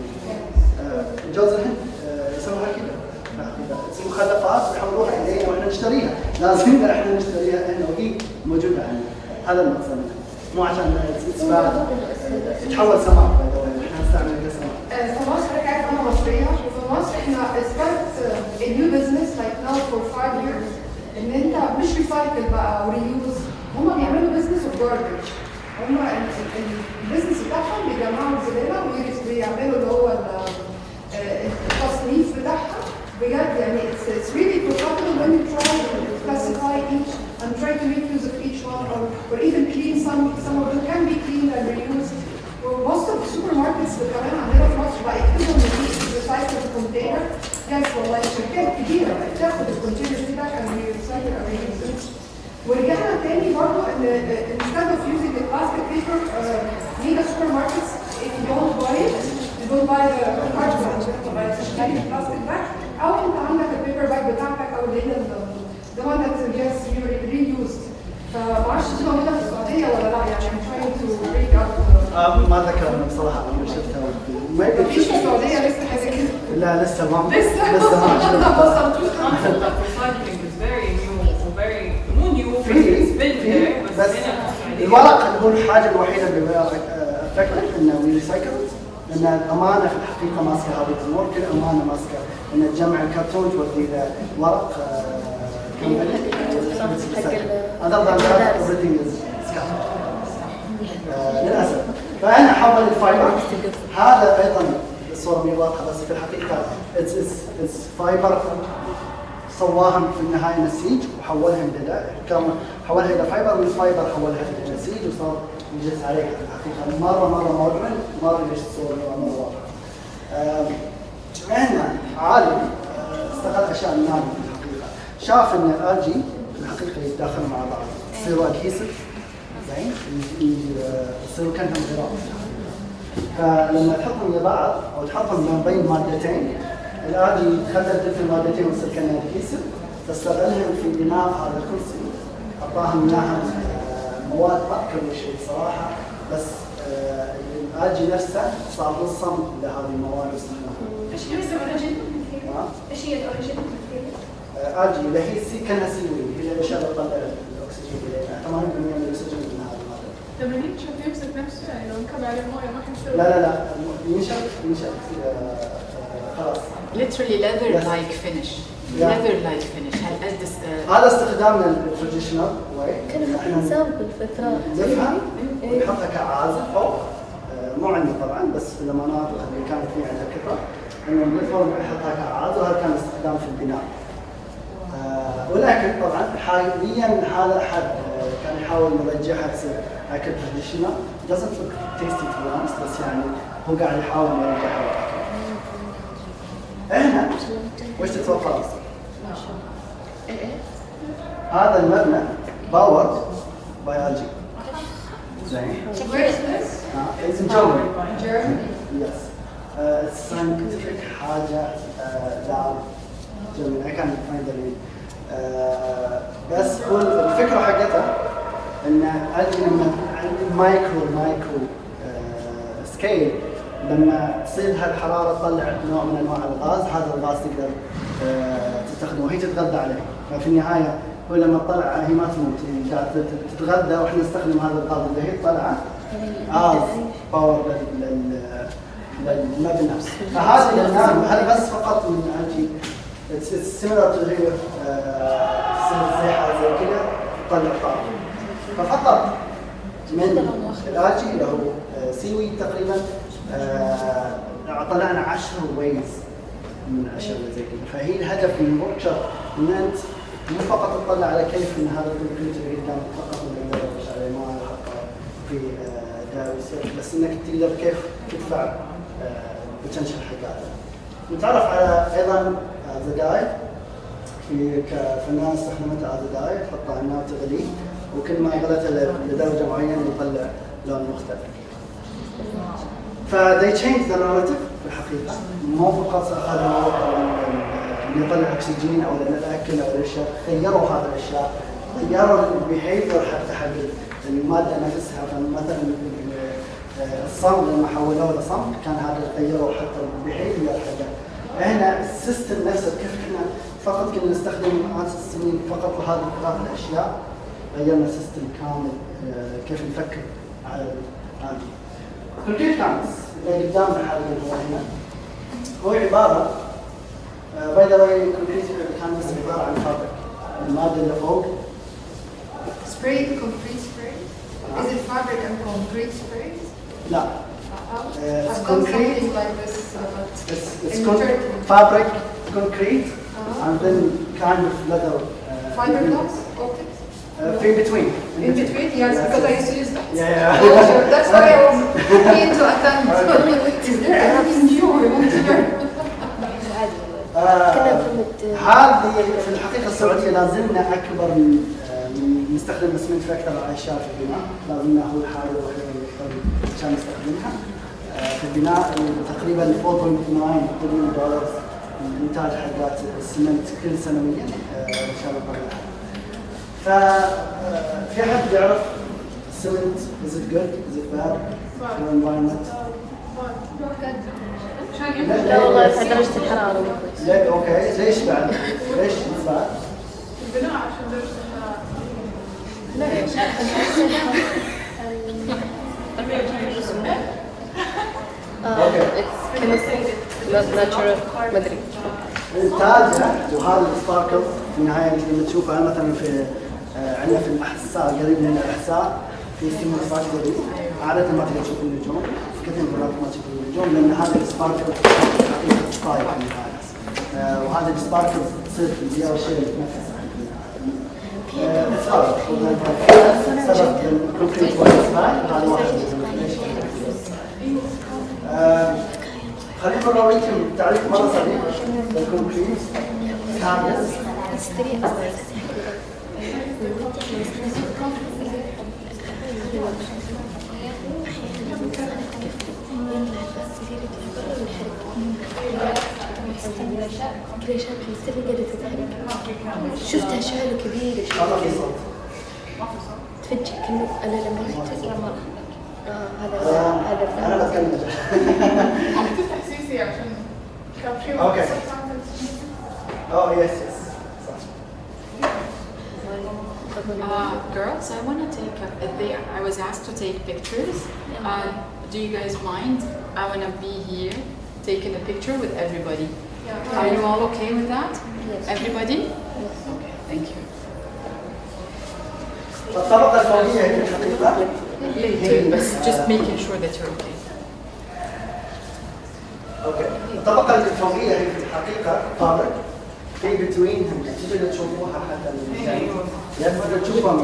جوز الهند يسموها كذا مخلفات ويحولوها الينا واحنا نشتريها لازم احنا نشتريها احنا وهي موجوده عندنا. هذا المقصد مو عشان تتحول سماء احنا نستعمل كسماء. في مصر كانت انا مصريه وفي مصر احنا start a new business like now for 5 years ان انت مش ريسايكل بقى او ريوز هم بيعملوا business of garbage. هم البيزنس بتاعهم بيجمعوا الزباله ويعملوا اللي هو التصنيف بتاعها بجد يعني it's really profitable when you try to classify each and try to make use of each one or even clean some of them can be cleaned and reused. Most of the supermarkets كمان عندنا في مصر بقى يكتبوا ان دي recycled container. Yes والله شركات كبيره بتاخد الكونتينر بتاعك and recycle and reuse. ورجعنا تاني برضه ان instead of using the plastic paper mega supermarkets if you don't buy it you don't buy the cardboard تشتري البلاستيك باك او انت عندك البيبر باك بتاعتك او اللي هي the one that gets reused. فمعرفش دي موجوده في السعوديه ولا لا يعني I'm trying to read out ما ذكرنا بصراحه انا شفتها مفيش في السعوديه لسه حاجه كده. لا لسه ما ما وصلتوش concept of recycling is very new very مو new it's been there بس الورق هو الحاجه الوحيده اللي افكر انه ريسايكل، لان الامانه في الحقيقه ماسكه هذه الامور، كل امانه ماسكه ان تجمع الكرتون تودي له ورق هذا ضروري everything is للاسف. فانا حول الفايبر هذا ايضا الصوره مي واضحه، بس في الحقيقه اتس فايبر صواها في النهايه نسيج وحولها حولها الى فايبر، من الفايبر حولها الى نسيج وصار يجلس عليها. في الحقيقه مره ما ادري ليش الصوره مره واضحه. عندنا عالم استغل اشياء النادي في الحقيقه، شاف ان الالجي في الحقيقه يتداخلوا مع بعض، يصيروا ادهيسيف زين، يصيروا كانهم غراب. فلما تحطهم مع بعض او تحطهم ما بين مادتين، الالجي تخلل تلك المادتين وتصير كانها ادهيسيف، تستغلهم في بناء هذا الكرسي. اعطاهم اياها مواد ما اذكر وش صراحه، بس الالجي نفسه صار له صمت لهذه المواد واستخدامها. ايش هي الاوريجين؟ ايش هي الاوريجين؟ الجي اللي هي كانها سيوي، هي الاشياء اللي تطلع الاكسجين الينا، 80% من الاكسجين من هذه الماده. لما ينشف يمسك نفسه يعني لو انكب عليه مويه ما حيصير. لا ينشف خلاص. literally leather like finish. leather like finish. هذا استخدامنا التراديشنال واي. كنا في سامبل فترة. نزفها ونحطها كعازل فوق، مو عندنا طبعا بس في المناطق اللي كانت فيها عندها كثرة انه نزفها ونحطها كعازل، وهذا كان استخدام في البناء. ولكن طبعا حاليا هذا احد كان يحاول يرجعها تصير اكل تراديشنال، doesn't look tasty to be honest، بس يعني هو قاعد يحاول يرجعها. هنا وش تتوقع؟ هذا المبنى باور بايولوجي زين. Where is this? It's in Germany. Germany. Yes. It's scientific حاجة لاب Germany. I can't find the name. بس هو الفكرة حقتها إن لما مايكرو سكيل، لما تصير هالحرارة تطلع نوع من أنواع الغاز، هذا الغاز تقدر تستخدمه وهي تتغذى عليه. ففي النهاية هو لما تطلع هي ما تموت، هي قاعدة تتغذى واحنا نستخدم هذا الغاز اللي هي تطلعه باور للمبنى نفسه. هذا بس فقط من الجي سيميلر تو هي زي حاجة زي كذا تطلع طاقة. ففقط من الالجي اللي هو سيوي تقريبا طلعنا 10 ويز من الاشياء اللي زي كذا. فهي الهدف من الوركشوب ان انت مو فقط تطلع على كيف ان هذا الكونكريت اللي قدامك فقط نقدر نمشي عليه ما نحطه في داوي سيرش، بس انك تقدر كيف تدفع البوتنشل حق هذا. نتعرف على ايضا زداي في كفنان استخدمتها زداي تحطها على النار تغليه، وكل ما غلتها لدرجه معينه يطلع لون مختلف. they changed the narrative في الحقيقة، مو فقط أخذوا اللي يطلع أكسجين أو الأكل أو الأشياء، غيروا هذه الأشياء، غيروا البيهيفير حتى حق المادة نفسها. فمثلا الصمت لما حولوه لصمت كان هذا غيروا حتى البيهيفير حقه. هنا السيستم نفسه كيف كنا فقط كنا نستخدم مئات السنين فقط لهذه الثلاث الأشياء، غيرنا سيستم كامل كيف نفكر على هذه. كونكريت كانس اللي قدامنا حاليا هو هنا هو عباره باي ذا واي كونكريت كانس عباره عن فابريك. الماده اللي فوق Spray, concrete spray? Is it fabric and concrete spray? لا. I've done something like this, it's fabric, concrete, and then kind of leather. Fiberglass, optics? In between. In between, yes, because I used to use that. Yeah. That's why I was keen to attend. Is there anything new we want to learn? هذه في الحقيقة السعودية لازلنا أكبر من نستخدم اسمنت في أكثر الأشياء في البناء، لازلنا هو الحاجة الوحيدة اللي عشان نستخدمها في البناء. تقريبا 4.9 بليون دولار الإنتاج حقات السمنت كل سنويا إن شاء الله طبعا. ففي أحد يعرف السمنت is it good is it bad for the environment؟ لا والله يرفع درجة الحرارة. لا اوكي ليش بعد؟ ليش بعد؟ البناء عشان درجة الحرارة. ما ادري. التاج وهذا السباركل في النهايه لما تشوفها مثلا في عندنا في الاحساء قريب من الاحساء في سيمون فاكتوري عاده ما تقدر تشوف النجوم في كثير من المرات ما تشوف النجوم لان هذا السباركل حقيقه طاير في النهايه وهذا السباركل تصير في البيئه والشيء اللي يتنفس سبب الكونكريت والاسماك هذا واحد خلينا نوريكم تعريف مره سريع للكونكريت كابلز شفتها شاله كبيره تفجر كأنه انا لما رحت هذا انا بتكلم تحسيسي عشان كابشن. اوكي oh yes Girls, I want to take I was asked to take pictures. Do you guys mind? I want to be here taking a picture with everybody. Are you all okay with that? Yes. Everybody? Yes. Okay, thank you. الطبقة الفوقية هي في الحقيقة Later, but just making sure that you're okay. اوكي الطبقة الفوقية هي في الحقيقة فابريك في بتوين تقدر تشوفوها حتى تقدر تشوفها من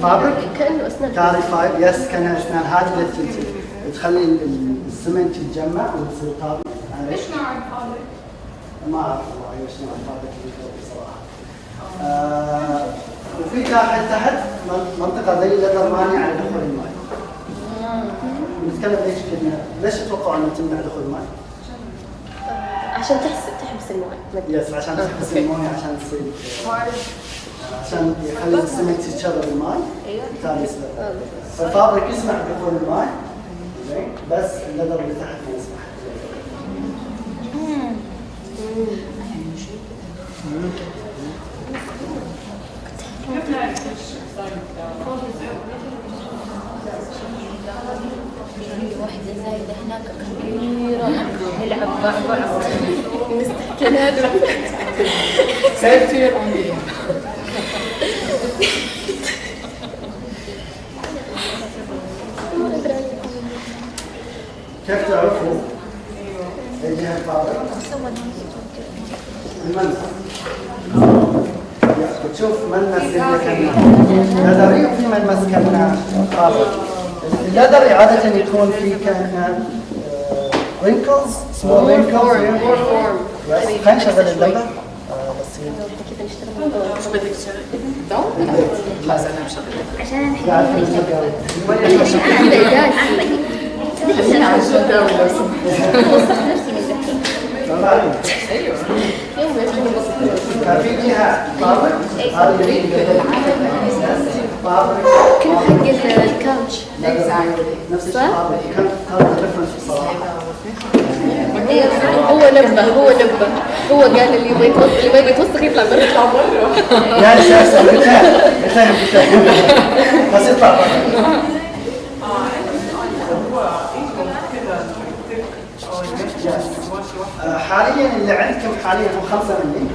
فابريك كأنه أسنان كاري فايب يس كانها اسنان هذه اللي تخلي السمنت يتجمع وتصير طابق. ايش نوع الفابريك؟ ما اعرف والله ايش نوع الفابريك اللي بصراحة. وفي تحت منطقة زي الليذر مانع على دخول الماء. نتكلم ليش تتوقعوا انه تمنع دخول الماء؟ عشان تحبس المويه. يس عشان تحبس المويه عشان تصير عشان يخلي السمنت يتشرب الماء. ايوه بالتالي يسبب. فالفابريك يسمح بدخول الماء زين بس الليذر اللي تحت ما يسمح. واحدة زايدة هناك كبيرة نلعب مع بعض نستحكي نادر Safety on the كيف تعرفوا اي جهة الفابريك؟ المنزل. تشوف ملمس الليذري وفي ملمس كان فابريك. الليذري عادة يكون في كان wrinkles small wrinkles خلينا نشغل اللمبة بس مش بدك تشتغل؟ لا انا مشغله عشان قاعد في في جهة فابريك هذه كل حق الكاوتش نفس الفابريك كان ديفرنس بصراحة. هو قال اللي يبغى يتوسخ اللي ما يبغى يتوسخ يطلع برا. لا بس يطلع برا. حاليا اللي عندكم حاليا هو 5 ملي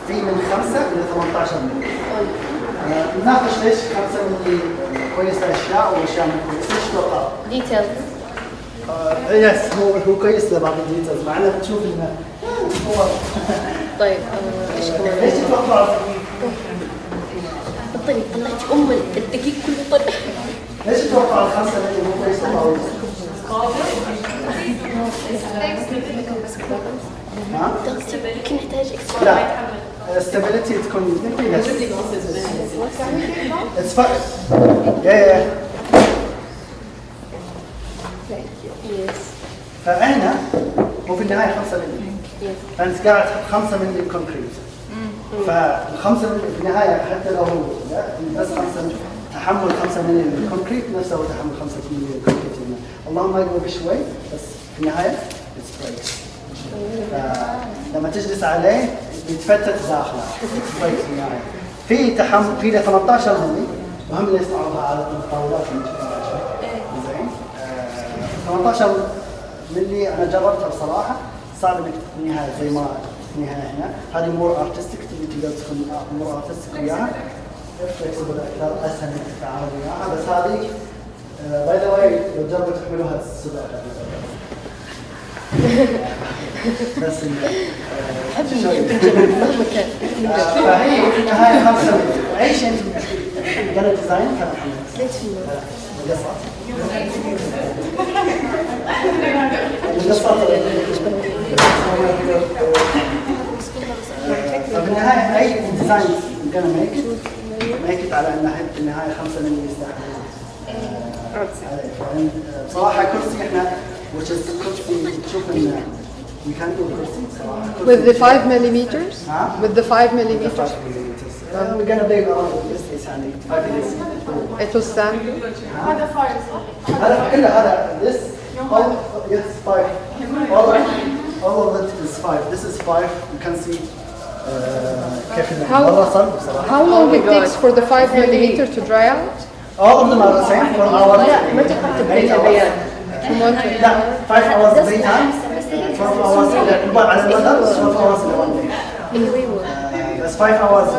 في من 5 إلى 18 ملي. نناقش ليش 5 ملي كويسة أشياء وأشياء مو كويسة. ليش توقع؟ ديتيلز. يس هو كويس لبعض الديتيلز معنا بتشوف إنه هو. طيب إيش كمان؟ ليش تتوقع؟ بطلي طلعت الدقيق كله طلع. ليش تتوقع 5 ملي مو كويس لبعض يمكن نحتاج لا stability تكون it's fine yeah فهنا هو في النهاية 5 ملي فأنت قاعد 5 ملي كونكريت فال5 ملي في النهاية حتى لو هو بس 5 ملي تحمل 5 مللي الكونكريت نفسه هو تحمل 5 مللي الكونكريت هنا. اللهم يقوى بشوي بس في النهايه اتس بريكس. لما تجلس عليه يتفتت داخله بريكس في النهايه. في تحمل في له 18 مللي وهم اللي يصنعوها على الطاولات اللي زين 18 مللي انا جربتها بصراحه صعب انك تقنيها زي ما تقنيها هنا. هذه مور ارتستيك تقدر تكون مور ارتستيك وياها فلكسبل اكثر اسهل انك تتعامل وياها. بس هذه باي ذا واي لو تجربوا تحملوها تسبق بس فهي في النهايه 5 مللي. اي شيء قال ديزاين كان ففي النهايه اي ديزاين كان ميك على انه في النهايه 5 مللي يستحمل. بصراحه كرسي احنا كرسي تشوف انه we can do كرسي صراحه with the 5 millimeters with the 5 millimeters we're gonna play around with this يعني 5 millimeters it will stand. هذا 5 صح؟ هذا كله هذا this all yes 5 all of it is 5. This is 5 you can see كيف مرة صعب بصراحة. How long it takes for the 5 millimeter to dry out? All of them are the same from our 8 hours. لا 5 hours daytime 12 hours على المدى 12 hours in one day. That's 5 hours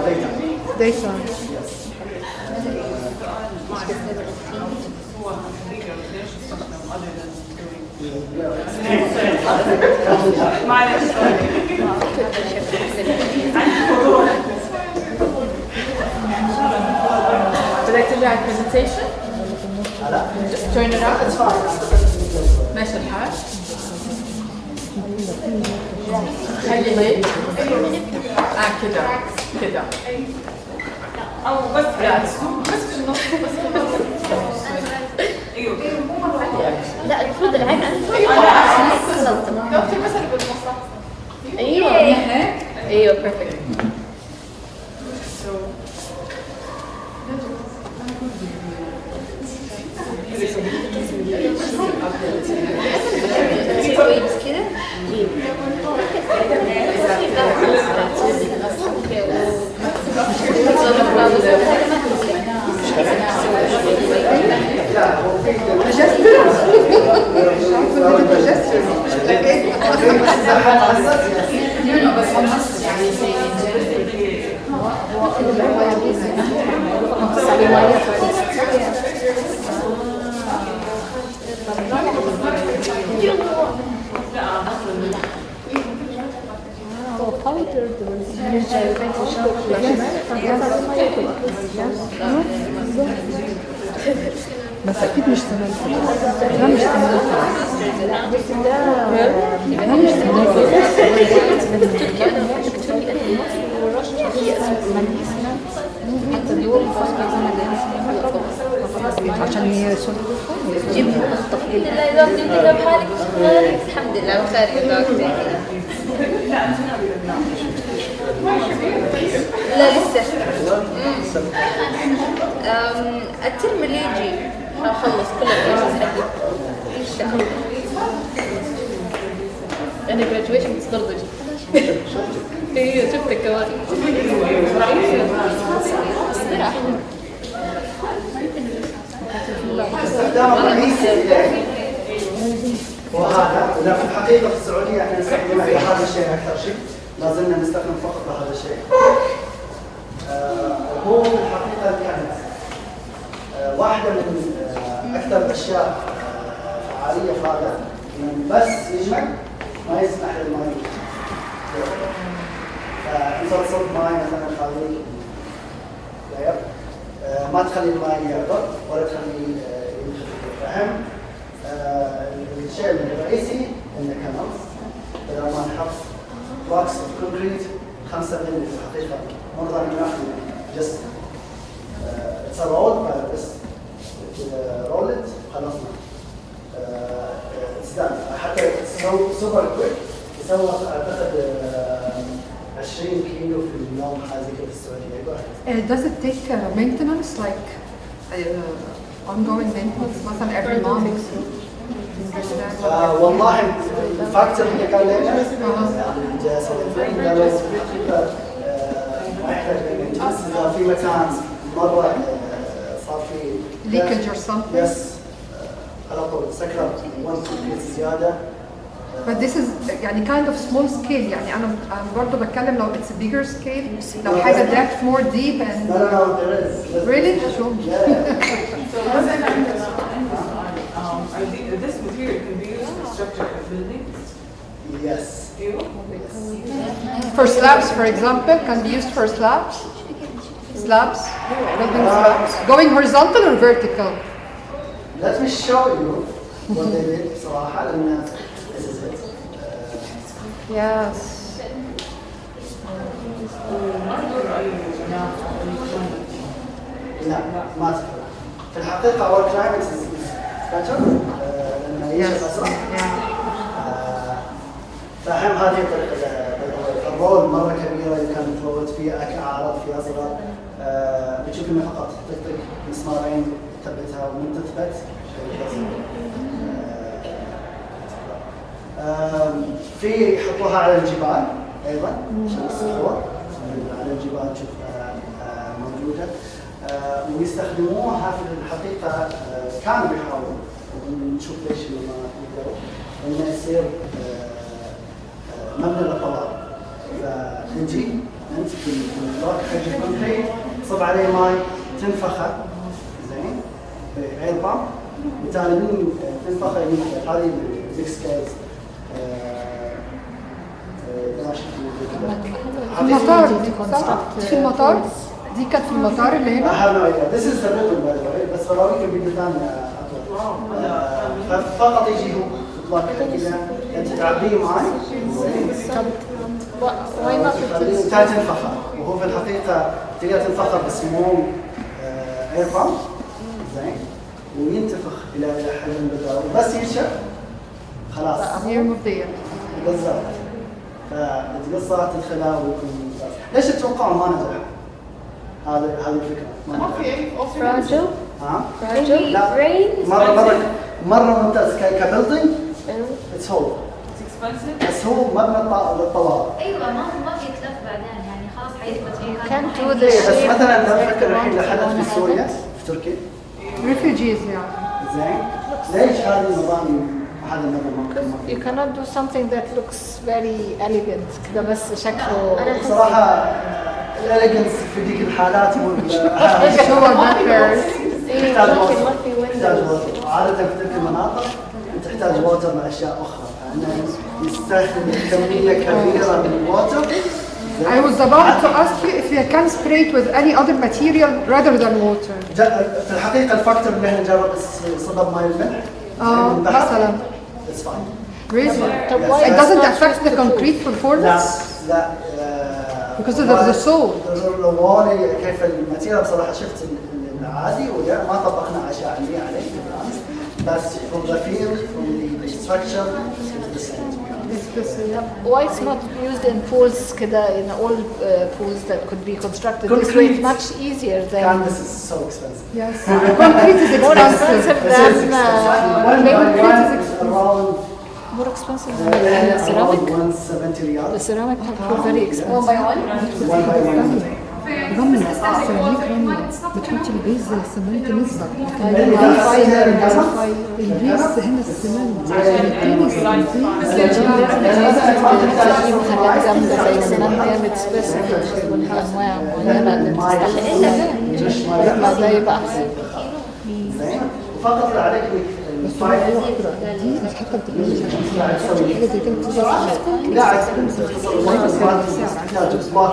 daytime. بدك ترجع البرزنتيشن؟ لا. Turn it up. ماشي الحال. خلي هيك. كده كده. أو بس بس في النص بس في النص. أيوه. لا المفروض العين دكتور مثلا بالمصلحة. ايوه ايوه perfect. كويس كده بس اكيد مش تمام لا مش تمام لا مش عشان هي جيب الطفل لا اذا كنت بحالك الحمد لله بخير يا دكتور. لا لسه الترم اللي يجي اخلص كل الكورسات حقي ان شاء الله. انا جراديويشن بس برضه ايوه شفتك كمان استخدام الرئيسي وهذا ولا في الحقيقه في السعوديه احنا نستخدمه في هذا الشيء اكثر شيء لا زلنا نستخدم فقط هذا الشيء. هو في الحقيقه الكنز واحده من اكثر الاشياء فعاليه في هذا بس يجمع ما يسمح للماء فانت تصب ماء مثلا خليه ما تخلي الماء يعبر ولا تخليه ينخفض. فهم الشيء الرئيسي انه كنز بدل ما نحط بوكس كونكريت 5 مللي في الحقيقه more than enough just it's a roll بس roll it خلصنا it's done. حتى سوبر كويك يسوى اعتقد 20 كيلو في اليوم حاجه كده في السعوديه. Does it take maintenance like ongoing maintenance مثلا every month. والله الفاكتور اللي قال لنا يعني جاء سنتين قالوا ما يحتاج مينتنس اذا في مكان مره صار في leakage or something. يس على طول سكر 1 زياده. But this is يعني kind of small scale يعني أنا برضه بتكلم لو it's a bigger scale لو حاجة depth more deep and No, there is. really sure. This material can be used to structure a building. Yes. For slabs, for example, can be used for slabs. Slabs, building slabs, going horizontal or vertical. Let me show you what they did. صراحة لأن this is it. Yes. لا ما تفرق. في الحقيقة our climate is better لأن يشوف أسرع. فأهم هذه الطريقة الرول مرة كبيرة كان تفوت فيها أعراض فيها أصغر. بتشوف إنه فقط تطق مسمارين تثبتها ومن تثبت في يحطوها على الجبال أيضا عشان الصخور على الجبال تشوفها موجودة. ويستخدموها في الحقيقة كانوا بيحاولوا ونشوف ليش ما يقدروا إنه يصير مبنى للطوارئ. فتجي أنت في البلوك حق الكونكريت تصب عليه ماي تنفخه زين باير بامب وبالتالي من تنفخه ينفخ. هذه البيج سكيلز في المطار في المطار دي كانت في المطار اللي هنا. I have no idea. This is the building by the way. بس براويك الفيديو ثاني أطول. فقط يجي هو بلوك كذا أنت تعبيه معي زين. Why not تنفخه وهو في الحقيقة تقدر تنفخه بسموم اير بامب زين وينتفخ إلى حجم البدار بس ينشف خلاص يرمي فيها بالضبط. فتقصها تدخلها ويكون ممتاز. ليش تتوقعون ما نجح؟ هذه الفكرة ما في fragile. ها؟ لا مرة ممتاز كبيلدينج اتس هول بس هو مبنى للطوارئ. ايوه ما في يتلف بعدين يعني خلاص حيثبت بس مثلا لو نفكر الحين اللي حدث في سوريا في تركيا refugees يعني زين ليش هذا النظام هذا النظام You cannot do something that looks very elegant كذا بس شكله صراحة الاليجنس في ذيك الحالات هو تحتاج ووتر. عادة في تلك المناطق تحتاج ووتر مع أشياء أخرى لأنه يستخدم كمية كبيرة من الووتر. I was about to ask you if you can spray it with any other material rather than water. في الحقيقة الفاكتور اللي احنا نجرب صدب ماي الملح مثلا. It's fine. Really? It doesn't affect the concrete performance? لا because of the soil. الرواني كيف الماتيريال بصراحة شفت العادي ولا ما طبقنا أشياء علمية عليه بس from the field from the structure it's the same. Why it's not used in pools كذا in all pools that could be constructed this way? It's much easier than. This is so expensive. Yes. Concrete is more expensive than more expensive than ceramic. 170 riyal. The ceramic are very expensive. One by one. One by one. رمل السيراميك رمل بتحطي البيز السمنت نسبة البيز هنا السمنت عشان التاني حاجات جامدة زي السنان جامد سبيسيفيك والأنواع والنبات اللي بتستحمل ده يبقى أحسن. فقط عليك دي الحته بتبقى حاجه زي كده بتوصل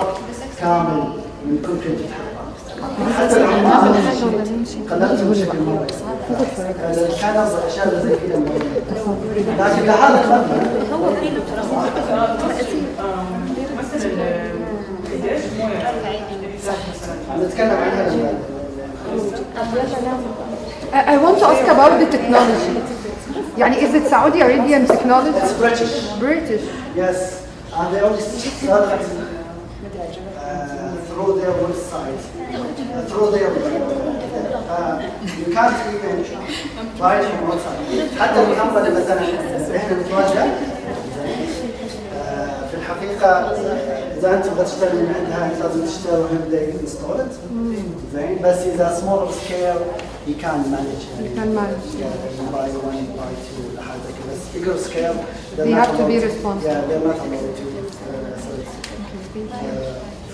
كامل من كونكريت حتى قللت بشكل مرة الكنز والاشياء اللي زي كذا لكن لهذا المبنى هو فيه نتكلم عنها I want to ask about the technology. يعني is it Saudi Arabian technology? It's British. British. Yes, and they only started through their website, through their you can't even buy it from outside. حتى الكمباني مثلا احنا نتواجه في الحقيقة إذا أنت تبغى تشتري من عندها لازم تشتري وهم they install it. زين بس إذا smaller scale you can't manage. You can manage. Yeah, buy one, buy two لحد كذا. بس bigger scale they have to be responsible. Yeah, they're not allowed to.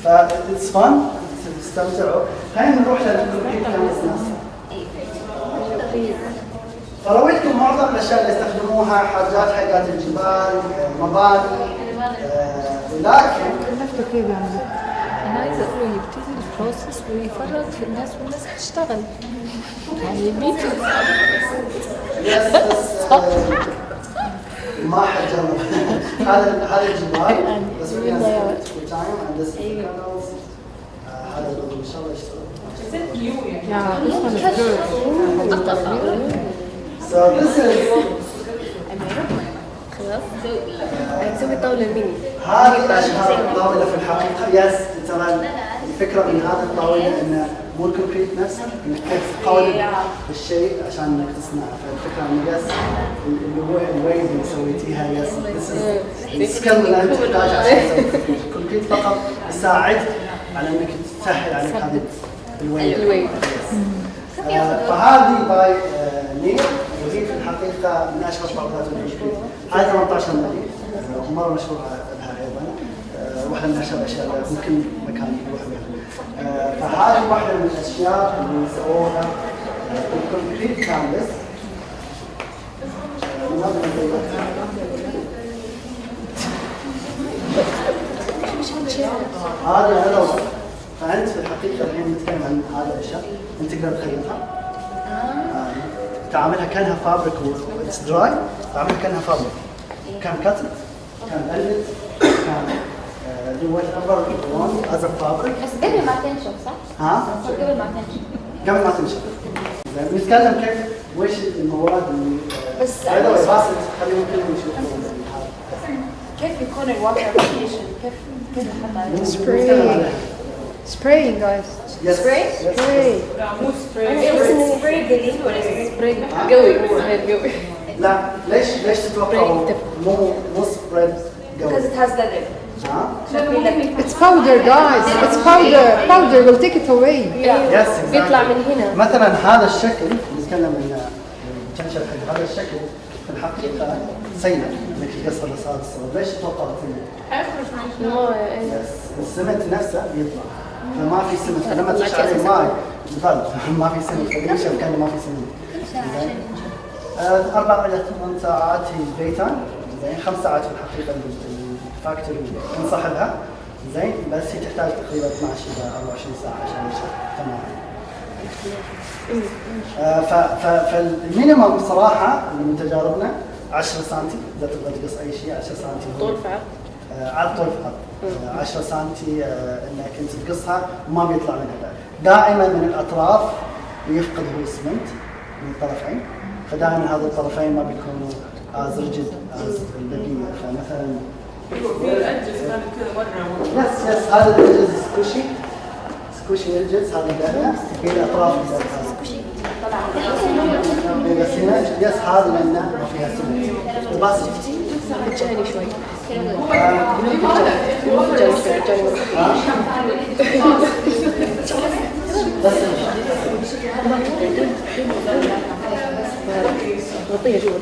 ف it's fun. تستمتعوا. خلينا نروح للكومبليت كامبس نفسه. فرويتكم معظم الاشياء اللي يستخدموها حاجات حقات الجبال، مباني، لكن نفسه كيف يعني؟ انا عايزه اقول له يبتدي البروسس ويفرغ في الناس والناس هتشتغل. يعني بيتي ما حجرب هذا الجبال بس في ناس تايم and this is the canals. هذا اللي ان شاء الله يشتغل. Yeah, this one is good. So this is خلاص هتسوي طاولة ميني. هذه أشهر الطاولة في الحقيقة. يس ترى الفكرة من هذه الطاولة إن مو الكونكريت نفسه، إنك كيف تقاوم الشيء عشان إنك تصنعه. فالفكرة إنه يس الوي اللي سويتيها يس السكيل اللي أنت تحتاجها عشان تسوي الكونكريت فقط يساعد على إنك تسهل عليك هذه الوي. فهذه باي نير وهي في الحقيقة من أشهر طاولات الكونكريت. هاي 18 ملي ومرة مشهورة لها أيضا. واحدة من أشهر الأشياء اللي ممكن مكان يروح بها. فهذه واحدة من الأشياء اللي سووها الكونكريت كانفاس. هذا أنا فأنت في الحقيقة الحين نتكلم عن هذا الأشياء أنت تقدر تخيطها. تعملها كأنها فابريك وإتس دراي. تعملها كأنها فابريك. كان كاتل كان قلد كان do whatever you want as a fabric. بس قبل ما تنشف صح؟ ها؟ قبل ما تنشف. قبل ما تنشف. زين نتكلم كيف وش المواد اللي بس هذا باسط خلينا نتكلم نشوف كيف يكون الواتر ابلكيشن؟ كيف Spraying. Spraying guys. Yes. Spray? Spray. مو أنا سبراي قليل ولا سبراي قوي؟ لا ليش تتوقعوا مو سبريد قوي؟ Because it has leather. It's powder guys. It's powder. Powder will take it away. Yes, بيطلع من هنا. مثلا هذا الشكل نتكلم عن تنشر حق هذا الشكل في الحقيقة سيء انك تقصر هذا الصوب. ليش تتوقع سيء؟ السمنت نفسه بيطلع فما في سمنت فلما تخش عليه ماء يظل ما في سمنت فينشف كأنه ما في سمنت. 4 إلى 8 ساعات هي البيتان. زين 5 ساعات في الحقيقة الفاكتوري انصح لها. زين بس هي تحتاج تقريبا 12 إلى 24 ساعة عشان يشتغل تماما. فالمينيمم صراحة من تجاربنا 10 سنتي إذا تبغى تقص أي شيء 10 سنتي طول في عرض. عرض طول في عرض 10 سنتي إنك أنت تقصها وما بيطلع منها. دائما من الأطراف يفقد هو السمنت من الطرفين. فدائما هذا الطرفين ما بيكونوا as rigid as البقية. فمثلا يس هذا الإدجز سكوشي إدجز هذا دائما هي الأطراف سكوشي بس هنا يس هذا لأنه ما فيها سمنت وبس رجعني شوي. غطيها جوا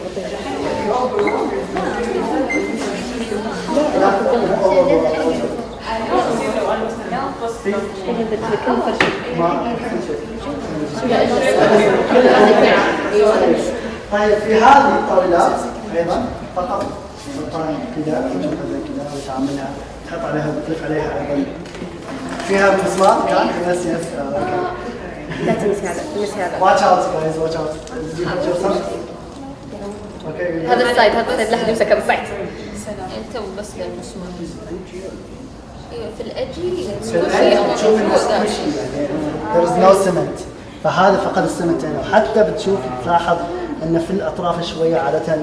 طيب في هذه الطاولات ايضا فقط تحطها كذا كذا وتعملها تحط عليها تضيف عليها ايضا فيها مسمار كان يس لا تمس هذا. watch out guys watch out. اوكي هذا السايد لا حد يمسك هذا السايد. انت بس للمسمار. ايوه في الاجي تشوف السكوشي يعني there is no cement. فهذا فقد السمنت هنا. وحتى بتشوف تلاحظ ان في الاطراف شويه عاده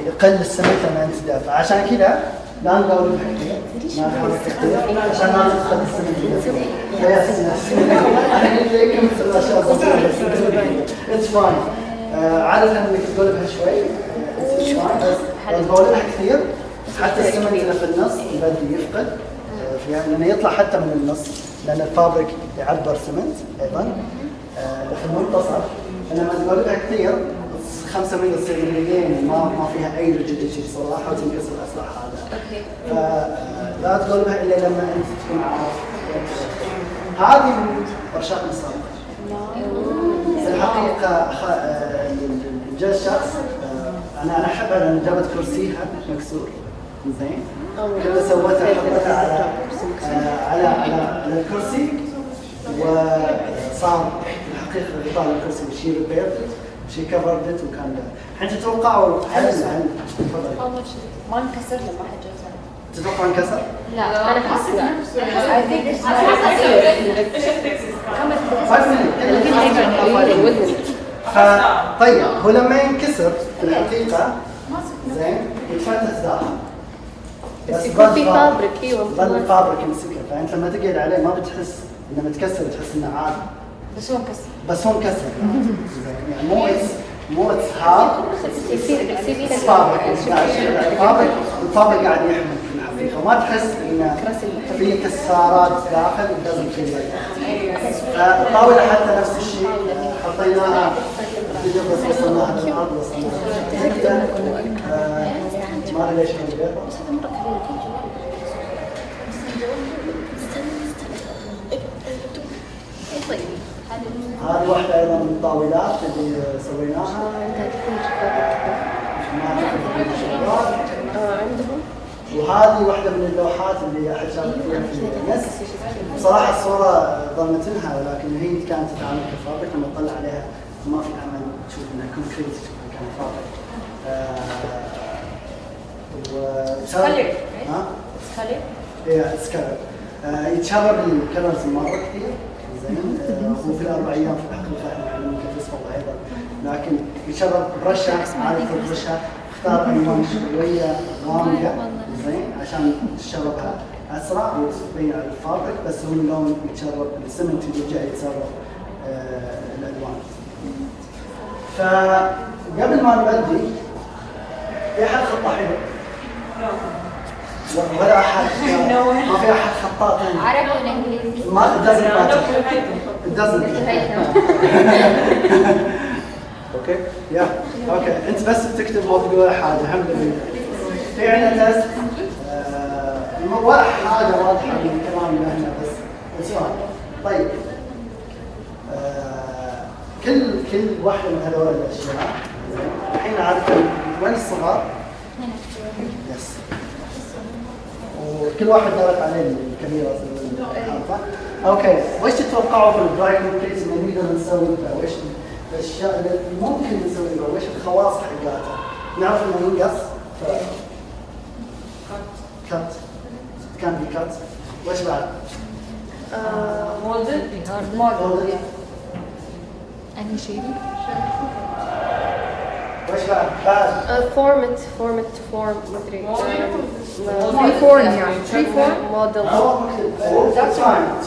يقل السمنت لما انت تدافع. عشان كذا لا نقول الحقيقه ما نحاول نستخدم عشان ما تدخل السمنت. يس انا قلت لكم الاشياء بسيطه. فاين. عادة انك تقلبها شوي بس لو تقلبها كثير حتى السمنت اللي في النص يبدي يفقد فيها، لانه يطلع حتى من النص، لان الفابريك يعبر سمنت ايضا في المنتصف. لما تقلبها كثير 5 مللي تصير مليين، ما فيها اي ريجيديتي صراحه وتنكسر اسرع هذا. فلا تقلبها الا لما انت تكون عارف. هذه رشاق مصابة. في الحقيقه جاء شخص انا احبها لان جابت كرسيها مكسور زين، كذا سوتها حطتها على الكرسي، وصار الحقيقه غطاء الكرسي وشي ريبيرد شي كفرد وكان الحين تتوقعوا تفضل ما انكسر لما حجزها؟ تتوقع انكسر؟ لا انا حاسه طيب هو لما ينكسر في الحقيقه زين يتفتت داخل، بس يكون في فابريك. ايوه ظل الفابريك يمسكه، فانت لما تقعد عليه ما بتحس انه متكسر، بتحس انه عادي. بس هو مكسر يعني مو هارد، الفابريك قاعد يحمل في الحقيقه، وما تحس انه في كسارات داخل لازم في فالطاوله حتى نفس الشيء حطيناها بس وصلناها للارض، وصلناها ما ادري ليش كان بيضة. هذه واحدة أيضا من الطاولات اللي سويناها. وهذه واحدة من اللوحات اللي أحد شارك فيها في النس. بصراحة الصورة ظلمتنها، ولكن هي كانت تتعامل كفابريك، لما تطلع عليها ما في أمل تشوف إنها كونكريت كان فابريك. سكالر سكالر؟ إيه سكالر. يتشرب الكلرز مرة كثير زين. هو في ال4 أيام في الحقيقة احنا نعلمه كيف يصبغ أيضا، لكن يتشرب برشة، عادة البرشة اختار ألوان شوية غامقة زين عشان تشربها أسرع وتبين على الفابريك، بس هو اللون يتشرب السمنت يرجع يتسرب الألوان. فقبل ما نبدي في أحد خطة حلو؟ ولا أحد ما في أحد خطاط عربي ولا انجليزي؟ ما it doesn't اوكي يا اوكي انت بس بتكتب وتقول حاجه. الحمد لله في عندنا تست ولا حاجه واضحه من كلامنا هنا بس اسمع. طيب كل واحده من هذول الاشياء الحين عارف وين الصغار؟ يس. وكل واحد دارت عليه الكاميرا. اوكي وش تتوقعوا في الدراي كومبليت ان نقدر نسوي له؟ وش الاشياء اللي ممكن نسوي له؟ وش الخواص حقاته؟ نعرف انه ينقص كات كان بي كات. وش بعد؟ موديل انهي شيء؟ وش بعد؟ فورمت تو فورم مدري فري فورم يعني فري فورم موديل That's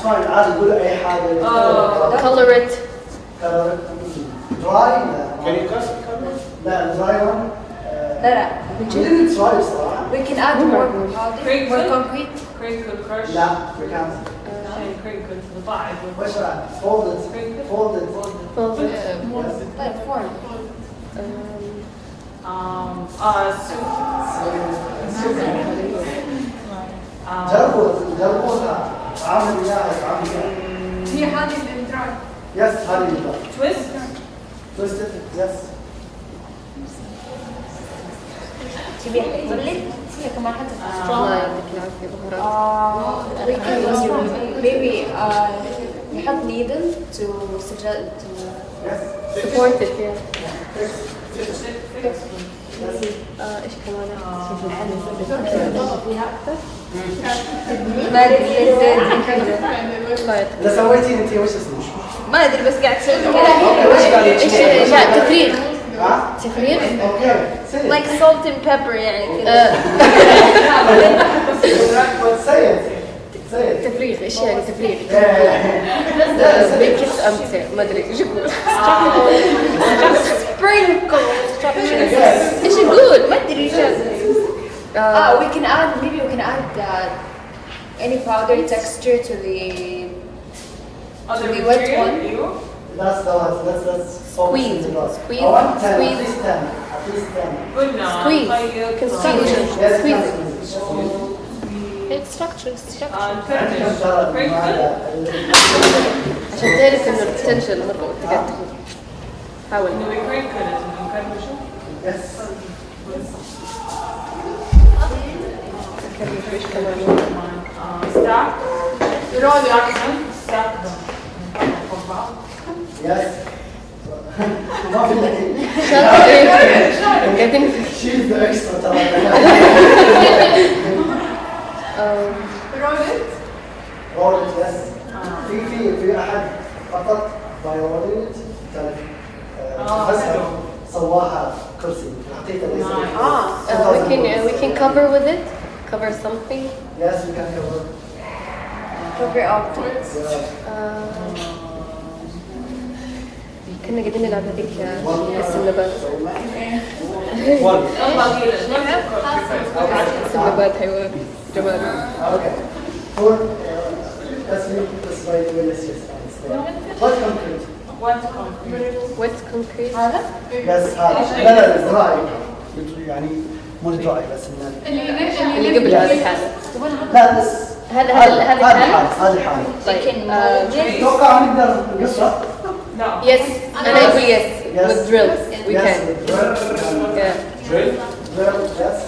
fine عادي قول اي حاجه. color it dry Can you cut? لا dry one لا we didn't try صراحه. we can add more concrete. Crinkle crush. لا we can't. Crinkle to the vibe. وش بعد؟ fold it طيب form جربوها عامل اياها هي هذه الدراي. يس هذه الدراي. Twist. يس. تبي تولد هي كمان حتى سترونج maybe نحط needle to support it here. ايش كمان فيها اكثر؟ ما ادري اذا سويتي انت وش اسمه؟ ما ادري بس قاعد تسوي كذا. ايش لا تفريغ. تفريغ؟ اوكي like salt and pepper يعني كذا. تفريغ ايش يعني تفريغ؟ بيكس امثل ما ادري ايش typical structures. Yes. It's good. ما أدري إيش. We can add, maybe we can add any powder texture to the wet one. That's the one. Let's Squeeze. I want 10, at least 10. At least 10. Good now. Squeeze. Construction. Yes, Squeeze it. It's structure. عشان تعرف إنه البوتنشال مرة تقدم. حاول. Yes. إيش كمان؟ Stack. Roll the accent. Stack them. Yes. ما في لكن. قاعدين. She's the extra ترى. Roll it. Roll it, yes. في أحد فقط by rolling it تعرف سواها كرسي حقيقة ليس. we can cover with it. Cover something. Yes, we can cover. Cover objects. كنا قاعدين نلعب هذيك السنبات. السنبات حيوان جمال. Okay. For let's make this right away. Let's just what concrete? Wet concrete. Yes. لا it's dry. يعني مو dry بس إنه. اللي قبل هذه الحالة. لا بس. هذه حالة. طيب. توقع نقدر نقصها. Yes. أنا أقول yes. With drills we Yes, can. with drill. Yeah. Drill. Yes.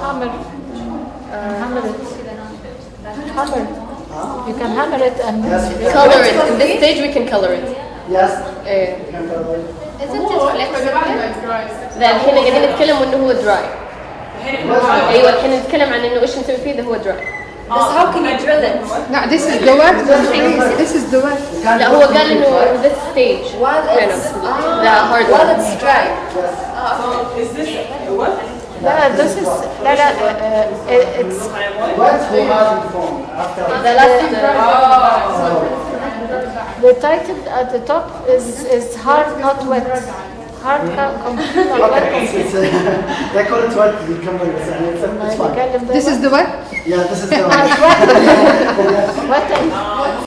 Hammer. Hammer it. Hammer. You can hammer it and Color it. In this stage we can color it. Yes. إيه. Isn't it flexible? لا الحين قاعدين نتكلم إنه هو dry. أيوة الحين نتكلم عن إنه إيش نسوي فيه إذا هو dry. But how can you drill it? No, this is the wet. This is the wet. لا هو قال إنه in this stage. While it's لا hard while one. it's dry. So is this what? لا this is لا it's Wet for hard form after. The last. the title at the top is hard not wet. Hard complete not wet. They call it wet. You can bring this. It's fine. This is the wet. Yeah, this is the one. Wet and